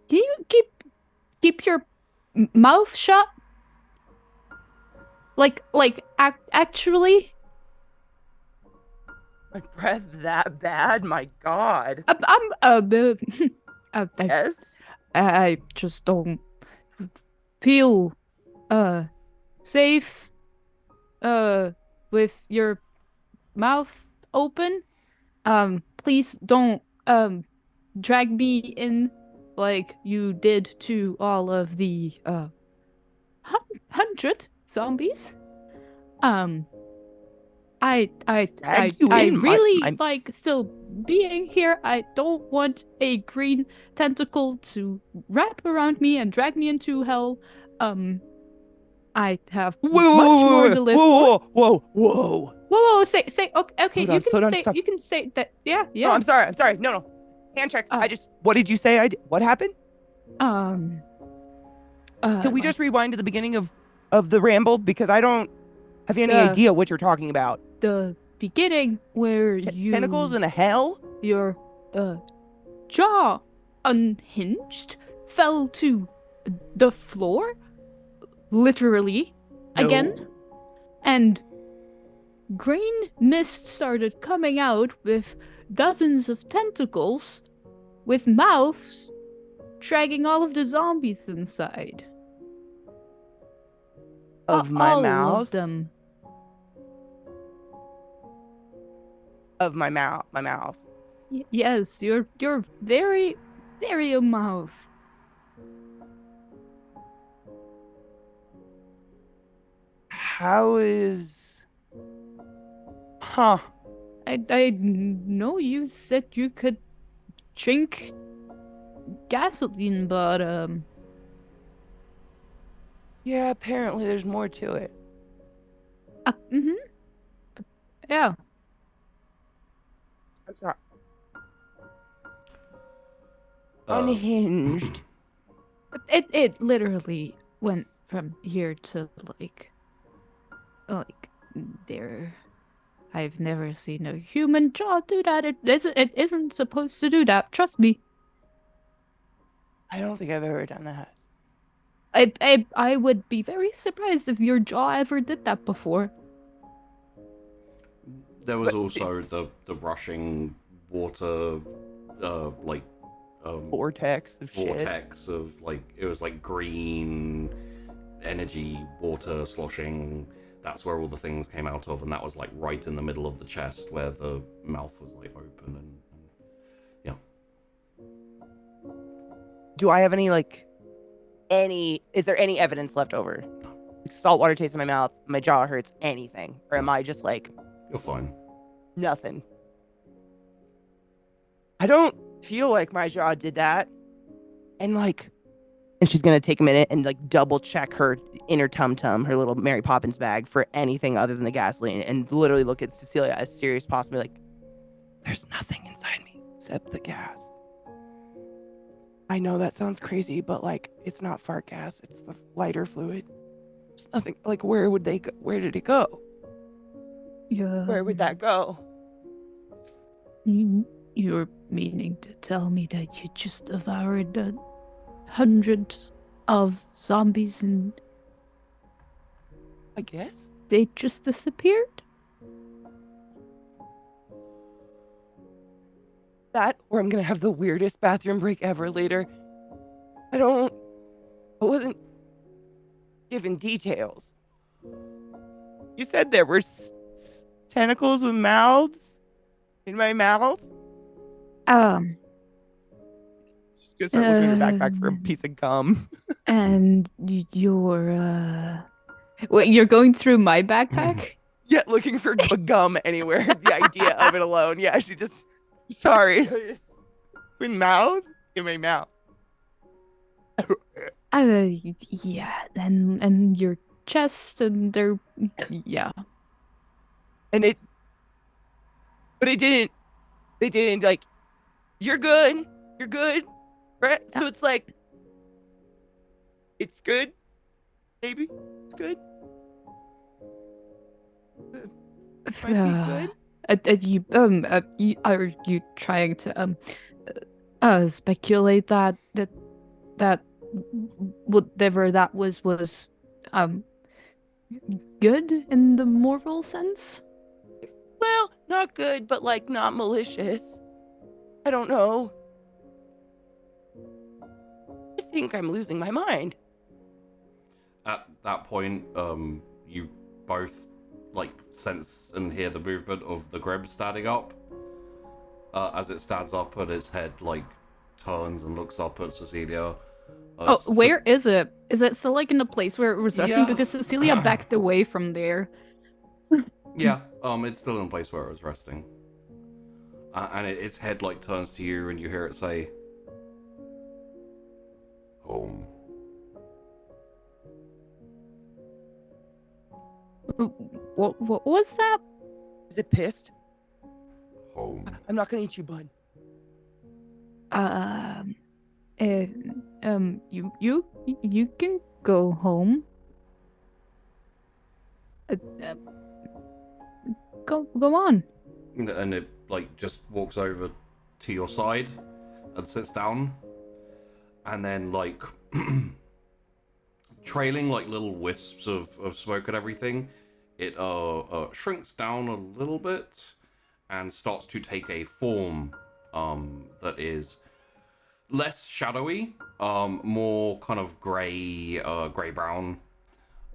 E: you keep your mouth shut? Actually?
D: My breath that bad? My God. Yes?
E: I just don't feel safe with your mouth open. Please don't drag me in like you did to all of the 100 zombies. I really like still being here. I don't want a green tentacle to wrap around me and drag me into hell. I have much more to live for. Whoa! Say. Okay. You can say that. Yeah.
D: No, I'm sorry. No. Hand check. What did you say? What happened? Can we just rewind to the beginning of the ramble, because I don't have any idea what you're talking about.
E: The beginning where you
D: tentacles in a hell?
E: Your jaw unhinged, fell to the floor, literally, again, and green mist started coming out with dozens of tentacles with mouths dragging all of the zombies inside.
D: Of my mouth?
E: All of them.
D: Of my mouth.
E: Yes, your very mouth.
D: How is... Huh.
E: I know you said you could drink gasoline, but
D: yeah, apparently there's more to it.
E: Yeah.
D: I'm sorry. Unhinged.
E: It literally went from here to like there. I've never seen a human jaw do that. It isn't supposed to do that. Trust me.
D: I don't think I've ever done that.
E: I would be very surprised if your jaw ever did that before.
A: There was also the rushing water,
D: vortex of
A: like, it was like green energy water sloshing. That's where all the things came out of, and that was like right in the middle of the chest where the mouth was like open and yeah.
D: Do I have is there any evidence left over? Saltwater taste in my mouth, my jaw hurts, anything? Or am I just like...
A: You're fine.
D: Nothing. I don't feel like my jaw did that. And she's gonna take a minute and like double check her inner tum-tum, her little Mary Poppins bag, for anything other than the gasoline, and literally look at Cecilia as serious possible, like, there's nothing inside me except the gas. I know that sounds crazy, but like, it's not fart gas, it's the lighter fluid. There's nothing, like, where did it go?
E: Yeah.
D: Where would that go?
E: you're meaning to tell me that you just devoured 100 of zombies and
D: I guess.
E: they just disappeared?
D: That, or I'm gonna have the weirdest bathroom break ever later. I wasn't given details. You said there were tentacles with mouths in my mouth? She's gonna start looking in her backpack for a piece of gum.
E: And you're, wait, you're going through my backpack?
D: Yeah, looking for gum anywhere. The idea of it alone. Yeah, she just... Sorry. With mouth? In my mouth.
E: Yeah, and your chest, and they're, yeah.
D: And it... But it didn't... They didn't, like... You're good. You're good. Right?
E: Yeah.
D: So it's like... It's good. Maybe. It's good. Might be good.
E: Are you trying to speculate that whatever that was good in the moral sense?
D: Well, not good, but like not malicious. I don't know. I think I'm losing my mind.
A: At that point, you both like sense and hear the movement of the Greb standing up. As it stands up and its head like turns and looks up at Cecilia.
E: Where is it? Is it still like in the place where it was resting?
A: Yeah.
E: Because Cecilia backed away from there.
A: Yeah, it's still in the place where it was resting. And its head like turns to you and you hear it say, home.
E: What was that?
D: Is it pissed?
A: Home.
D: I'm not gonna eat you, bud.
E: You can go home. Go on.
A: And it like just walks over to your side and sits down, and then like trailing like little wisps of smoke and everything, it shrinks down a little bit and starts to take a form that is less shadowy, more kind of gray brown.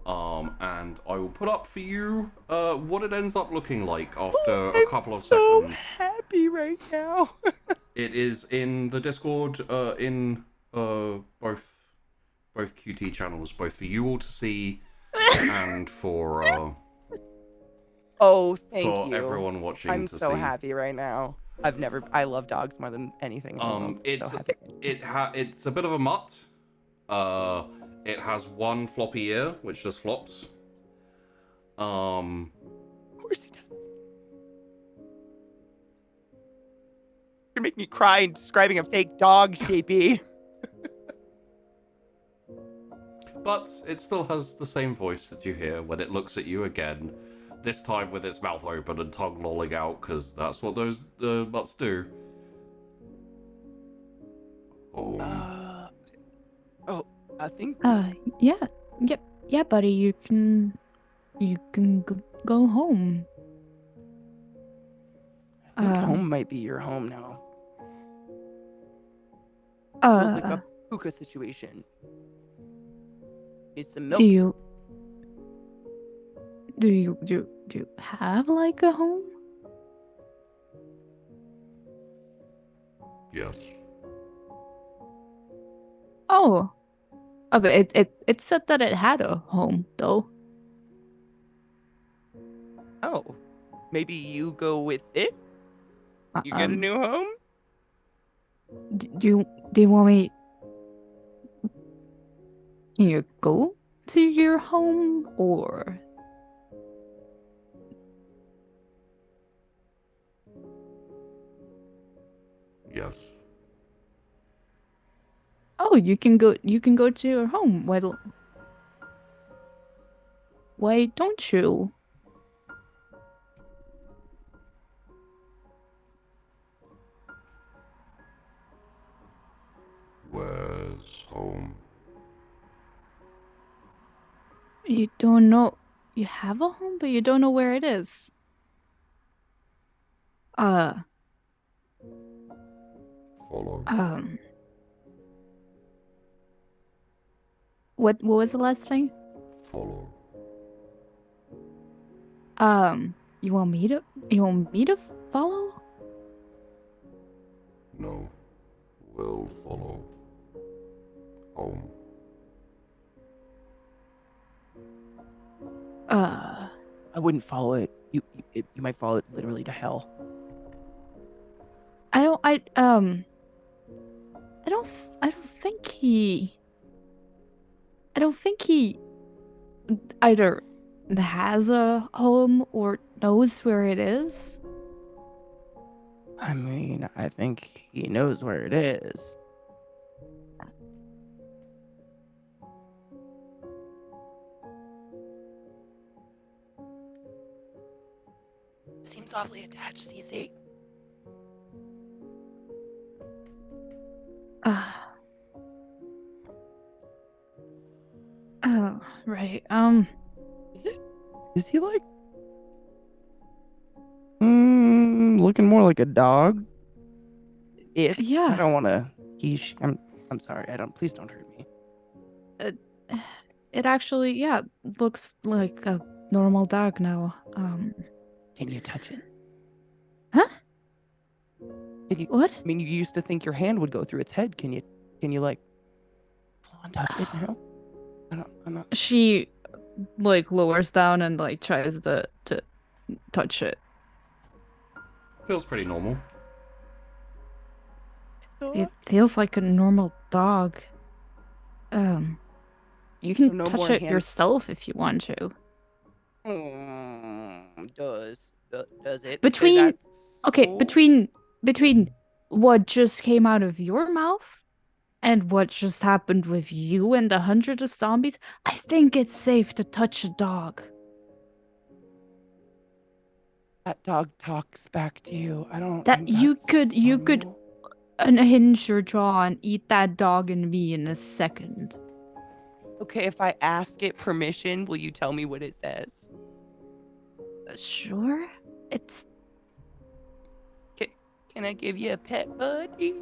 A: And I will put up for you what it ends up looking like after a couple of seconds.
D: I'm so happy right now.
A: It is in the Discord, in both QT channels, both for you all to see and for
D: thank
A: for
D: you.
A: everyone watching.
D: I'm
A: to
D: so
A: see.
D: happy right now. I love dogs more than anything in the world.
A: It's
D: so happy.
A: it's a bit of a mutt. It has one floppy ear which just flops.
D: Of course he does. You're making me cry describing a fake dog, Shapey.
A: But it still has the same voice that you hear when it looks at you again. This time with its mouth open and tongue lolling out, because that's what those mutts do.
D: I think.
E: Yeah, buddy. You can go home.
D: I think home might be your home now. Feels like a hookah situation. Need some milk.
E: Do you have like a home?
A: Yes.
E: Oh, but it said that it had a home though.
D: Oh, maybe you go with it. You get a new home.
E: Do you want me? Can you go to your home or?
A: Yes.
E: Oh, you can go to your home. Why don't you?
A: says home.
E: You don't know. You have a home, but you don't know where it is.
A: Follow.
E: What was the last thing?
A: Follow.
E: You want me to follow?
A: No. Will follow. Home.
D: I wouldn't follow it. You might follow it literally to hell.
E: I don't think he either has a home or knows where it is.
D: I mean, I think he knows where it is. Seems awfully attached, CC.
E: Oh, right.
D: Is he like looking more like a dog?
E: Yeah.
D: I don't want to. I'm sorry. Please don't hurt me.
E: It actually, yeah, looks like a normal dog now.
D: Can you touch it?
E: Huh?
D: Can you,
E: What?
D: I mean, you used to think your hand would go through its head. Can you like full on touch it now? I'm not.
E: She like lowers down and like tries to touch it.
A: Feels pretty normal.
E: It feels like a normal dog. You can
D: no
E: touch
D: more
E: it
D: hand-
E: yourself if you want to.
D: Does it?
E: Between okay,
D: cool?
E: between what just came out of your mouth and what just happened with you and 100 of zombies, I think it's safe to touch a dog.
D: That dog talks back to you. I don't.
E: That
D: think
E: you
D: that's
E: could
D: normal.
E: unhinge your jaw and eat that dog and me in a second.
D: Okay, if I ask it permission, will you tell me what it says?
E: Sure. It's
D: Can I give you a pet, buddy?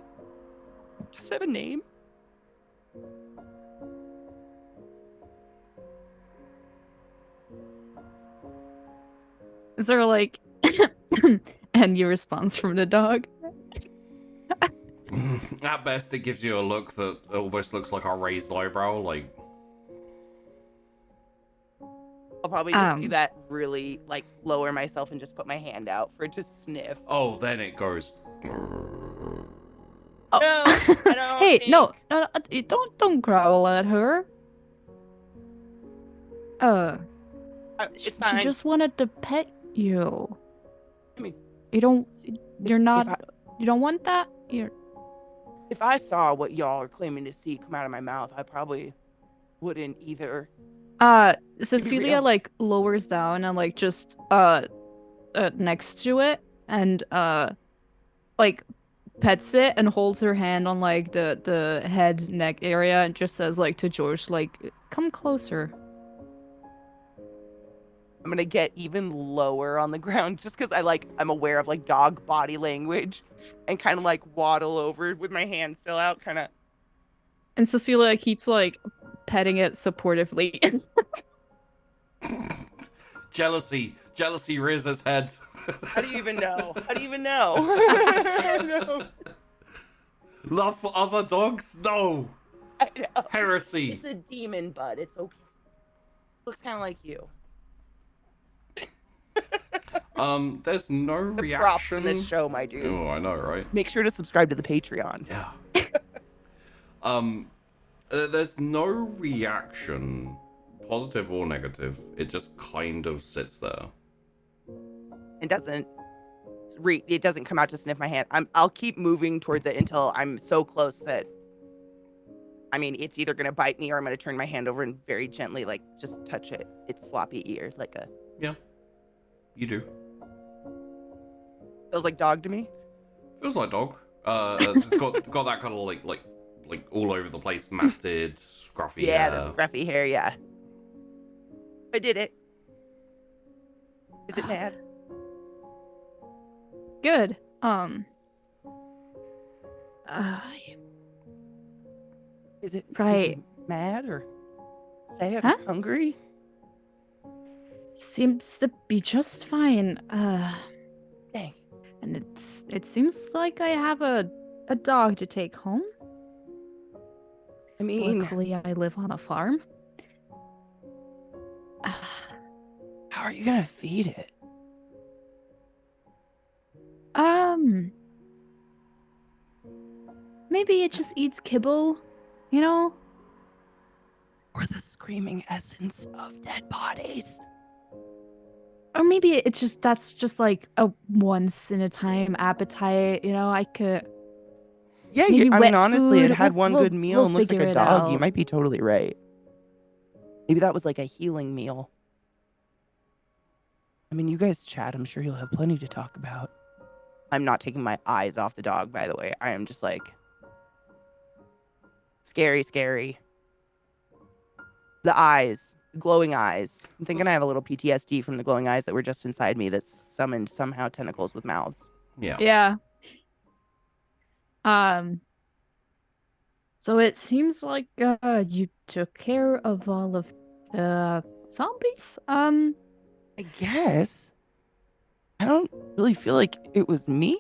D: Does it have a name?
E: is there like any response from the dog?
A: At best, it gives you a look that almost looks like a raised eyebrow, like...
D: I'll probably just do that really, like, lower myself and just put my hand out for it to sniff.
A: Oh, then it goes...
E: Oh.
D: No, I don't
E: Hey,
D: think...
E: no, don't growl at her.
D: It's fine.
E: She just wanted to pet you.
D: I mean,
E: You don't
D: if
E: want that?
D: If I saw what y'all are claiming to see come out of my mouth, I probably wouldn't either.
E: Cecilia like lowers down and like just next to it and like pets it and holds her hand on like the head neck area and just says like to George like come closer.
D: I'm gonna get even lower on the ground just because I'm aware of like dog body language and kind of like waddle over with my hand still out, kind of.
E: And Cecilia keeps like petting it supportively.
A: Jealousy rears its head.
D: How do you even know? I don't know.
A: Love for other dogs? No.
D: I know.
A: Heresy.
D: It's a demon, bud. It's okay. Looks kind of like you.
A: There's no
D: The
A: reaction.
D: props in this show, my dude.
A: Oh, I know, right?
D: Just make sure to subscribe to the Patreon.
A: Yeah. There's no reaction, positive or negative. It just kind of sits there.
D: It doesn't come out to sniff my hand. I'll keep moving towards it until I'm so close that, I mean, it's either gonna bite me or I'm gonna turn my hand over and very gently like just touch its floppy ear like a.
A: Yeah. You do.
D: Feels like dog to me.
A: Feels like dog. It's got that kind of like like all over the place, matted, scruffy hair.
D: Yeah, the scruffy hair, yeah. I did it. Is it mad?
E: Good.
D: Is it
E: Right.
D: mad or sad
E: Huh?
D: or hungry?
E: Seems to be just fine.
D: Dang.
E: And it seems like I have a dog to take home.
D: I mean,
E: Luckily, I live on a farm.
D: how are you gonna feed it?
E: Maybe it just eats kibble, you know?
D: Or the screaming essence of dead bodies?
E: Or maybe that's just like a once in a time appetite, you know? I could.
D: Yeah,
E: Maybe
D: I
E: wet
D: mean, honestly, it
E: food.
D: had one good meal
E: We'll
D: and looks like
E: figure
D: a
E: it
D: dog. You
E: out.
D: might be totally right. Maybe that was like a healing meal. I mean, you guys chat. I'm sure you'll have plenty to talk about. I'm not taking my eyes off the dog, by the way. I am just like... Scary. The eyes. Glowing eyes. I'm thinking I have a little PTSD from the glowing eyes that were just inside me that summoned somehow tentacles with mouths.
A: Yeah.
E: Yeah. So it seems like you took care of all of the zombies.
D: I guess. I don't really feel like it was me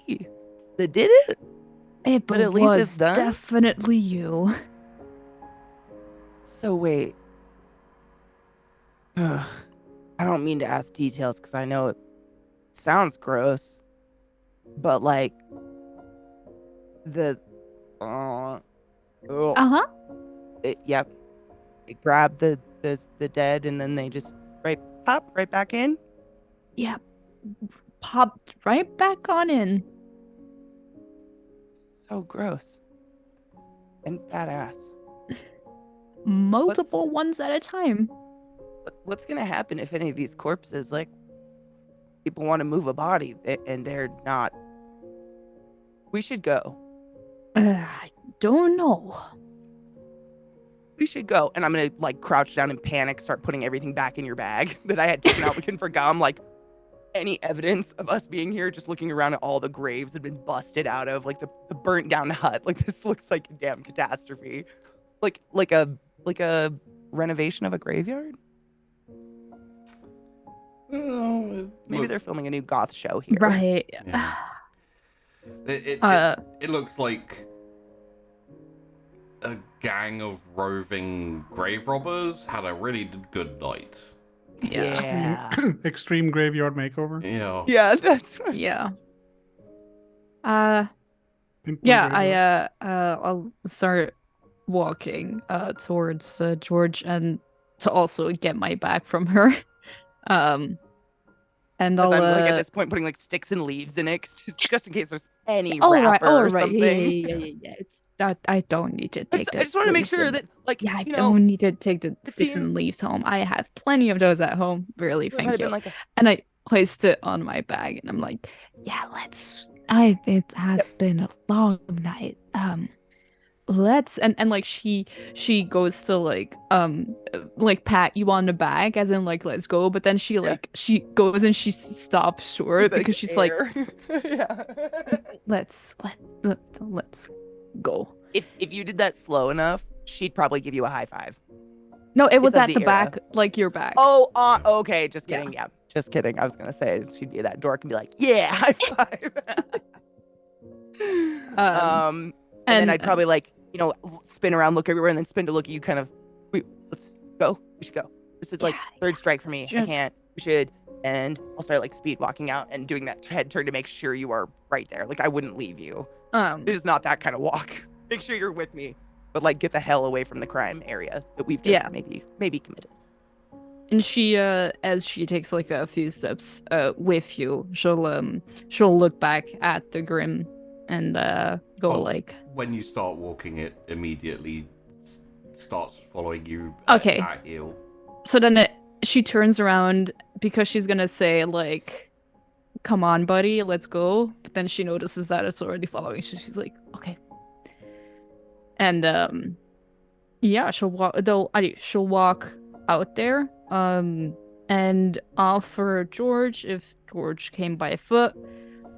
D: that did it.
E: But
D: at least
E: was
D: it's done?
E: definitely you.
D: So wait. Ugh. I don't mean to ask details because I know it sounds gross. But like the
E: Uh-huh.
D: Yep. They grab the dead and then they just pop right back in.
E: Yeah. Popped right back on in.
D: So gross. And badass.
E: Multiple ones at a time.
D: What's gonna happen if any of these corpses, like, people want to move a body and they're not? We should go.
E: I don't know.
D: We should go. And I'm gonna like crouch down in panic, start putting everything back in your bag that I had taken out looking for gum. Like any evidence of us being here, just looking around at all the graves had been busted out of, like the burnt down hut. Like this looks like a damn catastrophe. Like a renovation of a graveyard. Maybe they're filming a new goth show here.
E: Right.
A: Yeah. It looks like a gang of roving grave robbers had a really good night.
D: Yeah.
C: Extreme graveyard makeover.
A: Yeah.
D: Yeah, that's right.
E: Yeah.
C: Pimple
E: Yeah,
C: graveyard.
E: I'll start walking towards George and to also get my bag from her. And
D: As
E: I'll
D: I'm like at this point putting like sticks and leaves in it, just in case there's any
E: oh
D: wrapper or
E: right,
D: something.
E: yeah. It's I don't need to take
D: I just want to make sure that, like,
E: I
D: you know,
E: don't need to take the sticks
D: seems-
E: and leaves home. I have plenty of those at home. Really,
D: it might
E: thank
D: have
E: you.
D: been like
E: And I placed it on my bag, and I'm like, yeah, it has been a long night. Let's and like she goes to like pat you on the back as in like let's go, but then she goes and she stops short because she's like
D: yeah.
E: let's go.
D: If you did that slow enough, she'd probably give you a high five.
E: No, it was
D: of
E: at
D: the
E: the
D: era.
E: back, like your back.
D: Oh, okay, just kidding. Yeah, just kidding. I was gonna say she'd be at that dork and be like, yeah, high five. And then I'd probably like, you know, spin around, look everywhere, and then spin to look at you kind of, let's go. We should go. This is like third strike for me. I can't. We should. And I'll start like speed walking out and doing that head turn to make sure you are right there. Like I wouldn't leave you. It is not that kind of walk. Make sure you're with me. But like get the hell away from the crime area that we've just maybe committed.
E: And she as she takes like a few steps with you, she'll look back at the Grim and go like,
A: when you start walking, it immediately starts following you
E: okay.
A: at heel.
E: So then she turns around because she's gonna say like, come on buddy, let's go, but then she notices that it's already following, so she's like, okay. And yeah, she'll walk out there and offer George if George came by foot.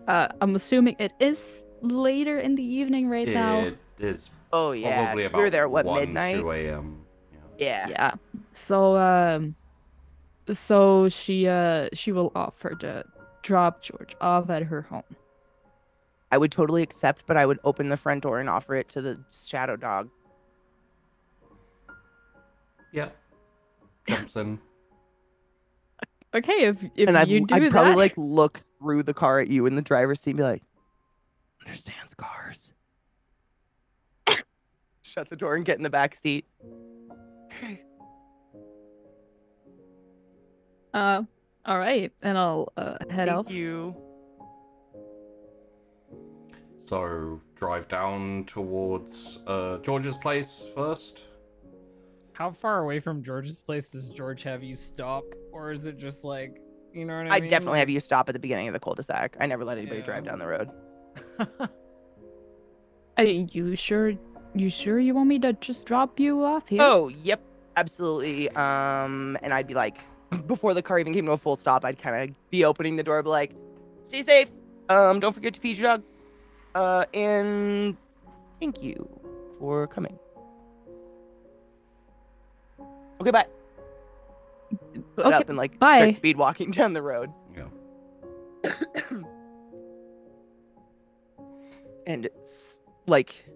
E: I'm assuming it is later in the evening right now.
A: It is
D: Oh yeah,
A: probably
D: 'cause
A: about
D: we were there at
A: 1,
D: midnight.
A: 2 a.m.
D: Yeah.
E: Yeah. So she will offer to drop George off at her home.
D: I would totally accept, but I would open the front door and offer it to the shadow dog.
A: Yeah. Jumps in.
E: Okay, if
D: And
E: you
D: I'd
E: do
D: probably
E: that,
D: like look through the car at you in the driver's seat and be like, understands cars. Shut the door and get in the back seat.
E: all right, and I'll head out.
D: Thank you.
A: So drive down towards George's place first.
B: How far away from George's place does George have you stop? Or is it just like, you know what I
D: I
B: mean?
D: definitely have you stop at the beginning of the cul-de-sac. I never let anybody
B: Yeah.
D: drive down the road.
E: You sure you want me to just drop you off here?
D: Oh, yep, absolutely. And I'd be like, before the car even came to a full stop, I'd kind of be opening the door, be like, stay safe. Don't forget to feed your dog. And thank you for coming. Okay, bye. Put
E: Okay,
D: up and like
E: bye.
D: start speed walking down the road.
A: Yeah.
D: And it's like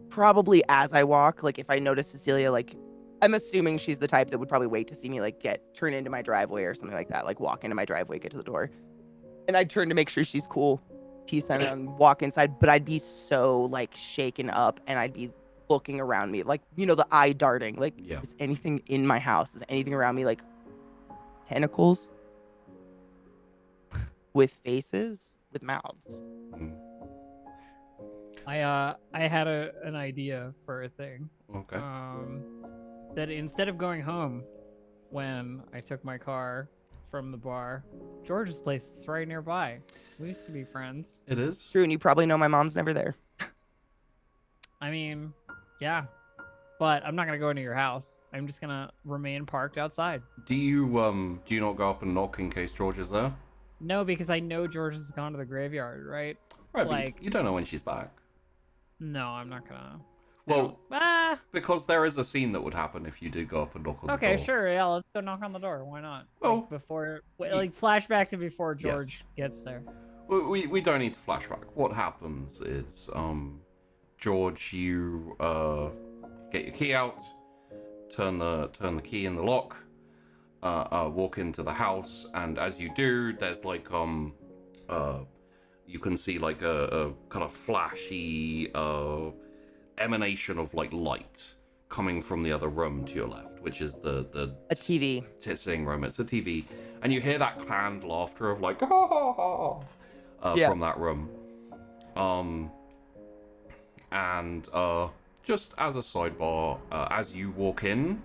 D: probably as I walk, like if I notice Cecilia, like I'm assuming she's the type that would probably wait to see me like turn into my driveway or something like that, like walk into my driveway, get to the door. And I'd turn to make sure she's cool, peace sign, and walk inside, but I'd be so like shaken up and I'd be looking around me, like, you know, the eye darting, like,
A: Yeah.
D: is anything in my house? Is anything around me like tentacles with faces, with mouths?
A: Mm.
B: I had an idea for a thing.
A: Okay.
B: That instead of going home when I took my car from the bar, George's place is right nearby. We used to be friends.
A: It is.
D: True, and you probably know my mom's never there.
B: I mean, yeah. But I'm not gonna go into your house. I'm just gonna remain parked outside.
A: Do you not go up and knock in case George is there?
B: No, because I know George has gone to the graveyard, right?
A: Right,
B: Like-
A: but you don't know when she's back.
B: No, I'm not gonna.
A: Well,
B: Ah.
A: because there is a scene that would happen if you did go up and knock on the door.
B: Okay, sure. Yeah, let's go knock on the door. Why not?
A: Oh.
B: Like before, like flashback to before George
A: Yes.
B: gets there.
A: We don't need to flashback. What happens is, George, you get your key out, turn the key in the lock, walk into the house, and as you do, there's like you can see like a kind of flashy emanation of like light coming from the other room to your left, which is the
D: A TV.
A: sitting room. It's a TV, and you hear that canned laughter of like
D: Yeah.
A: from that room. And just as a sidebar, as you walk in,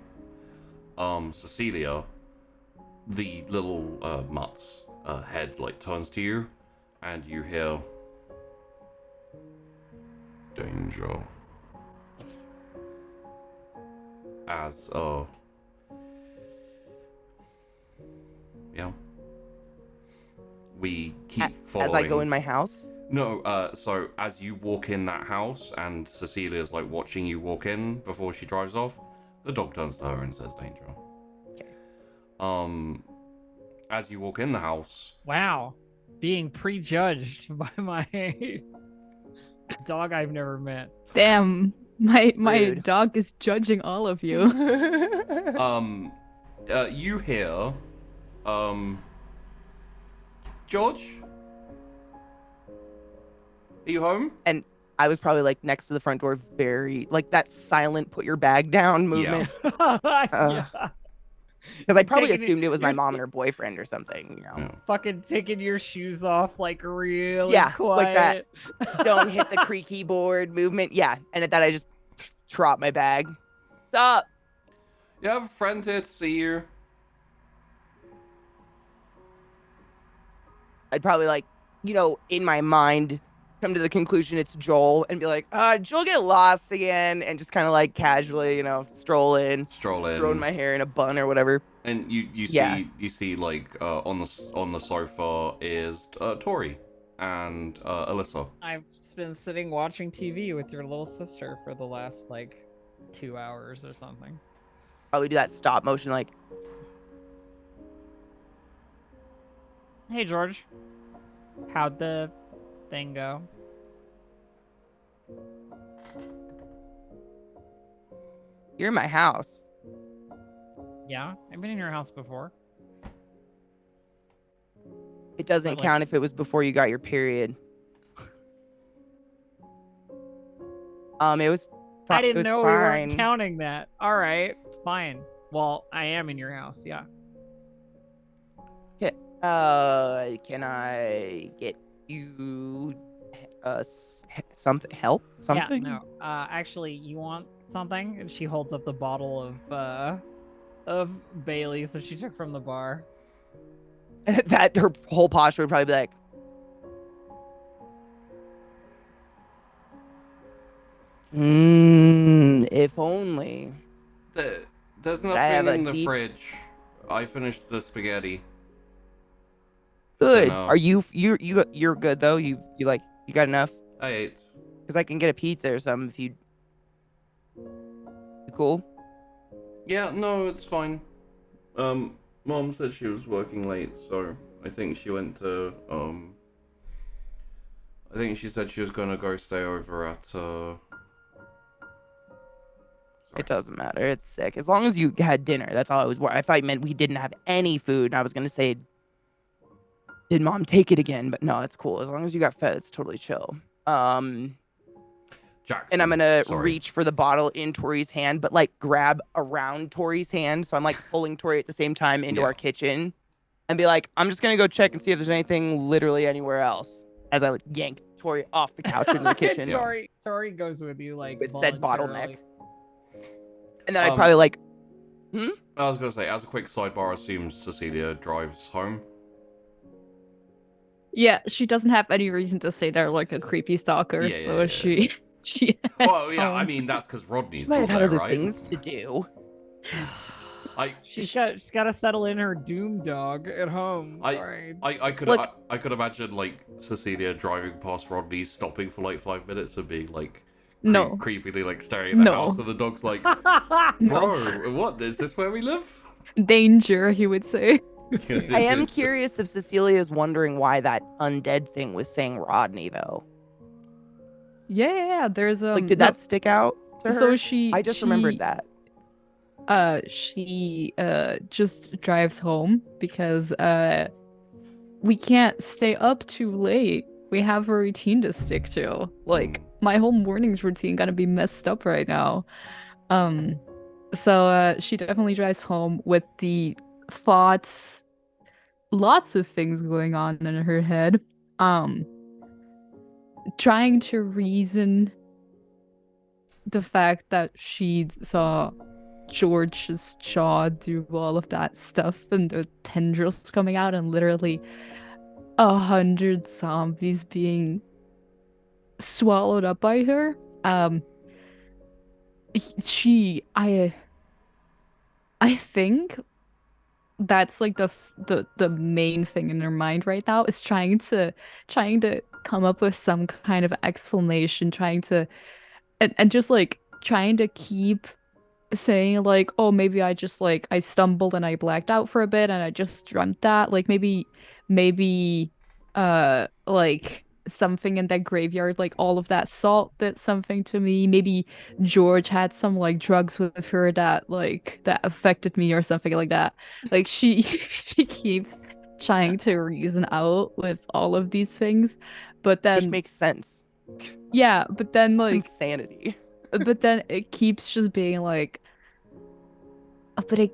A: Cecilia, the little mutt's head like turns to you, and you hear danger. As yeah, we keep following.
D: As I go in my house?
A: No, so as you walk in that house and Cecilia's like watching you walk in before she drives off, the dog turns to her and says danger.
D: Okay.
A: As you walk in the house,
B: Wow, being prejudged by my dog I've never met.
E: Damn, my
D: Rude.
E: dog is judging all of you.
A: you hear, George? Are you home?
D: And I was probably like next to the front door, very like that silent put your bag down movement.
B: Yeah.
D: Because I probably
B: Taking it-
D: assumed it was my
B: you're
D: mom and her boyfriend or something, you know.
A: Yeah.
B: Fucking taking your shoes off like really
D: Yeah,
B: quiet.
D: like that. Don't hit the creaky board movement. Yeah. And at that, I just drop my bag. Stop.
A: You have a friend here to see you.
D: I'd probably like, you know, in my mind, come to the conclusion it's Joel and be like, Joel get lost again, and just kind of like casually, stroll in, throwing my hair in a bun or whatever.
A: And you see like on the sofa is Tori and Alyssa.
B: I've been sitting watching TV with your little sister for the last like 2 hours or something.
D: Probably do that stop motion like.
B: Hey George, how'd the thing go?
D: You're in my house.
B: Yeah, I've been in your house before.
D: It doesn't count if it was before you got your period. It was.
B: I didn't know we weren't counting that. All right, fine. Well, I am in your house. Yeah.
D: Okay. Can I get you something? Help? Something?
B: Yeah. No. Actually, you want something? And she holds up the bottle of Bailey's that she took from the bar.
D: That her whole posture would probably be like. If only.
A: There's nothing in the fridge. I finished the spaghetti.
D: Good. Are you're good though? You got enough?
A: I ate.
D: Because I can get a pizza or something if you cool?
A: Yeah, no, it's fine. Mom said she was working late, so I think she went to I think she said she was gonna go stay over at
D: It doesn't matter. It's sick. As long as you had dinner, that's all I was. I thought you meant we didn't have any food. And I was gonna say, did Mom take it again? But no, it's cool. As long as you got fed, it's totally chill.
A: Jackson,
D: and I'm gonna reach for the bottle in Tori's hand, but like grab around Tori's hand. So I'm like pulling Tori at the same time into our kitchen, and be like, I'm just gonna go check and see if there's anything literally anywhere else. As I like yank Tori off the couch in the kitchen.
B: Tori goes with you like
D: with said bottleneck. And then I'd probably like,
A: I was gonna say, as a quick sidebar, I assume Cecilia drives home.
E: Yeah, she doesn't have any reason to say they're like a creepy stalker, she
A: well, yeah, home. I mean that's because Rodney's
D: she might have had other
A: right?
D: things to do.
B: She's got to settle in her doom dog at home.
A: I could imagine like Cecilia driving past Rodney, stopping for like 5 minutes and being like. Creepily like staring at the house, and the dog's like, bro, what? Is this where we live?
E: Danger, he would say.
D: I am curious if Cecilia is wondering why that undead thing was saying Rodney, though.
E: Yeah, there's
D: like, did that stick out to her?
E: So
D: I just remembered that.
E: She just drives home because we can't stay up too late. We have a routine to stick to. Like, my whole morning's routine gonna be messed up right now. So she definitely drives home with the thoughts, lots of things going on in her head. Trying to reason the fact that she saw George's jaw do all of that stuff and the tendrils coming out and literally 100 zombies being swallowed up by her. I think that's like the main thing in her mind right now is trying to come up with some kind of explanation, and just like trying to keep saying like, oh, maybe I just like I stumbled and I blacked out for a bit and I just dreamt that, like maybe like something in that graveyard, like all of that salt did something to me. Maybe George had some like drugs with her that affected me or something like that. Like she keeps trying to reason out with all of these things, but then
D: which makes sense.
E: Yeah, but then like
D: it's insanity.
E: But then it keeps just being like, oh, but it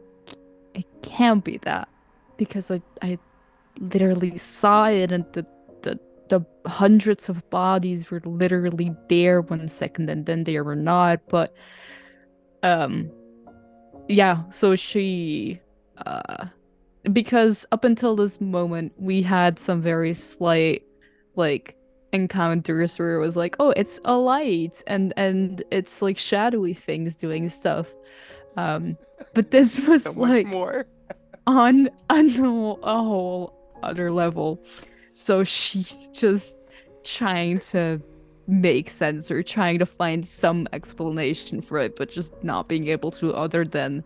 E: can't be that because I literally saw it and the hundreds of bodies were literally there 1 second and then they were not. But yeah, so she because up until this moment we had some very slight like encounters where it was like, oh, it's a light and it's like shadowy things doing stuff. But this was
D: So much
E: like
D: more.
E: on a whole other level. So she's just trying to make sense or trying to find some explanation for it, but just not being able to, other than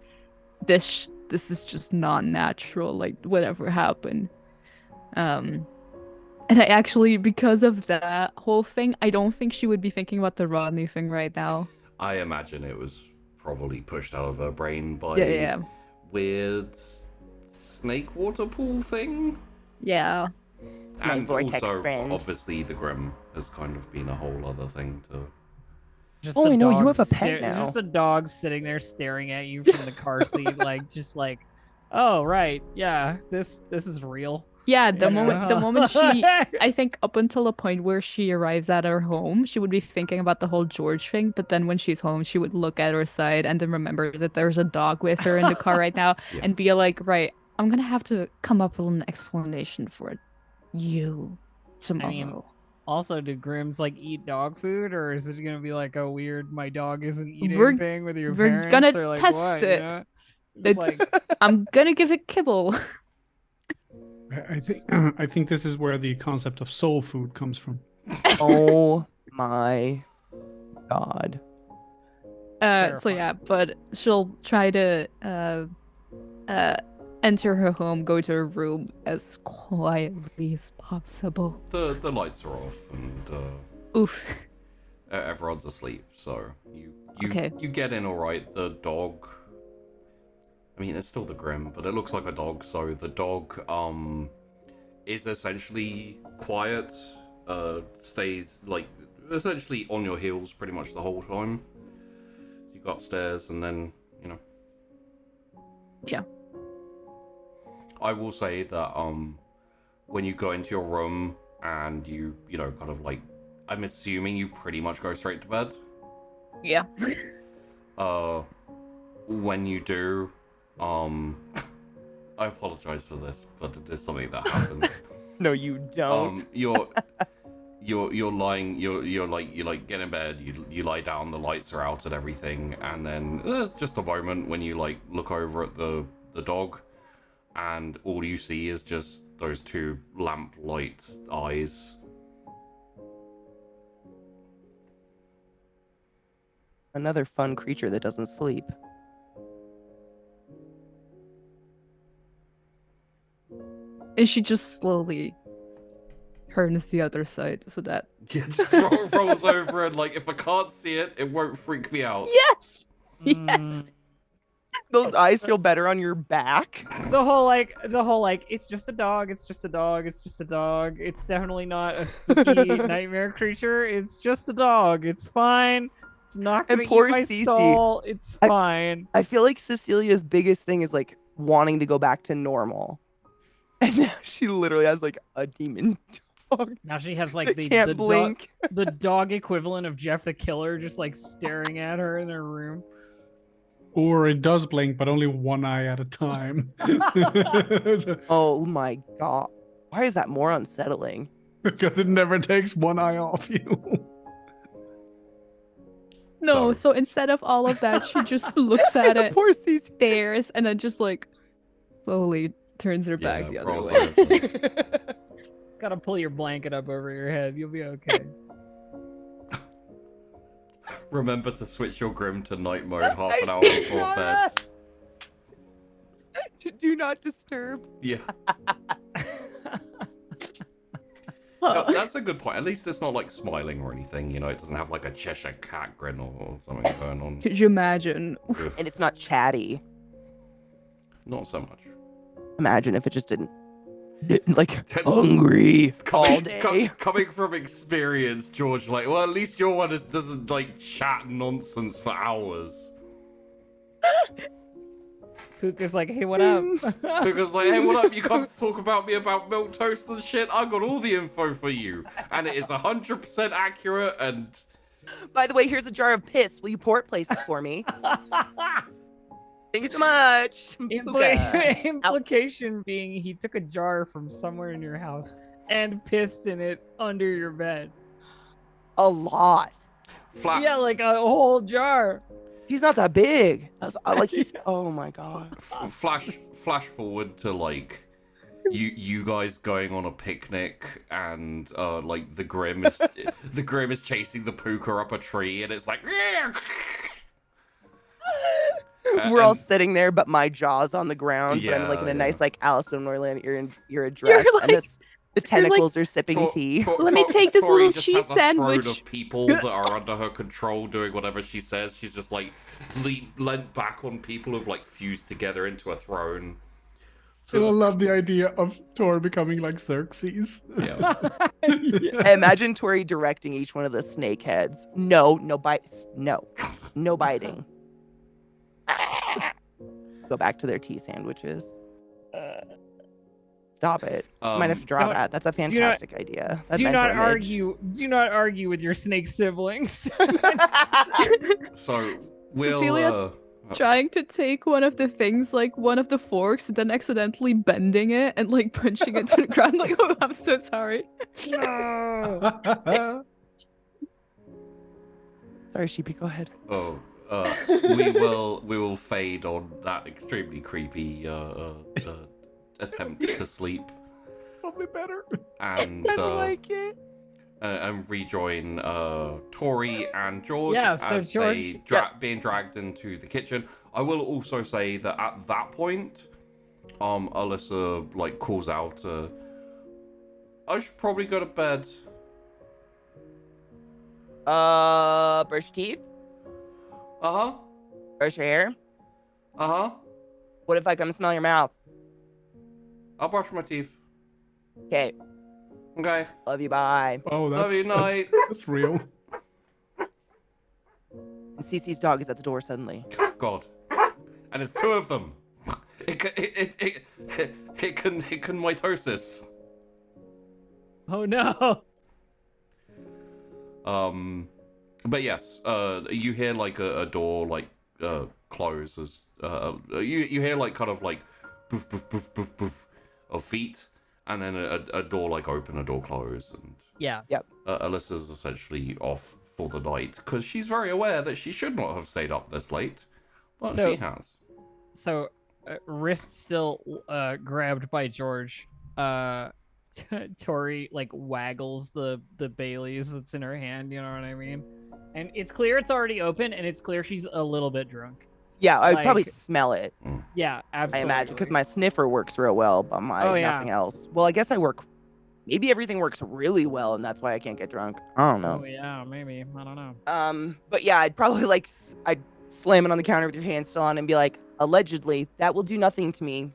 E: this is just not natural, like whatever happened. And I actually, because of that whole thing, I don't think she would be thinking about the Rodney thing right now.
A: I imagine it was probably pushed out of her brain by
E: Yeah.
A: weird snake water pool thing.
E: Yeah.
A: And
D: vortex
A: also,
D: friend.
A: obviously, the Grim has kind of been a whole other thing to...
B: Just
D: Oh,
B: a
D: I know, you
B: dog
D: have a pet now.
B: Just a dog sitting there staring at you from the car seat, like, oh right, yeah, this is real.
E: Yeah, the moment she, I think up until the point where she arrives at her home, she would be thinking about the whole George thing, but then when she's home, she would look at her side and then remember that there's a dog with her in the car right now
A: Yeah.
E: and be like, right, I'm gonna have to come up with an explanation for you tomorrow.
B: I mean, also, do Grims like eat dog food, or is it gonna be like a weird "my dog isn't eating" thing with your
E: we're
B: parents?
E: gonna
B: or like
E: test
B: what,
E: it.
B: You know?
E: It's
B: like
E: I'm gonna give it kibble.
C: I think this is where the concept of soul food comes from.
D: Oh my god.
E: So yeah, but she'll try to enter her home, go to her room as quietly as possible.
A: The lights are off and
E: Oof.
A: everyone's asleep, so you
E: Okay.
A: you get in all right. The dog, I mean, it's still the Grim, but it looks like a dog, so the dog is essentially quiet, stays like essentially on your heels pretty much the whole time. You go upstairs and then, you know.
E: Yeah.
A: I will say that when you go into your room and you know, kind of like, I'm assuming you pretty much go straight to bed.
E: Yeah.
A: When you do, I apologize for this, but it is something that happens.
D: No, you don't.
A: You're lying, you get in bed, you lie down, the lights are out and everything, and then there's just a moment when you like look over at the dog, and all you see is just those two lamp light eyes.
D: Another fun creature that doesn't sleep.
E: And she just slowly turns the other side so that...
A: Yeah, just rolls over and like, if I can't see it, it won't freak me out.
E: Yes! Yes!
D: Those eyes feel better on your back.
B: the whole like, it's just a dog, it's just a dog, it's just a dog. It's definitely not a spooky nightmare creature. It's just a dog. It's fine. It's not gonna
D: And poor
B: eat my
D: Cece.
B: soul. It's fine.
D: I feel like Cecilia's biggest thing is like wanting to go back to normal. And now she literally has like a demon dog.
B: Now she has like
D: that
B: the
D: can't blink.
B: the dog equivalent of Jeff the Killer, just like staring at her in her room.
C: Or it does blink, but only one eye at a time.
D: Oh my god. Why is that more unsettling?
C: Because it never takes one eye off you.
E: No, so instead of all of that, she just looks at it,
D: Poor Cece.
E: stares, and then just like slowly turns her back the other
A: rolls
E: way.
A: over.
B: Gotta pull your blanket up over your head. You'll be okay.
A: Remember to switch your Grim to night mode half an hour before bed.
D: Do not disturb.
A: Yeah. No, that's a good point. At least it's not like smiling or anything, you know, it doesn't have like a Cheshire cat grin or something going on.
E: Could you imagine?
D: And it's not chatty.
A: Not so much.
D: Imagine if it just didn't. Like, hungry all day.
A: Coming from experience, George, like, well, at least your one doesn't like chat nonsense for hours.
B: Puka's like, hey, what up?
A: Puka's like, hey, what up? You come to talk about me about milk toast and shit? I got all the info for you. And it is 100% accurate and...
D: By the way, here's a jar of piss. Will you port places for me? Thank you so much. Puka.
B: Implication being he took a jar from somewhere in your house and pissed in it under your bed.
D: A lot.
B: Yeah, like a whole jar.
D: He's not that big. Like he's. Oh my god.
A: Flash forward to like you guys going on a picnic and like the Grim is chasing the puka up a tree and it's like
D: We're all sitting there, but my jaw's on the ground.
A: Yeah,
D: but I'm like in a nice like Alice in Wonderland ear dress,
E: You're
D: and
E: like-
D: the tentacles are sipping tea.
E: Let me take this
A: Tori
E: little
A: just
E: cheese
A: has a throne
E: sandwich.
A: of people that are under her control doing whatever she says. She's just like leant back on people who've like fused together into a throne.
C: So I love the idea of Tor becoming like Xerxes.
A: Yeah.
D: I imagine Tori directing each one of the snake heads. No bites. No biting. Go back to their tea sandwiches. Stop it. Might have to draw that. That's a fantastic idea. That
B: Do not
D: mental image.
B: argue. Do not argue with your snake siblings.
A: So we'll
E: Cecilia trying to take one of the things, like one of the forks, and then accidentally bending it and like punching it to the ground. Like, oh, I'm so sorry.
B: No.
D: Sorry, Sheepy, go ahead.
A: we will fade on that extremely creepy attempt to sleep
C: Probably better.
A: and
D: I like it.
A: and rejoin Tori and George
B: Yeah, so
A: as
B: George-
A: they being dragged into the kitchen. I will also say that at that point, Alyssa like calls out, I should probably go to bed.
D: Brush your teeth.
A: Uh-huh.
D: Brush your hair.
A: Uh-huh.
D: What if I come smell your mouth?
A: I'll brush my teeth.
D: Okay.
A: Okay.
D: Love you. Bye.
C: Oh,
A: Love you, night.
C: that's real.
D: And Cece's dog is at the door suddenly.
A: God. And it's two of them. It can mitosis.
B: Oh no.
A: But yes, you hear like a door like close as you hear like kind of like poof poof poof poof poof of feet, and then a door like open, a door close, and
B: Yeah.
A: Alyssa's essentially off for the night because she's very aware that she should not have stayed up this late, but
B: So-
A: she has.
B: So, wrist still grabbed by George. Tori like waggles the Baileys that's in her hand. You know what I mean? And it's clear it's already open, and it's clear she's a little bit drunk.
D: Yeah, I'd probably
B: Like-
D: smell it.
B: Yeah,
D: I
B: absolutely.
D: imagine because my sniffer works real well, but nothing else. Well, I guess I work. Maybe everything works really well, and that's why I can't get drunk. I don't know.
B: Oh yeah, maybe. I don't know.
D: But yeah, I'd probably like I'd slam it on the counter with your hand still on and be like, allegedly, that will do nothing to me.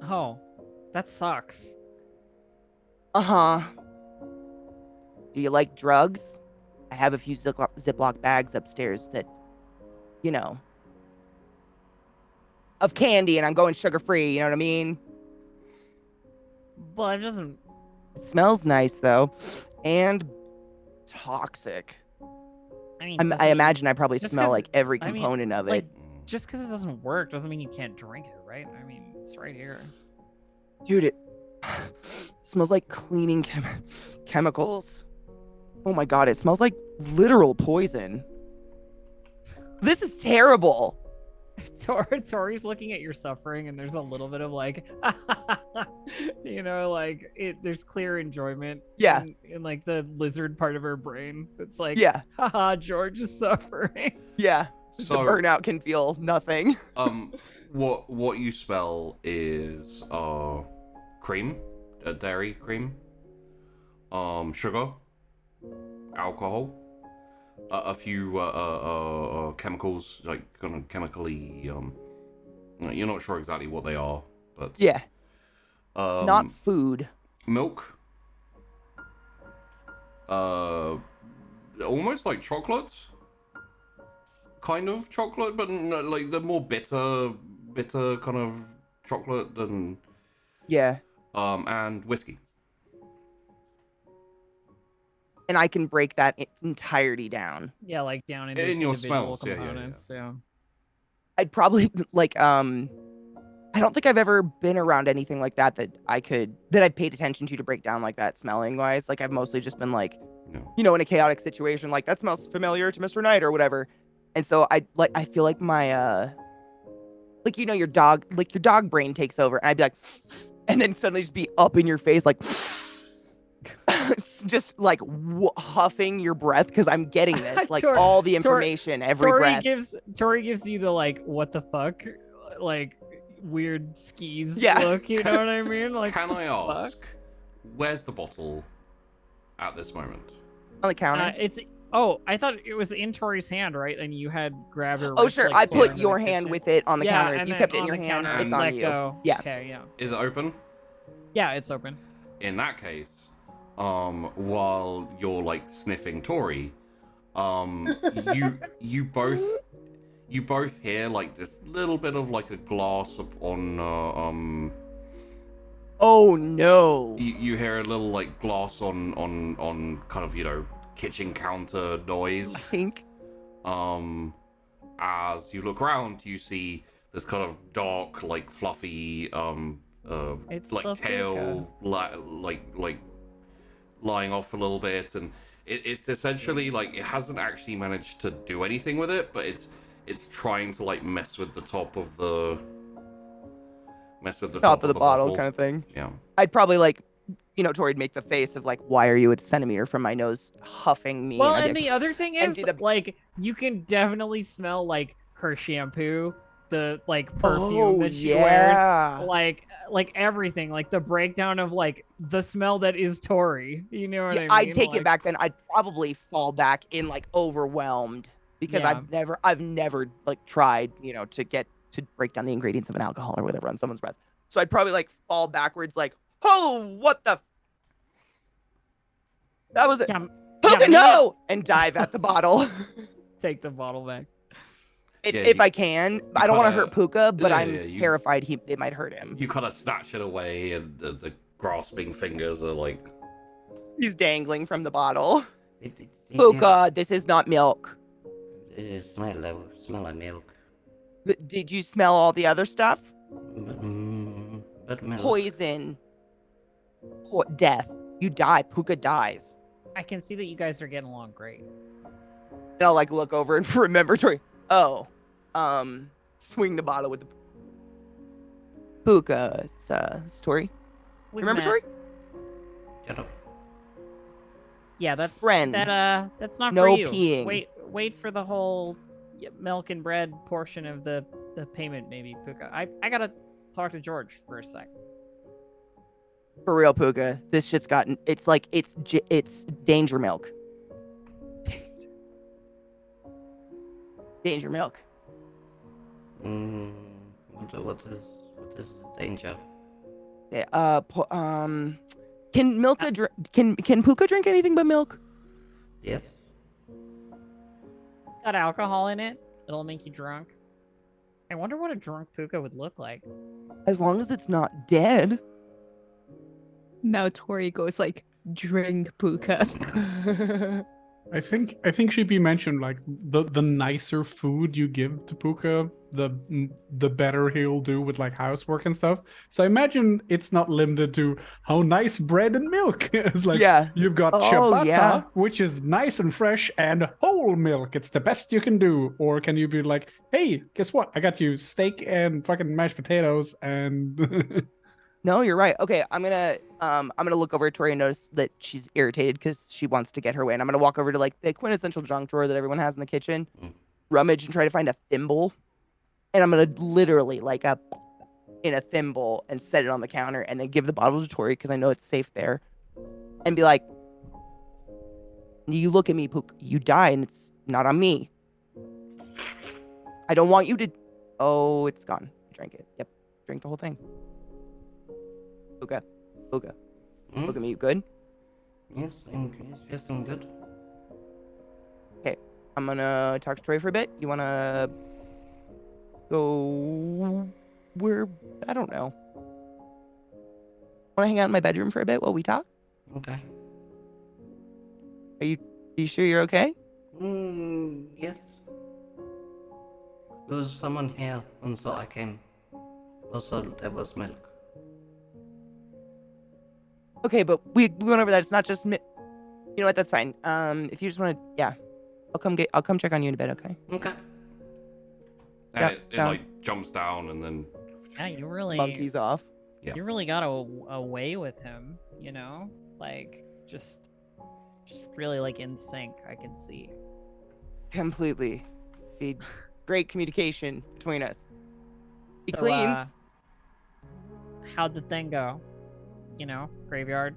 B: Oh, that sucks.
D: Uh-huh. Do you like drugs? I have a few Ziploc bags upstairs that, you know, of candy, and I'm going sugar-free, you know what I mean?
B: Well, it doesn't.
D: It smells nice, though, and toxic.
B: I mean,
D: I imagine I probably
B: just
D: smell
B: 'cause-
D: like every
B: I mean,
D: component of
B: like,
D: it.
B: just because it doesn't work doesn't mean you can't drink it, right? I mean, it's right here.
D: Dude, it smells like cleaning chemicals. Oh my god, it smells like literal poison. This is terrible.
B: Tori's looking at your suffering, and there's a little bit of like, you know, like there's clear enjoyment.
D: Yeah.
B: In like the lizard part of her brain, that's like,
D: Yeah,
B: haha, George is suffering.
D: yeah.
A: So
D: The burnout can feel nothing.
A: what you smell is cream, dairy cream, sugar, alcohol, a few chemicals, like kind of chemically. You're not sure exactly what they are, but
D: Yeah, not food.
A: milk. Almost like chocolate. Kind of chocolate, but like the more bitter kind of chocolate than
D: Yeah,
A: and whiskey.
D: and I can break that entirety down.
B: Yeah, like down into
A: In
B: its
A: your
B: individual
A: smells, yeah.
B: components. Yeah.
D: I'd probably like I don't think I've ever been around anything like that that I've paid attention to break down like that smelling wise. Like I've mostly just been like, in a chaotic situation, like that smells familiar to Mr. Knight or whatever. And so I feel like my your dog brain takes over, and I'd be like, and then suddenly just be up in your face, like just like huffing your breath because I'm getting this, like all the information, every breath.
B: Tori gives you the like, what the fuck, like weird skis look. You know what I mean? Like,
A: can I ask, where's the bottle at this moment?
D: On the counter.
B: I thought it was in Tori's hand, right? And you had grabbed her.
D: Oh, sure. I put your hand with it on the counter. If you kept it in your hand, it's on you.
B: Go.
D: Yeah.
B: Okay, yeah.
A: Is it open?
B: Yeah, it's open.
A: In that case, while you're like sniffing Tori, you both hear like this little bit of like a glass on
D: Oh no!
A: You hear a little like glass on kind of kitchen counter noise.
D: I think.
A: As you look around, you see this kind of dark, like fluffy, like tail, like lying off a little bit, and it's essentially like it hasn't actually managed to do anything with it, but it's trying to like mess with the top of the
D: top of the bottle kind of thing.
A: Yeah.
D: I'd probably like, Tori'd make the face of like, why are you a centimeter from my nose huffing me?
B: Well, and the other thing is, like, you can definitely smell like her shampoo, the like perfume that she wears, like everything, like the breakdown of like the smell that is Tori. You know what I mean?
D: I'd take it back then. I'd probably fall back in like overwhelmed because I've never like tried, to get to break down the ingredients of an alcohol or whatever on someone's breath. So I'd probably like fall backwards, like, oh, what the? That was it. Puka, no! And dive at the bottle.
B: Take the bottle back.
D: If I can. I don't want to hurt Puka, but I'm terrified it might hurt him.
A: You kind of snatch it away, and the grasping fingers are like...
D: He's dangling from the bottle. Puka, this is not milk.
F: It smell like milk.
D: Did you smell all the other stuff?
F: But milk.
D: Poison. Death. You die. Puka dies.
B: I can see that you guys are getting along great.
D: And I'll like look over and remember Tori. Oh, swing the bottle with the Puka. It's Tori. Remember Tori?
F: Shut up.
B: Yeah, that's
D: friend.
B: That's not
D: no
B: for you.
D: Peeing.
B: Wait for the whole milk and bread portion of the payment, maybe, Puka. I gotta talk to George for a sec.
D: For real, Puka. This shit's gotten. It's like it's danger milk. Danger milk.
F: What is danger?
D: Yeah, can Milka can Puka drink anything but milk?
F: Yes.
B: It's got alcohol in it. It'll make you drunk. I wonder what a drunk Puka would look like.
D: As long as it's not dead.
E: Now Tori goes like, drink Puka.
C: I think she'd be mentioned like the nicer food you give to Puka, the better he'll do with like housework and stuff. So I imagine it's not limited to how nice bread and milk is. Like, you've got ciabatta, which is nice and fresh, and whole milk. It's the best you can do. Or can you be like, hey, guess what? I got you steak and fucking mashed potatoes and.
D: No, you're right. Okay, I'm gonna look over at Tori and notice that she's irritated because she wants to get her way. And I'm gonna walk over to like the quintessential junk drawer that everyone has in the kitchen, rummage and try to find a thimble. And I'm gonna literally like in a thimble and set it on the counter and then give the bottle to Tori because I know it's safe there. And be like, you look at me, Pook, you die and it's not on me. I don't want you to. Oh, it's gone. Drink it. Yep, drink the whole thing. Puka. Look at me, you good?
F: Yes, I'm good.
D: Okay, I'm gonna talk to Tori for a bit. You wanna go where? I don't know. Wanna hang out in my bedroom for a bit while we talk?
F: Okay.
D: Are you sure you're okay?
F: Yes. There was someone here, and so I came. Also, there was milk.
D: Okay, but we went over that. It's not just you know what? That's fine. If you just want to, yeah, I'll come check on you in a bit. Okay.
F: Okay.
A: And it
D: down.
A: like jumps down and then
B: Yeah, you really
D: Monkeys off.
B: You really got away with him, you know? Like just really like in sync, I can see.
D: Completely. The great communication between us. He
B: So,
D: cleans.
B: How'd the thing go? You know, graveyard.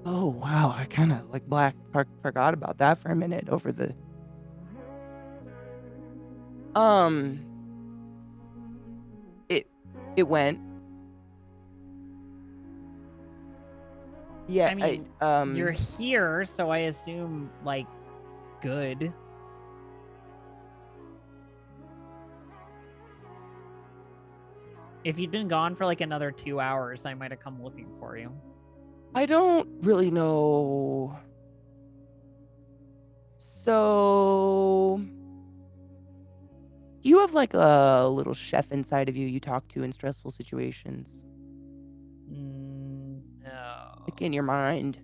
D: Oh wow, I kind of like forgot about that for a minute over the. It went. Yeah,
B: I mean, you're here, so I assume like good. If you'd been gone for like another 2 hours, I might have come looking for you.
D: I don't really know. So, do you have like a little chef inside of you talk to in stressful situations?
B: No.
D: Like in your mind?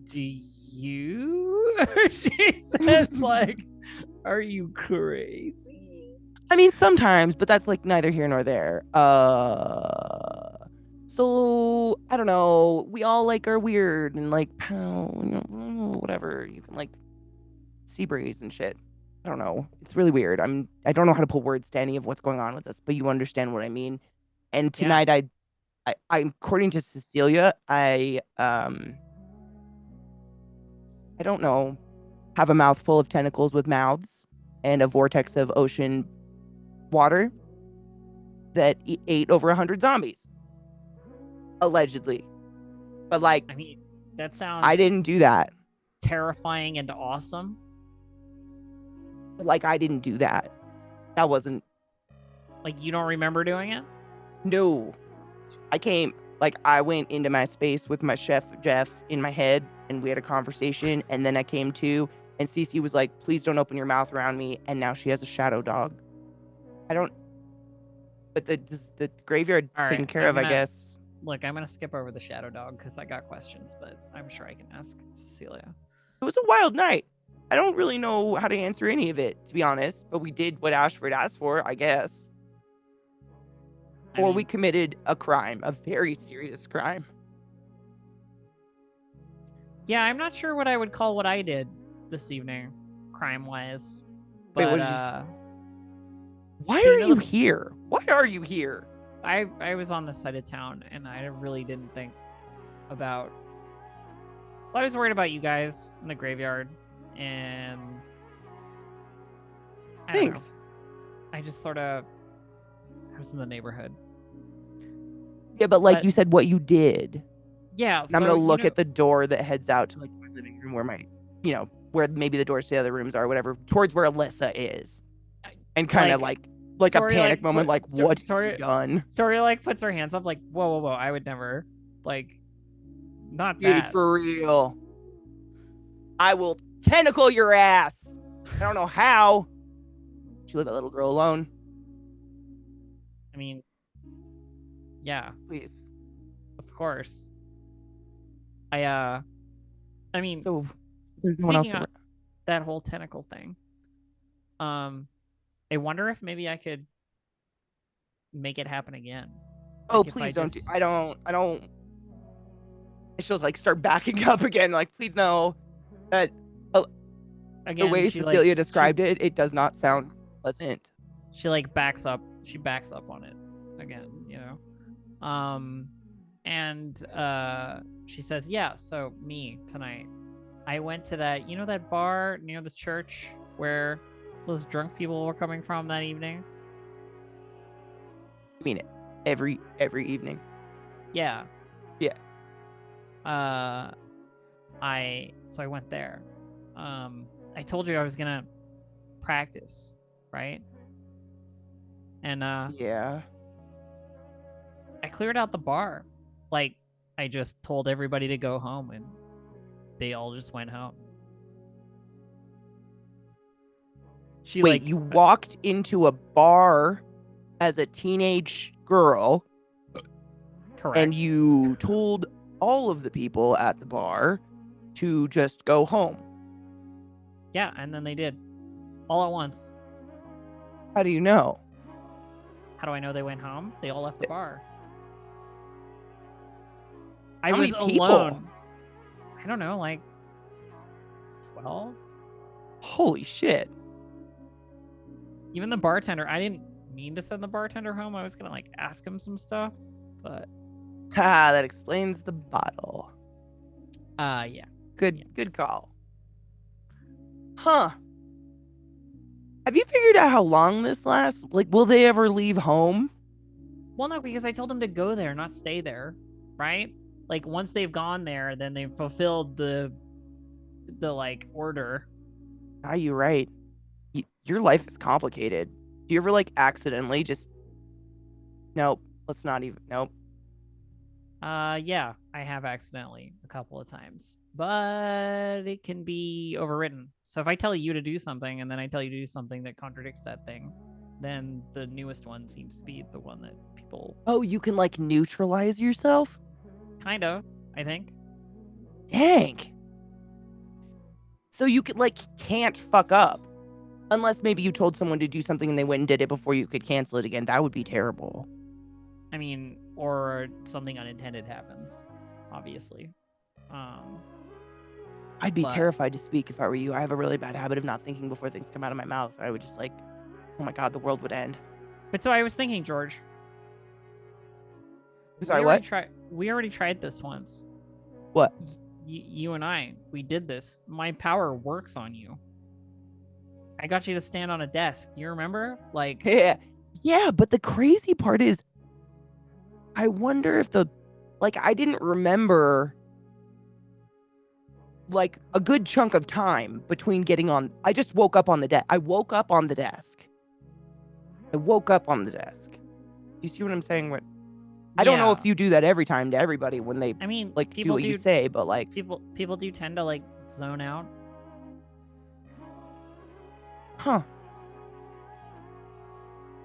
B: Do you? She says, like, are you crazy?
D: I mean, sometimes, but that's like neither here nor there. So I don't know. We all like are weird and like whatever. You can like sea breeze and shit. I don't know. It's really weird. I don't know how to put words to any of what's going on with us, but you understand what I mean. And tonight, I according to Cecilia, I don't know, have a mouthful of tentacles with mouths and a vortex of ocean water that ate over 100 zombies. Allegedly. But like,
B: I mean, that sounds
D: I didn't do that.
B: terrifying and awesome.
D: Like, I didn't do that. That wasn't.
B: Like, you don't remember doing it?
D: No. I went into my space with my chef, Jeff, in my head, and we had a conversation, and then I came to, and Cece was like, please don't open your mouth around me, and now she has a shadow dog. But the graveyard's taken care of, I guess.
B: Look, I'm going to skip over the shadow dog because I got questions, but I'm sure I can ask Cecilia.
D: It was a wild night. I don't really know how to answer any of it, to be honest, but we did what Ashford asked for, I guess. We committed a crime, a very serious crime.
B: Yeah, I'm not sure what I would call what I did this evening, crime-wise. But,
D: Wait, why are you here? Why are you here?
B: I was on this side of town, and I really didn't think about... Well, I was worried about you guys in the graveyard, and...
D: Thanks.
B: I just sort of... I was in the neighborhood.
D: Yeah, but you said what you did.
B: Yeah,
D: and I'm going to look at the door that heads out to like my living room where where maybe the doors to the other rooms are, whatever, towards where Alyssa is. And kind of like Tori, a panic moment, what have you done?
B: Tori like puts her hands up like, whoa, I would never, like, not
D: Dude,
B: that.
D: for real. I will tentacle your ass. I don't know how. Did you leave that little girl alone?
B: I mean, yeah.
D: Please.
B: Of course. I mean,
D: so there's no one else.
B: That whole tentacle thing. I wonder if maybe I could make it happen again.
D: Oh, like please don't. I don't. She'll like start backing up again. Like, please no. That again, the way Cecilia described it, it does not sound pleasant.
B: She like backs up. She backs up on it again. You know. And she says, yeah. So me tonight, I went to that bar near the church where those drunk people were coming from that evening.
D: I mean it every evening.
B: Yeah.
D: Yeah.
B: I went there. I told you I was gonna practice, right? And
D: yeah.
B: I cleared out the bar. Like, I just told everybody to go home, and they all just went home.
D: Wait, you walked into a bar as a teenage girl.
B: Correct.
D: And you told all of the people at the bar to just go home.
B: Yeah, and then they did. All at once.
D: How do you know?
B: How do I know they went home? They all left the bar. I
D: How
B: was
D: many people?
B: alone. I don't know, like 12?
D: Holy shit.
B: Even the bartender, I didn't mean to send the bartender home. I was gonna like ask him some stuff, but
D: that explains the bottle.
B: yeah.
D: Good call. Huh. Have you figured out how long this lasts? Like, will they ever leave home?
B: Well, no, because I told them to go there, not stay there, right? Like once they've gone there, then they've fulfilled the like order.
D: Are you right? Your life is complicated. Do you ever like accidentally just? Nope. Let's not even. Nope.
B: Yeah, I have accidentally a couple of times, but it can be overwritten. So if I tell you to do something and then I tell you to do something that contradicts that thing, then the newest one seems to be the one that people.
D: Oh, you can like neutralize yourself?
B: Kind of, I think.
D: Dang. So you could like can't fuck up. Unless maybe you told someone to do something and they went and did it before you could cancel it again. That would be terrible.
B: I mean, or something unintended happens, obviously.
D: I'd be terrified to speak if I were you. I have a really bad habit of not thinking before things come out of my mouth. I would just like, oh my god, the world would end.
B: But so I was thinking, George.
D: Sorry, what?
B: We already tried this once.
D: What?
B: You and I, we did this. My power works on you. I got you to stand on a desk. Do you remember? Like,
D: yeah, but the crazy part is, I wonder if I didn't remember like a good chunk of time between getting on. I just woke up on the desk. I woke up on the desk. You see what I'm saying? I don't know if you do that every time to everybody when they,
B: I mean,
D: like do what you say, but like
B: people do tend to like zone out.
D: Huh.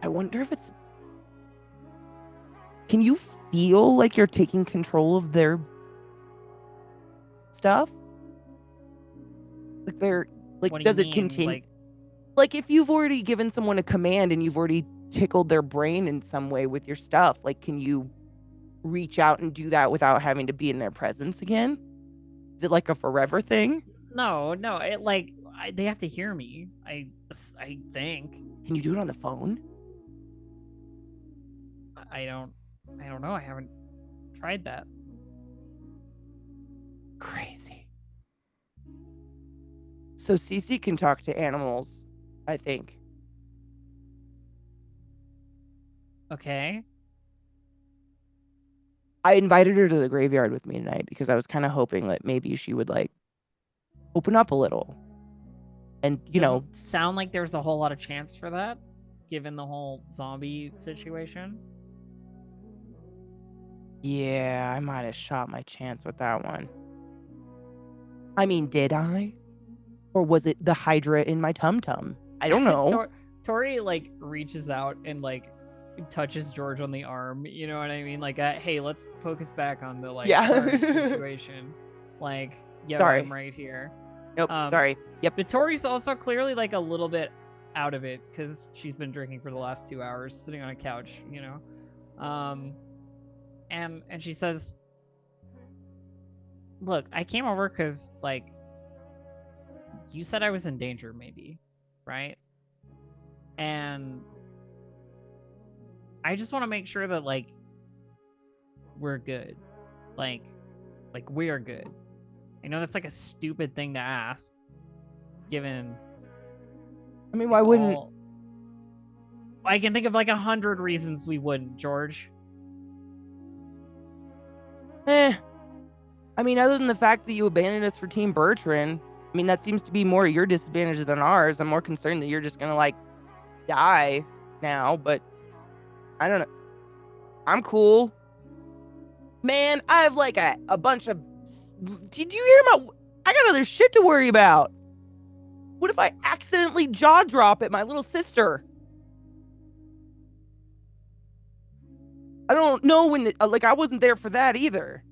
D: I wonder if it's... Can you feel like you're taking control of their stuff? Like they're... Like, does it continue? Like if you've already given someone a command and you've already tickled their brain in some way with your stuff, like can you reach out and do that without having to be in their presence again? Is it like a forever thing?
B: No, it like... they have to hear me. I think.
D: Can you do it on the phone?
B: I don't know. I haven't tried that.
D: Crazy. So Cece can talk to animals, I think.
B: Okay.
D: I invited her to the graveyard with me tonight because I was kind of hoping that maybe she would like open up a little. And,
B: Doesn't sound like there's a whole lot of chance for that, given the whole zombie situation.
D: Yeah, I might have shot my chance with that one. I mean, did I? Or was it the Hydra in my tum-tum? I don't know.
B: Tori, like, reaches out and, like, touches George on the arm. You know what I mean? Like, hey, let's focus back on the, like, current situation. Like, yeah,
D: sorry.
B: I'm right here.
D: Nope, sorry. Yep.
B: But Tori's also clearly like a little bit out of it because she's been drinking for the last 2 hours, sitting on a couch, and she says, "Look, I came over because like you said I was in danger, maybe, right? And I just want to make sure that like we're good, like we are good." I know that's like a stupid thing to ask, given.
D: I mean, why wouldn't?
B: I can think of like 100 reasons we wouldn't, George.
D: I mean, other than the fact that you abandoned us for Team Bertrand, I mean, that seems to be more your disadvantages than ours. I'm more concerned that you're just gonna like die now, but I don't know. I'm cool. Man, I have like a bunch of... Did you hear I got other shit to worry about. What if I accidentally jaw drop at my little sister? I don't know when, like, I wasn't there for that either.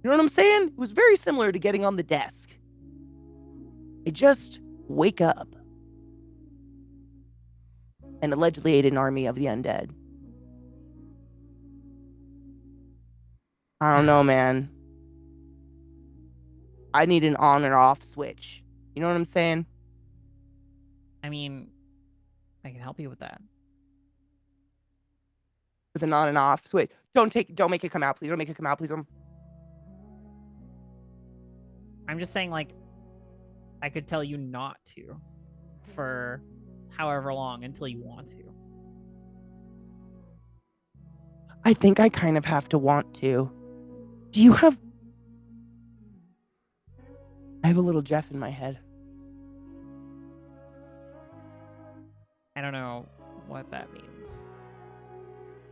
D: You know what I'm saying? It was very similar to getting on the desk. I just wake up and allegedly ate an army of the undead. I don't know, man. I need an on and off switch. You know what I'm saying?
B: I mean, I can help you with that.
D: With an on and off switch. Don't make it come out, please. Don't make it come out, please.
B: I'm just saying, like, I could tell you not to for however long until you want to.
D: I think I kind of have to want to. Do you have... I have a little Jeff in my head.
B: I don't know what that means.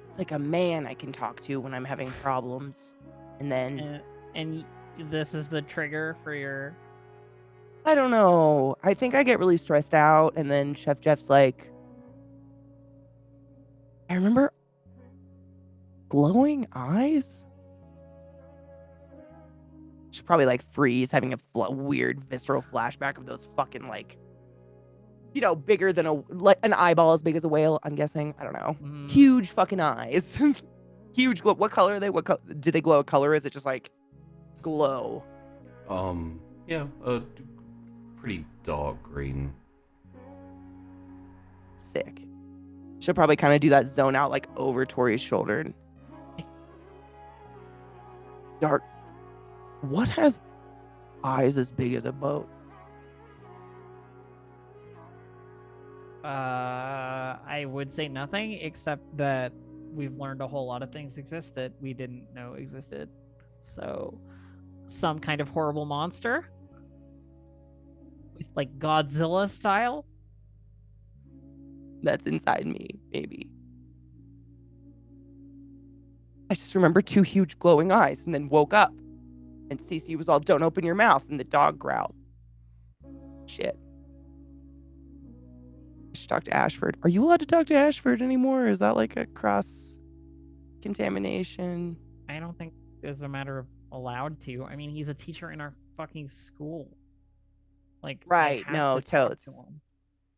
D: It's like a man I can talk to when I'm having problems. And then...
B: And this is the trigger for your...
D: I don't know. I think I get really stressed out, and then Chef Jeff's like... I remember... glowing eyes? Should probably, like, freeze, having a weird visceral flashback of those fucking, like... You know, bigger than an eyeball as big as a whale, I'm guessing. I don't know. Huge fucking eyes. Huge glow. What color are they? Do they glow a color? Is it just like glow?
A: Yeah, pretty dark green.
D: Sick. She'll probably kind of do that zone out like over Tori's shoulder. Dark. What has eyes as big as a boat?
B: I would say nothing, except that we've learned a whole lot of things exist that we didn't know existed. So, some kind of horrible monster, with like Godzilla style.
D: That's inside me, maybe. I just remember 2 huge glowing eyes, and then woke up, and Cece was all, "Don't open your mouth," and the dog growled. Shit. I should talk to Ashford. Are you allowed to talk to Ashford anymore? Or is that like a cross contamination?
B: I don't think there's a matter of allowed to. I mean, he's a teacher in our fucking school. Like,
D: right? No, totes.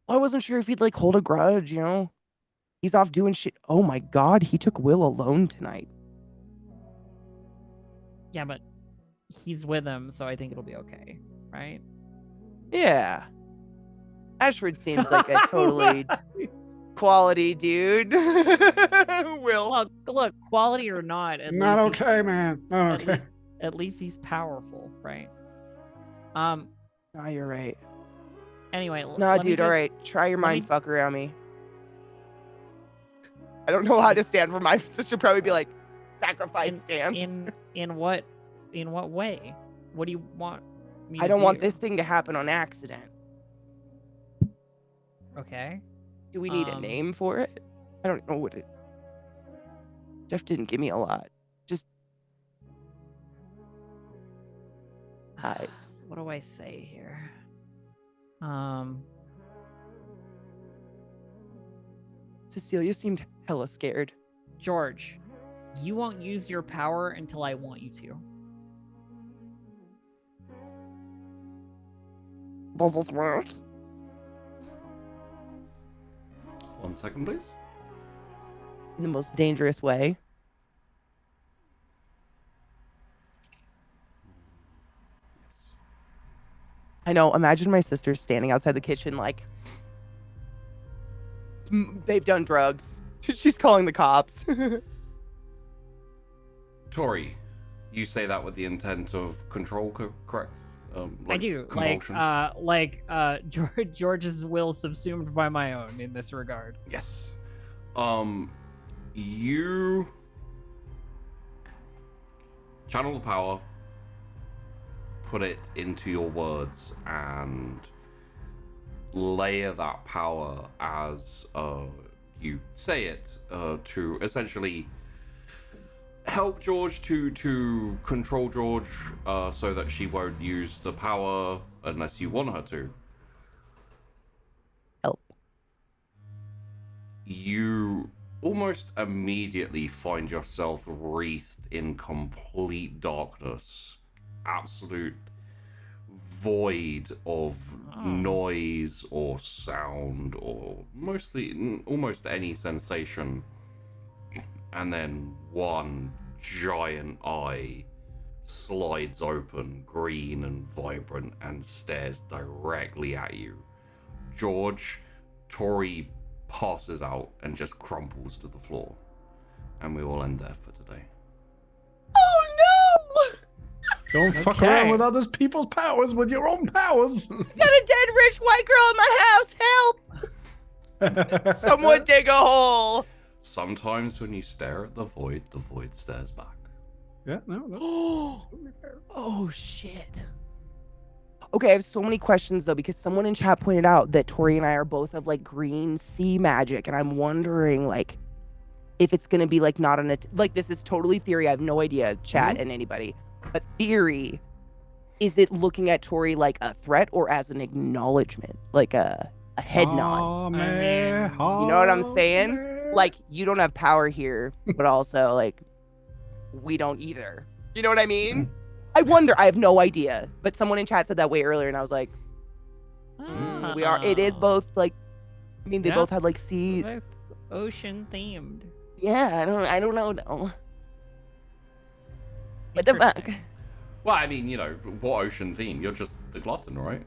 D: I wasn't sure if he'd like hold a grudge. You know, he's off doing shit. Oh my god, he took Will alone tonight.
B: Yeah, but he's with him, so I think it'll be okay, right?
D: Yeah. Ashford seems like a totally quality dude. Will.
B: Look, quality or not.
C: Not okay, man. Not okay.
B: At least he's powerful, right?
D: No, you're right.
B: Anyway.
D: Nah, dude, alright. Try your mind fuck around me. I don't know how to stand for my... So she'll probably be like, sacrifice stance.
B: In what way? What do you want me to
D: I don't want this thing to happen on accident.
B: Okay.
D: Do we need a name for it? I don't know what it... Jeff didn't give me a lot. Just... eyes.
B: What do I say here?
D: Cecilia seemed hella scared.
B: George, you won't use your power until I want you to.
D: Does this work?
A: 1 second, please.
D: In the most dangerous way. I know. Imagine my sister standing outside the kitchen like, they've done drugs. She's calling the cops.
B: Tori,
A: you say that with the intent of control, correct?
B: I do.
A: Compulsion.
B: George's will subsumed by my own in this regard.
A: Yes. You channel the power, put it into your words, and layer that power as you say it to essentially help George to control George so that she won't use the power unless you want her to. you almost immediately find yourself wreathed in complete darkness, absolute void of noise or sound or almost any sensation. And then one giant eye slides open, green and vibrant, and stares directly at you. George, Tori passes out and just crumples to the floor. And we will end there for today.
D: Oh no!
C: Don't fuck around with other people's powers with your own powers.
D: Got a dead rich white girl in my house. Help! Someone dig a hole.
A: Sometimes when you stare at the void stares back.
C: Yeah, no.
D: Oh shit. Okay, I have so many questions though, because someone in chat pointed out that Tori and I are both of like green sea magic, and I'm wondering like if it's gonna be like not an like this is totally theory. I have no idea, chat and anybody, but theory. Is it looking at Tori like a threat or as an acknowledgement, like a head nod?
B: I mean,
D: You know what I'm saying? Like, you don't have power here, but also like we don't either. You know what I mean? I wonder. I have no idea. But someone in chat said that way earlier, and I was like, we are. It is both like, I mean, they both had like sea,
B: that's ocean themed.
D: Yeah, I don't know. No. What the fuck?
A: Well, I mean, you know, what ocean theme? You're just the glutton, right?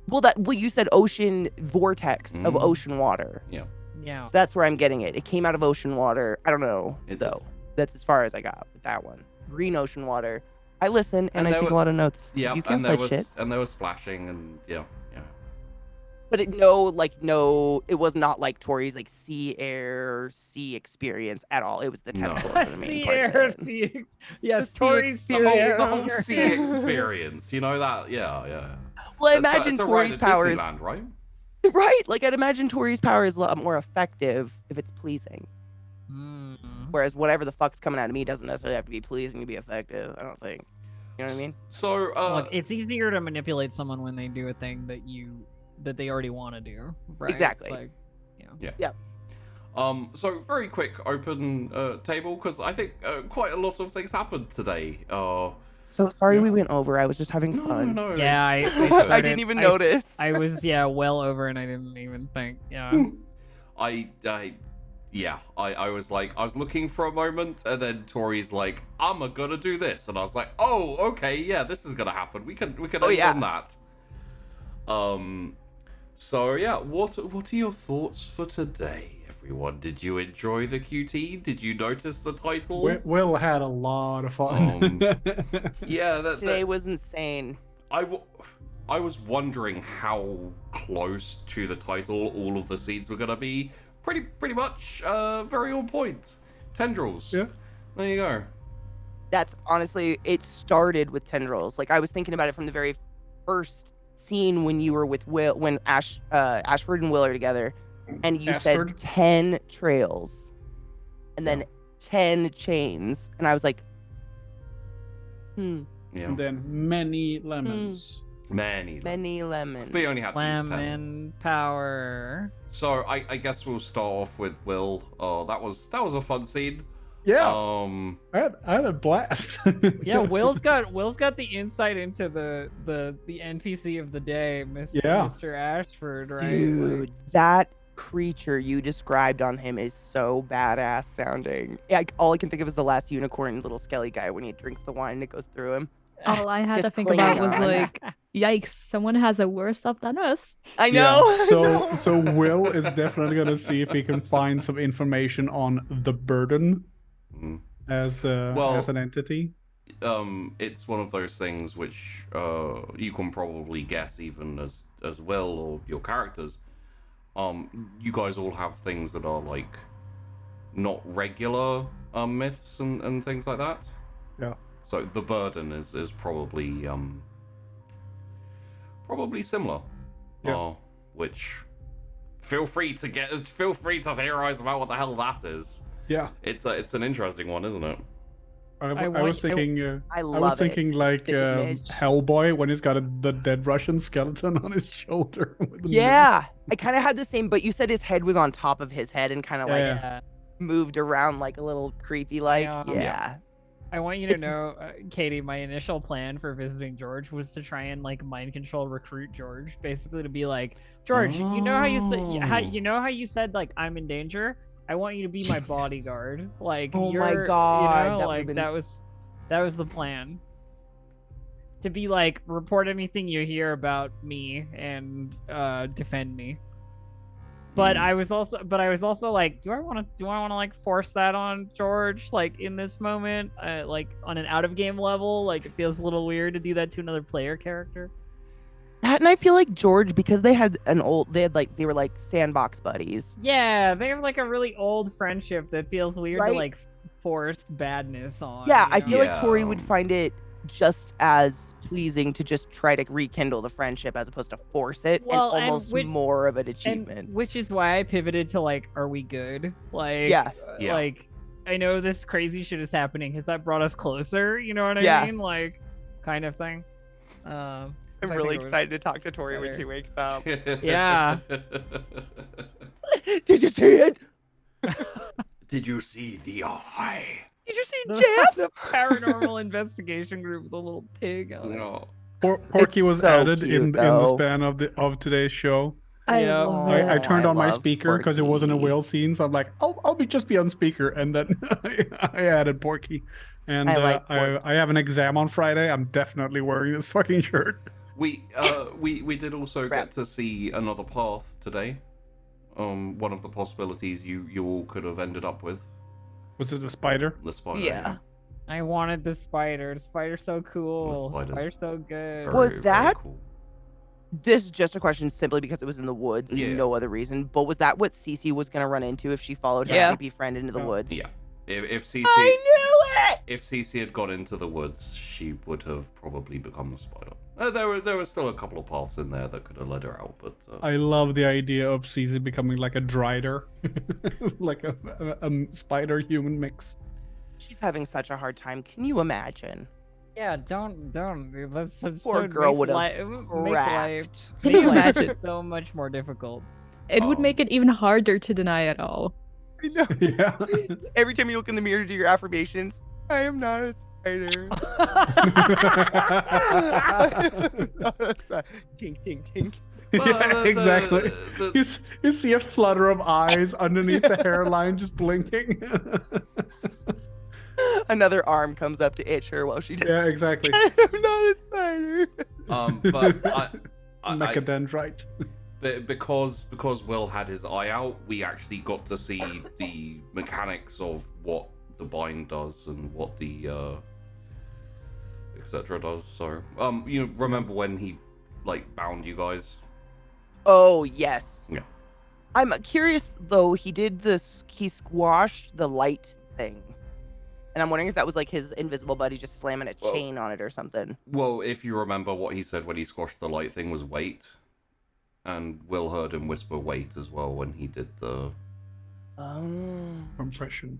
D: Well, you said ocean vortex of ocean water.
A: Yeah.
B: Yeah.
D: So that's where I'm getting it. It came out of ocean water. I don't know
A: It
D: though. That's as far as I got with that one. Green ocean water. I listen and I take a lot of notes.
A: Yeah,
D: you can't
A: and there
D: cite shit.
A: and there was splashing and yeah.
D: But it was not like Tori's like sea experience at all. It was the tentacles. No. The main part of it.
B: Yes,
D: Tori's
A: the whole sea experience. You know that? Yeah.
D: Well, I imagine Tori's power is
A: right?
D: Right. Like I'd imagine Tori's power is a lot more effective if it's pleasing. Whereas whatever the fuck's coming out of me doesn't necessarily have to be pleasing to be effective. I don't think. You know what I mean?
A: So
B: look, it's easier to manipulate someone when they do a thing that they already want to do, right?
D: Exactly.
B: Like,
D: yeah.
A: So very quick open table, because I think quite a lot of things happened today.
D: So sorry we went over. I was just having fun.
A: No.
B: Yeah,
D: I didn't even notice.
B: I was well over, and I didn't even think. Yeah.
A: I was like, I was looking for a moment, and then Tori's like, I'm gonna do this, and I was like, oh, okay, yeah, this is gonna happen. We can end on that. So yeah, what are your thoughts for today, everyone? Did you enjoy the QT? Did you notice the title?
C: Will had a lot of fun.
A: Yeah,
D: today was insane.
A: I was wondering how close to the title all of the scenes were gonna be. Pretty much very on point. Tendrils. Yeah. There you go.
D: That's honestly, it started with Tendrils. Like I was thinking about it from the very first scene when you were with Will, when Ashford and Will are together, and you said 10 trails, and then 10 chains, and I was like,
A: Yeah.
C: And then many lemons.
A: Many
D: lemons.
A: But you only had to use 10.
B: Lemon power.
A: So I guess we'll start off with Will. That was a fun scene.
C: Yeah. I had a blast.
B: Yeah, Will's got the insight into the NPC of the day, Mr. Ashford, right?
D: Dude, that creature you described on him is so badass sounding. Yeah, all I can think of is the last unicorn little skelly guy when he drinks the wine and it goes through him.
E: All I had to think about was like, yikes, someone has a worse stuff than us.
D: I know.
C: Yeah, so Will is definitely gonna see if he can find some information on the burden as an entity.
A: It's one of those things which you can probably guess even as Will or your characters. You guys all have things that are like not regular myths and things like that.
C: Yeah.
A: So the burden is probably similar.
C: Yeah.
A: Which feel free to theorize about what the hell that is.
C: Yeah.
A: It's an interesting one, isn't it?
C: I was thinking.
D: I
C: I was
D: love it.
C: thinking like
D: The image.
C: Hellboy when he's got the dead Russian skeleton on his shoulder. With the
D: Yeah, I kind of had the same, but you said his head was on top of his head and kind of like
B: Yeah.
D: moved around like a little creepy, like yeah.
B: I want you to know, Katie, my initial plan for visiting George was to try and like mind control recruit George, basically to be like, George, you know how you said how you said like I'm in danger? I want you to be my bodyguard. Like,
D: Oh
B: you're,
D: my God,
B: you know,
D: that
B: like
D: would've
B: that was the plan. To be like, report anything you hear about me and defend me. But I was also like, do I want to like force that on George like in this moment, like on an out of game level? Like it feels a little weird to do that to another player character.
D: That, and I feel like George, because they were like sandbox buddies.
B: Yeah, they have like a really old friendship that feels weird to
D: Right?
B: like force badness on.
D: Yeah,
B: you
D: I
B: know?
D: feel like Tori would find it just as pleasing to just try to rekindle the friendship as opposed to force it,
B: Well,
D: and
B: and
D: almost
B: which-
D: more of an achievement.
B: And which is why I pivoted to like, are we good? Like,
D: Yeah.
B: like I know this crazy shit is happening. Has that brought us closer? You know what I
D: Yeah.
B: mean? Like, kind of thing.
D: I'm
B: I
D: really
B: think it was
D: excited to talk to Tori when
B: better.
D: she wakes up.
B: Yeah.
D: Did you see it?
A: Did you see the eye?
D: Did you see
B: The,
D: Jeff?
B: the paranormal investigation group with a little pig on it.
A: No.
C: Porky
D: It's
C: was
D: so
C: added
D: cute,
C: in the
D: though.
C: span of today's show.
E: I
B: Yeah.
E: love
C: I
E: it.
C: turned
D: I
C: on my
D: love
C: speaker because it wasn't a
D: Porky.
C: whale scene, so I'm like, I'll just be on speaker, and then I added Porky, and
D: I like Porky.
C: I have an exam on Friday. I'm definitely wearing this fucking shirt.
A: We did also
D: Crap.
A: get to see another path today. One of the possibilities you all could have ended up with.
C: Was it a spider?
A: The spider.
E: Yeah.
B: I wanted the spider. The spider's so cool.
A: The spider's
B: so good.
D: Was
A: Very,
D: that-
A: very cool.
D: This is just a question simply because it was in the woods,
A: Yeah.
D: no other reason. But was that what Cece was gonna run into if she followed her
E: Yeah.
D: creepy friend into the woods?
A: Yeah. If Cece
D: I knew it!
A: if Cece had got into the woods, she would have probably become the spider. There were still a couple of paths in there that could have led her out, but
C: I love the idea of Caesar becoming like a drider, like a spider human mix.
D: She's having such a hard time. Can you imagine?
B: Yeah, don't. Dude. That's
D: Poor
B: so
D: girl
B: makes
D: would have
B: make life
E: Can you
B: make life
E: imagine?
B: so much more difficult.
E: It would make it even harder to deny it all.
D: I know.
C: Yeah.
D: Every time you look in the mirror to do your affirmations, I am not a spider. Tink, tink, tink.
C: Yeah, exactly.
A: the-
C: You see a flutter of eyes underneath the hairline just blinking.
D: Another arm comes up to itch her while she does.
C: Yeah, exactly.
D: I am not a spider.
A: but I
C: Mechadendrite.
A: because Will had his eye out, we actually got to see the mechanics of what the bind does and what the etc. does. So you remember when he like bound you guys?
D: Oh, yes.
A: Yeah.
D: I'm curious, though, he did this, he squashed the light thing. And I'm wondering if that was like his invisible buddy just slamming a
A: Well-
D: chain on it or something.
A: Well, if you remember what he said when he squashed the light thing was wait. And Will heard him whisper wait as well when he did the...
D: Oh.
C: Compression.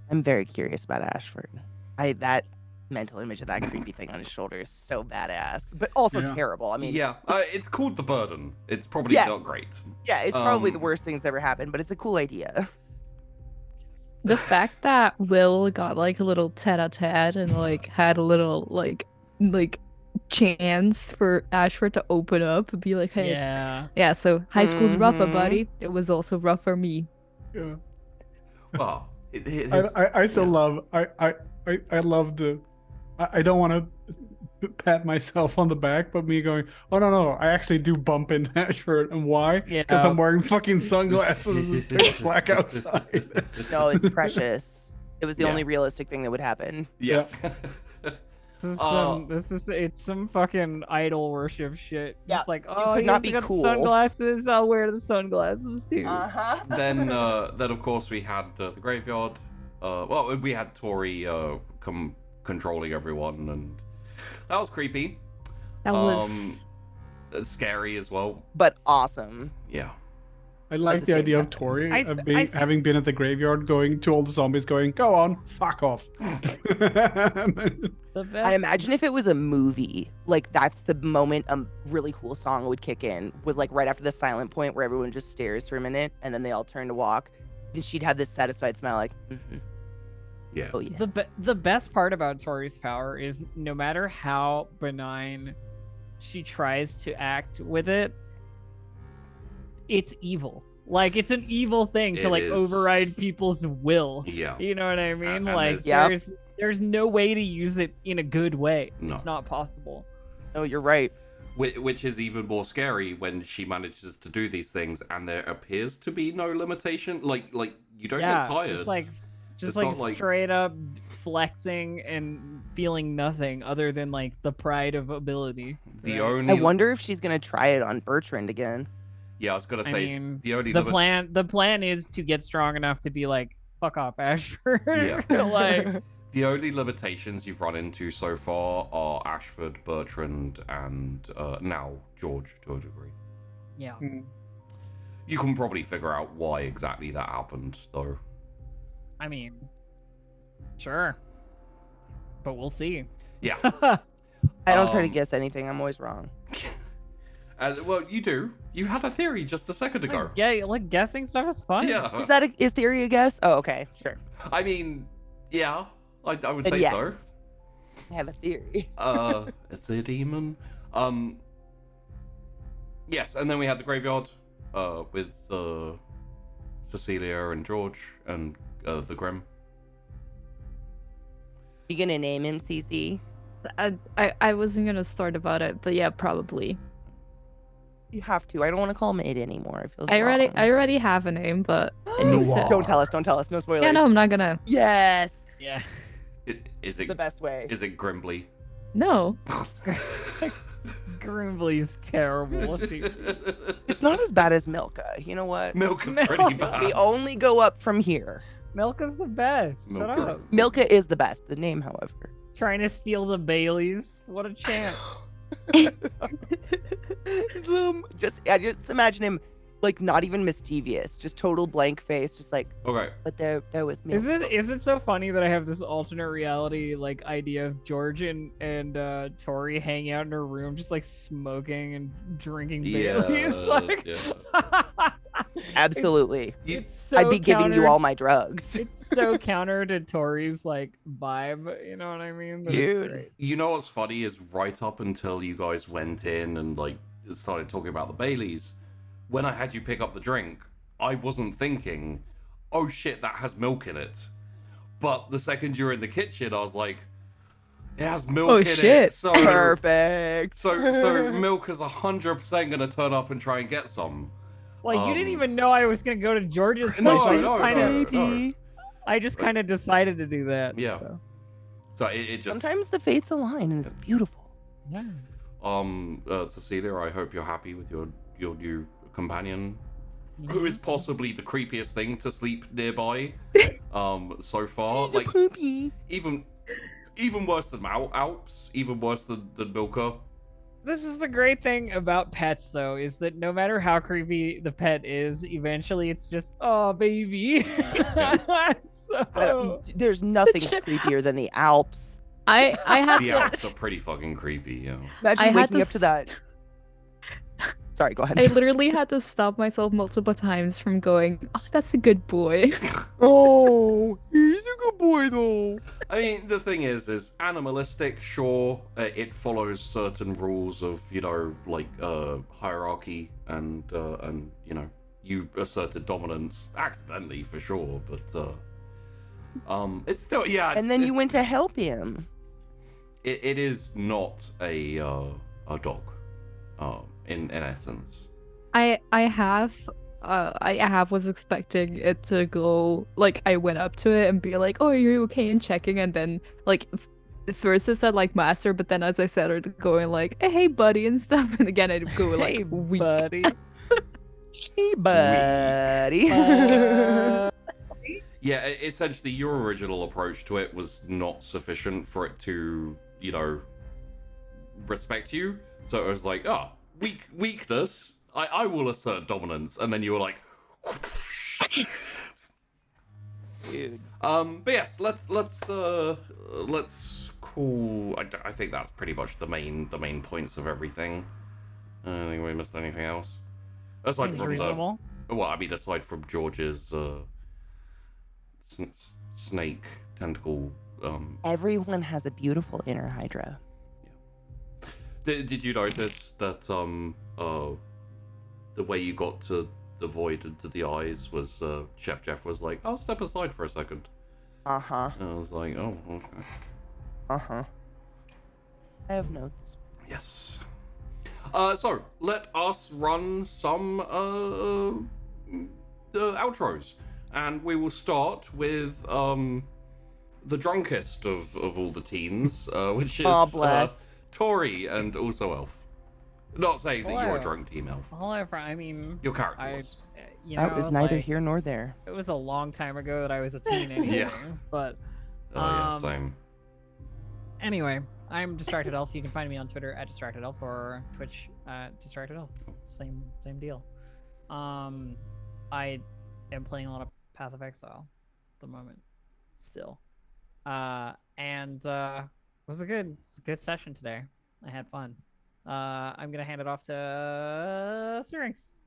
D: I'm very curious about Ashford. That mental image of that creepy thing on his shoulder is so badass, but also
C: Yeah.
D: terrible. I mean,
A: Yeah, it's called The Burden. It's probably
D: Yes.
A: not great.
D: yeah, it's probably the
A: Um,
D: worst thing that's ever happened, but it's a cool idea.
E: The fact that Will got like a little tete-a-tete and like had a little like chance for Ashford to open up and be like, hey,
B: Yeah.
E: so high school's rougher,
D: Mhm.
E: buddy. It was also rough for me.
C: Yeah.
A: Well,
C: I still love I love the I don't want to pat myself on the back, but me going, oh no, I actually do bump into Ashford, and why?
B: Yeah.
C: Because I'm wearing fucking sunglasses and it's pitch black outside.
D: No, it's precious. It was the
A: Yeah.
D: only realistic thing that would happen.
A: Yeah.
B: It's some fucking idol worship shit.
D: Yeah,
B: Just like,
D: you
B: oh,
D: could
B: he
D: not
B: has
D: be
B: got
D: cool.
B: sunglasses. I'll wear the sunglasses too.
D: Uh-huh.
A: then of course we had the graveyard. Well, we had Tori come controlling everyone, and that was creepy.
E: That was
A: Scary as well.
D: But awesome.
A: Yeah.
C: I like
D: the
C: the
D: same
C: idea of
D: time.
C: Tori
B: I th-
C: having been at the graveyard, going to all the zombies, going, "Go on, fuck off."
B: The best.
D: I imagine if it was a movie, like that's the moment a really cool song would kick in, was like right after the silent point where everyone just stares for a minute and then they all turn to walk. And she'd have this satisfied smile like,
A: Yeah.
D: oh yes.
B: The best part about Tori's power is no matter how benign she tries to act with it, it's evil. Like it's an evil thing to
A: It
B: like
A: is.
B: override people's will.
A: Yeah.
B: You know what I mean?
A: And
B: Like there's no way to use it in a good way.
A: No.
B: It's not possible.
D: Oh, you're right.
A: Which is even more scary when she manages to do these things and there appears to be no limitation. Like you don't get tired.
B: Just
A: It's
B: like
A: not like-
B: straight up flexing and feeling nothing other than like the pride of ability.
A: The
B: right?
A: only
D: I wonder if she's gonna try it on Bertrand again.
A: Yeah, I was gonna
B: I
A: say
B: mean,
A: the only
B: the plan is to get strong enough to be like, fuck off, Ashford.
A: Yeah.
B: Like
A: The only limitations you've run into so far are Ashford, Bertrand, and now George to a degree.
B: yeah.
A: You can probably figure out why exactly that happened, though.
B: I mean, sure. But we'll see.
A: Yeah.
D: I don't try to
A: Um,
D: guess anything. I'm always wrong.
A: Well, you do. You had a theory just a second ago.
B: Yeah, like guessing stuff is fun.
D: Is that is theory a guess? Oh, okay, sure.
A: I mean, yeah. I would
D: Then
A: say
D: yes,
A: so.
D: I have a theory.
A: It's a demon. Yes, and then we had the graveyard with Cecilia and George and the Grim.
D: You gonna name him CC?
E: I wasn't gonna start about it, but yeah, probably.
D: You have to. I don't want to call him it anymore. It feels
E: I
D: wrong.
E: already have a name, but it needs to-
D: Don't tell us. Don't tell us. No spoilers.
E: yeah, no, I'm not gonna.
D: Yes.
B: Yeah.
A: Is
D: The
A: it
D: best way.
A: is it Grimbly?
E: No,
B: Grimbly's terrible.
D: It's not as bad as Milka. You know what?
A: Milk is pretty bad.
D: We only go up from here.
B: Milka's the best. Shut
A: Milka.
B: up.
D: Milka is the best. The name, however.
B: Trying to steal the Baileys. What a champ.
D: His little, I just imagine him like not even mischievous, just total blank face, just like.
A: Okay.
D: But there was Milka.
B: Is it so funny that I have this alternate reality like idea of George and Tori hanging out in her room just like smoking and drinking Baileys?
A: Yeah,
B: Like,
A: yeah.
D: Absolutely.
B: it's so
D: I'd be giving you
B: counter-
D: all my drugs.
B: It's so counter to Tori's like vibe, you know what I mean? That it's
D: Dude.
B: great.
A: You know what's funny is right up until you guys went in and like started talking about the Baileys, when I had you pick up the drink, I wasn't thinking, oh shit, that has milk in it. But the second you're in the kitchen, I was like, it has milk
E: Oh,
A: in
E: shit.
A: it. So
D: Perfect.
A: so milk is 100% gonna turn up and try and get some.
B: Like you didn't even know I was gonna go to George's place.
A: No,
B: I
A: no,
B: just kind of
A: no.
B: I just kind of decided to do that.
A: Yeah.
B: So.
A: So it just
D: Sometimes the fates align and it's beautiful.
B: Yeah.
A: Cecilia, I hope you're happy with your new companion, who is possibly the creepiest thing to sleep nearby. So far, like
D: Poopy.
A: even worse than Alps, even worse than Milka.
B: This is the great thing about pets, though, is that no matter how creepy the pet is, eventually it's just, oh, baby. So,
D: There's nothing creepier than the Alps.
E: I have
A: The
E: to.
A: Alps are pretty fucking creepy, yeah.
D: Imagine
E: I had
D: waking
E: to
D: up to that. Sorry, go ahead.
E: I literally had to stop myself multiple times from going, oh, that's a good boy.
D: Oh, he's a good boy though.
A: I mean, the thing is animalistic, sure, it follows certain rules of, like, hierarchy and you asserted dominance accidentally for sure, but, it's still, yeah.
D: And then you went to help him.
A: It is not a dog, in essence.
E: I was expecting it to go, like, I went up to it and be like, oh, are you okay, and checking, and then, like, first it said, like, master, but then as I started going, like, hey, buddy, and stuff, and again I'd go, like,
B: hey,
E: weak.
B: buddy.
D: Hey, buddy.
A: Yeah, essentially your original approach to it was not sufficient for it to, respect you. So it was like, weakness, I will assert dominance. And then you were like,
D: Dude.
A: But yes, let's call. I think that's pretty much the main points of everything. I don't think we missed anything else. Aside
B: Seems
A: from
B: reasonable.
A: aside from George's snake tentacle.
D: Everyone has a beautiful inner Hydra.
A: Did you notice that the way you got to the void and to the eyes was Chef Jeff was like, I'll step aside for a second.
D: Uh-huh.
A: And I was like, oh, okay.
D: Uh-huh. I have notes.
A: Yes. So let us run some outros, and we will start with the drunkest of all the teens, which is Tori and also Elf. Not saying that you're a drunk team Elf.
B: However, I mean,
A: Your character was.
D: That was neither here nor there.
B: It was a long time ago that I was a teen anyway.
A: Yeah.
B: But
A: Oh yeah, same.
B: anyway, I'm Distracted Elf. You can find me on Twitter at Distracted Elf or Twitch at Distracted Elf. Same deal. I am playing a lot of Path of Exile at the moment, still. And it was a good session today. I had fun. I'm gonna hand it off to Syrinx.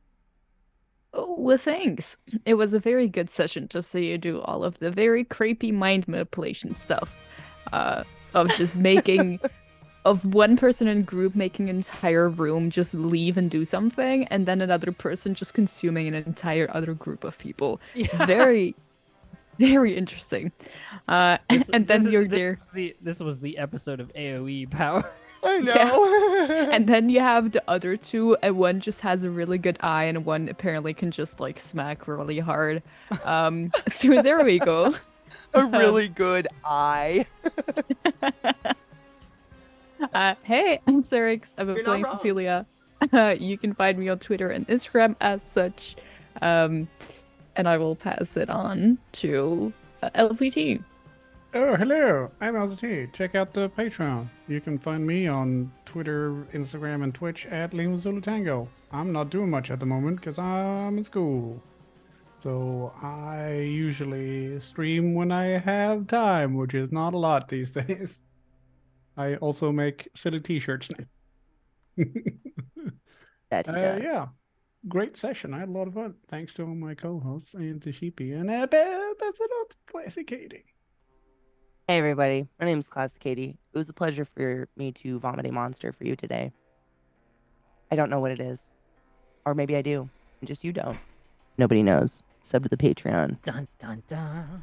E: Oh, well, thanks. It was a very good session to see you do all of the very creepy mind manipulation stuff. Of just making, of one person in group making an entire room just leave and do something, and then another person just consuming an entire other group of people.
B: Yeah.
E: Very, very interesting.
B: This was the episode of AoE power.
D: I know.
E: Yeah. And then you have the other two, and one just has a really good eye, and one apparently can just like smack really hard. So there we go.
D: A really good eye.
E: Hey, I'm Syrinx. I've been playing Cecilia. You can find me on Twitter and Instagram as such. And I will pass it on to LCT.
C: Oh, hello. I'm LZT. Check out the Patreon. You can find me on Twitter, Instagram, and Twitch at LimaZuluTango. I'm not doing much at the moment because I'm in school. So I usually stream when I have time, which is not a lot these days. I also make silly t-shirts now.
D: That he does.
C: Yeah. Great session. I had a lot of fun. Thanks to all my co-hosts and to Sheepy. And pass it on to Classic Katie.
D: Hey everybody, my name is Classic Katie. It was a pleasure for me to vomit a monster for you today. I don't know what it is. Or maybe I do. And just you don't. Nobody knows. Sub to the Patreon.
B: Dun dun dun.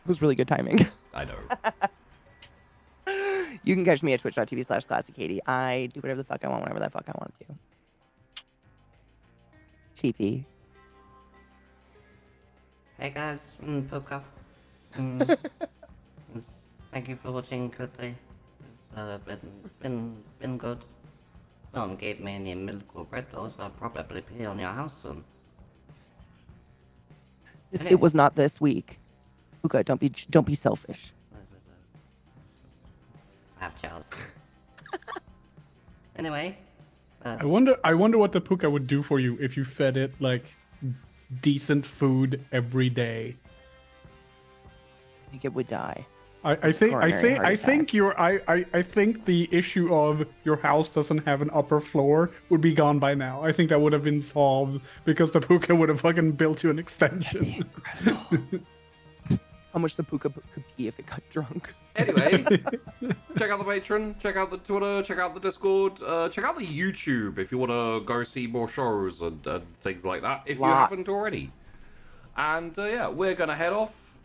D: It was really good timing.
A: I know.
D: You can catch me at twitch.tv/ClassicKatie. I do whatever the fuck I want, whenever the fuck I want to. Cheapy.
F: Hey guys, Puka. Thank you for watching today. It's been good. No one gave me any milk or bread though, so I'll probably be on your house soon.
D: It was not this week. Puka, don't be selfish.
F: Half Charles. Anyway.
C: I wonder what the Puka would do for you if you fed it like decent food every day.
D: I think it would die.
C: I think the issue of your house doesn't have an upper floor would be gone by now. I think that would have been solved because the Puka would have fucking built you an extension.
D: Incredible. How much the Puka could pee if it got drunk.
A: Anyway, check out the Patreon, check out the Twitter, check out the Discord, check out the YouTube if you want to go see more shows and things like that, if you haven't already. And yeah, we're going to head off.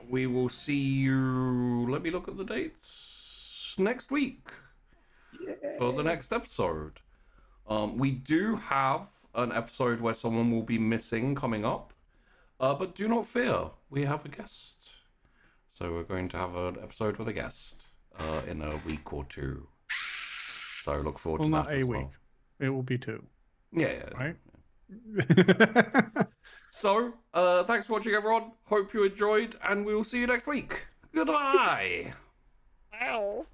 A: We will see you, let me look at the dates, next week for the next episode. We do have an episode where someone will be missing coming up, but do not fear, we have a guest. So we're going to have an episode with a guest in a week or two. So look forward to that. Well, not a week.
C: It will be 2.
A: Yeah.
C: Right?
A: So, thanks for watching, everyone. Hope you enjoyed, and we will see you next week. Goodbye.
D: Ow.